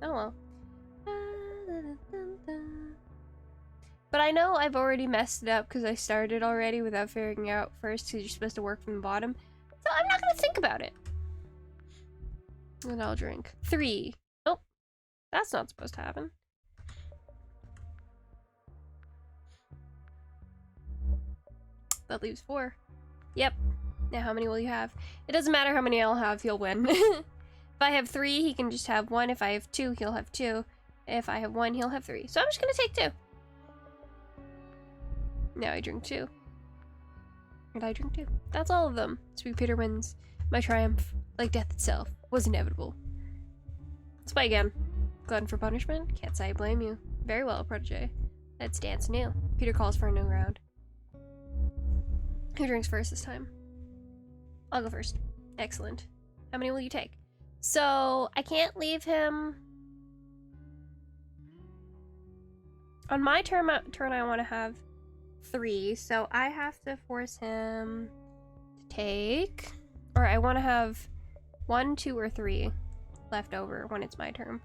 well. But I know I've already messed it up because I started already without figuring out first because you're supposed to work from the bottom. So I'm not gonna think about it. And I'll drink 3. Oh, that's not supposed to happen. That leaves 4. Yep. Now how many will you have? It doesn't matter how many I'll have, he'll win. If I have 3, he can just have 1. If I have 2, he'll have 2. If I have 1, he'll have 3. So I'm just gonna take 2. Now I drink 2. And I drink 2. That's all of them. Spooky Peter wins. My triumph. like death itself, was inevitable. Let's play again. Glutton for punishment? Can't say I blame you. Very well, Protege. Let's dance anew. Peter calls for a new round. Who drinks first this time? I'll go first. Excellent. How many will you take? So, I can't leave him... On my turn I want to have 3, so I have to force him to take... Or I want to have 1, 2, or 3 left over when it's my turn.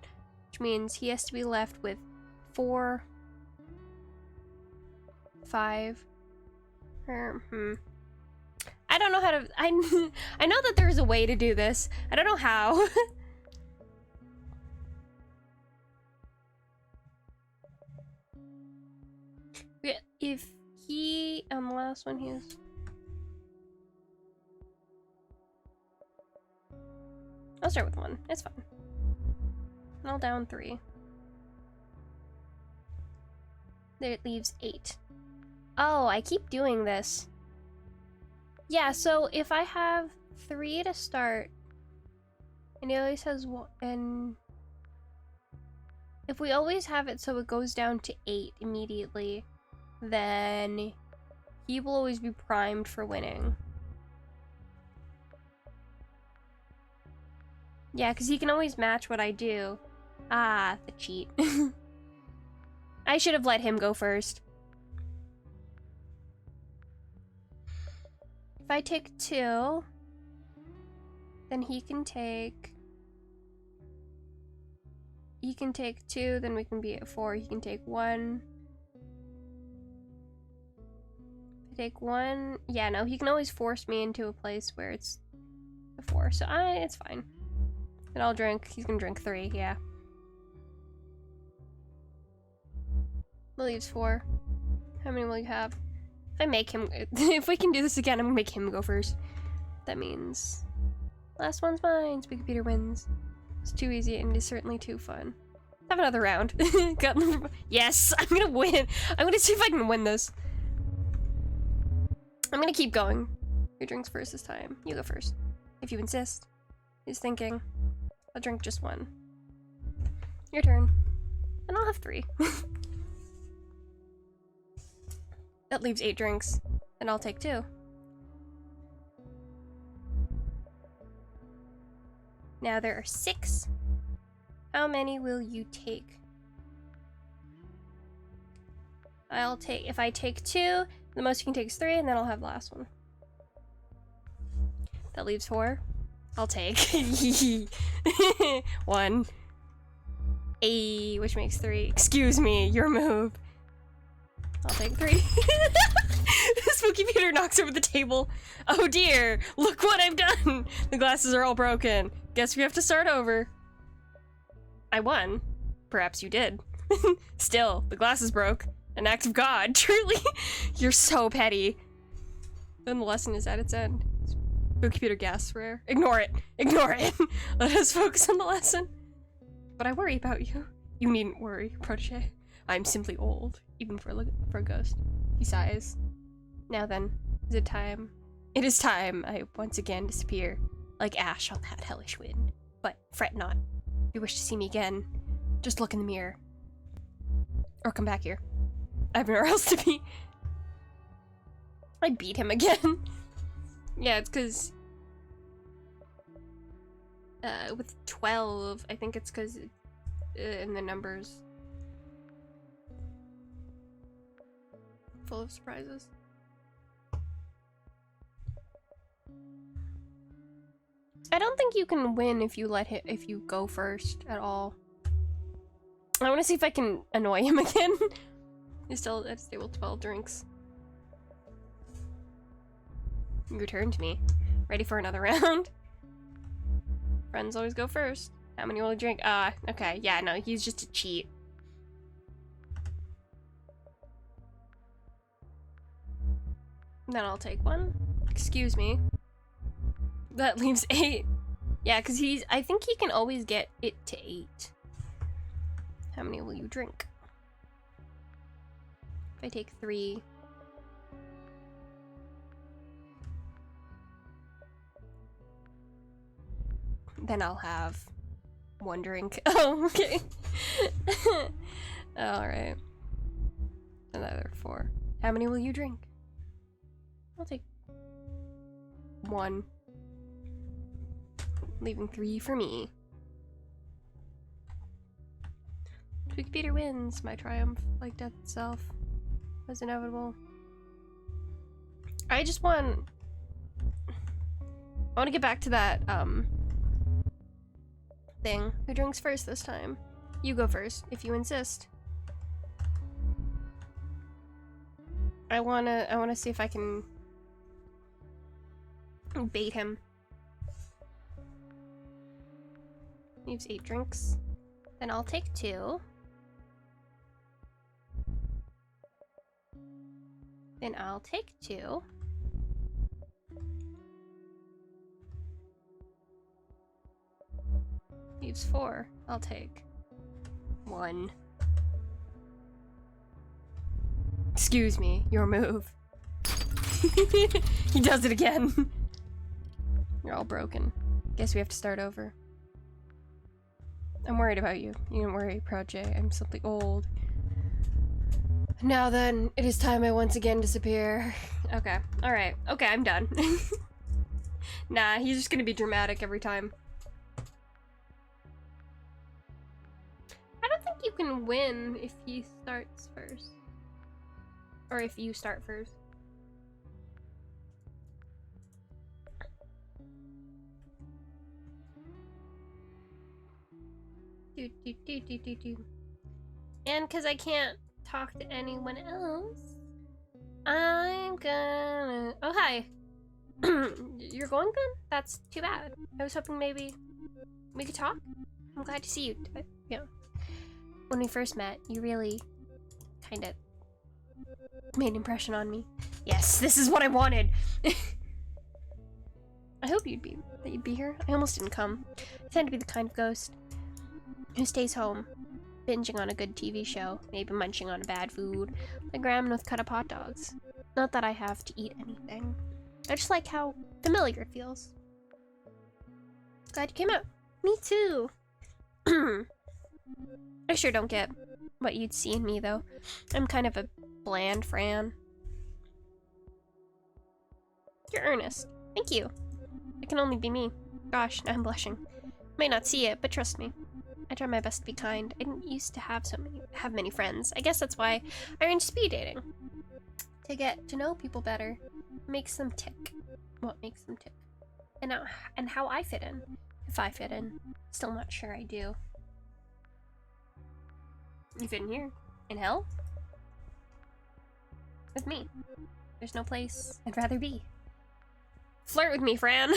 Which means he has to be left with 4... 5... I don't know how to... I know that there's a way to do this. I don't know how. If he... on the last one, he is... I'll start with 1. It's fine. And I'll down 3. There it leaves 8. Oh, I keep doing this. Yeah, so if I have 3 to start, and he always has 1, and if we always have it so it goes down to 8 immediately, then he will always be primed for winning. Yeah, because he can always match what I do. Ah, the cheat. I should have let him go first. If I take 2, then he can take 2, then we can be at 4. He can take 1. If I take 1, yeah, no, he can always force me into a place where it's a 4, so it's fine. Then I'll drink, he's gonna drink 3, yeah. That leaves 4. How many will you have? If I make him, if we can do this again, I'm gonna make him go first. That means last one's mine. Spooky Peter wins. It's too easy and it's certainly too fun. Have another round. Yes, I'm gonna win. I'm gonna see if I can win this. I'm gonna keep going. Who drinks first this time? You go first. If you insist. He's thinking. I'll drink just 1. Your turn. And I'll have 3. That leaves 8 drinks, and I'll take 2. Now there are 6. How many will you take? If I take 2, the most you can take is 3, and then I'll have the last one. That leaves 4. I'll take 1. Which makes 3. Excuse me, your move. I'll take 3. Spooky Peter knocks over the table. Oh dear, look what I've done. The glasses are all broken. Guess we have to start over. I won. Perhaps you did. Still, the glasses broke. An act of God, truly. You're so petty. Then the lesson is at its end. Spooky Peter gasps for air. Ignore it. Ignore it. Let us focus on the lesson. But I worry about you. You needn't worry, Protege. I'm simply old, even for a ghost. He sighs. Now then, is it time? It is time I once again disappear, like ash on that hellish wind. But fret not. If you wish to see me again, just look in the mirror. Or come back here. I have nowhere else to be. I beat him again. Yeah, it's because... with 12, I think it's because in the numbers. Full of surprises. I don't think you can win if you if you go first at all. I want to see if I can annoy him again. He's still at stable 12 drinks. You return to me. Ready for another round? Friends always go first. How many will you drink? Okay, yeah, no, he's just a cheat. Then I'll take 1. Excuse me. That leaves 8. Yeah, because I think he can always get it to 8. How many will you drink? If I take 3. Then I'll have one drink. Oh, okay. Alright. Another 4. How many will you drink? I'll take 1. Leaving 3 for me. Twig Peter wins. My triumph, like death itself, was inevitable. I want to get back to that, thing. Who drinks first this time? You go first, if you insist. I wanna see if I can bait him. Leaves 8 drinks. Then I'll take 2. Then I'll take 2. Leaves 4. I'll take 1. Excuse me, your move. He does it again. You're all broken. Guess we have to start over. I'm worried about you. You don't worry, Proud J. I'm something old. Now then, it is time I once again disappear. Okay, alright. Okay, I'm done. Nah, he's just gonna be dramatic every time. I don't think you can win if he starts first. Or if you start first. And because I can't talk to anyone else, I'm gonna... Oh, hi. You're going then? That's too bad. I was hoping maybe we could talk. I'm glad to see you. Yeah. When we first met, you really kind of made an impression on me. Yes, this is what I wanted. I hope you'd be here. I almost didn't come. I tend to be the kind of ghost who stays home, binging on a good TV show, maybe munching on bad food, like ramen with cut up hot dogs. Not that I have to eat anything. I just like how familiar it feels. Glad you came out. Me too. I sure don't get what you'd see in me, though. I'm kind of a bland Fran. You're earnest. Thank you. It can only be me. Gosh, now I'm blushing. Might not see it, but trust me. I try my best to be kind. I didn't used to have many friends. I guess that's why I arranged speed dating. To get to know people better. Makes them tick. What makes them tick? And how I fit in. If I fit in. Still not sure I do. You fit in here? In hell? With me. There's no place I'd rather be. Flirt with me, Fran!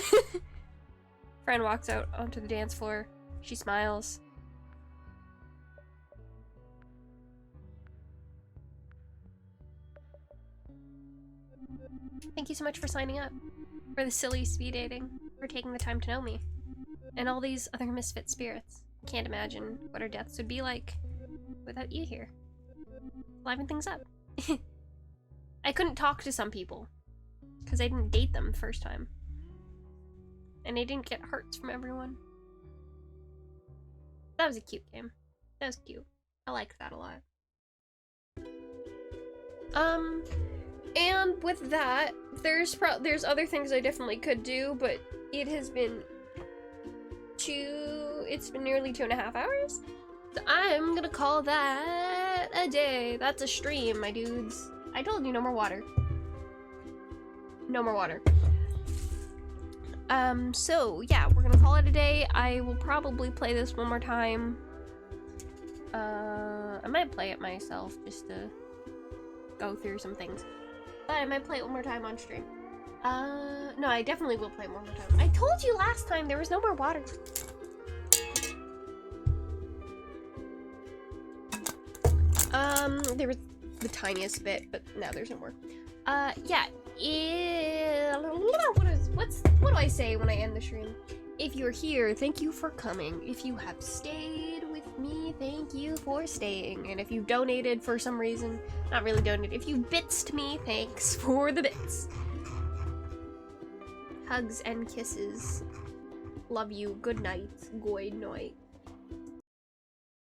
Fran walks out onto the dance floor. She smiles. Thank you so much for signing up. For the silly speed dating. For taking the time to know me. And all these other misfit spirits. Can't imagine what our deaths would be like without you here. Liven things up. I couldn't talk to some people. Because I didn't date them the first time. And I didn't get hearts from everyone. That was a cute game. That was cute. I liked that a lot. And with that, there's other things I definitely could do, but it has been it's been nearly 2.5 hours. So I'm gonna call that a day. That's a stream, my dudes. I told you, no more water. No more water. So yeah, we're gonna call it a day. I will probably play this one more time. I might play it myself just to go through some things. But I might play it one more time on stream. No, I definitely will play it one more time. I told you last time there was no more water. There was the tiniest bit, but now there's no more. Yeah. What do I say when I end the stream? If you're here, thank you for coming. If you have stayed with me, thank you for staying. And if you donated for some reason, not really donated, if you bitsed me, thanks for the bits. Hugs and kisses. Love you. Good night. Good night.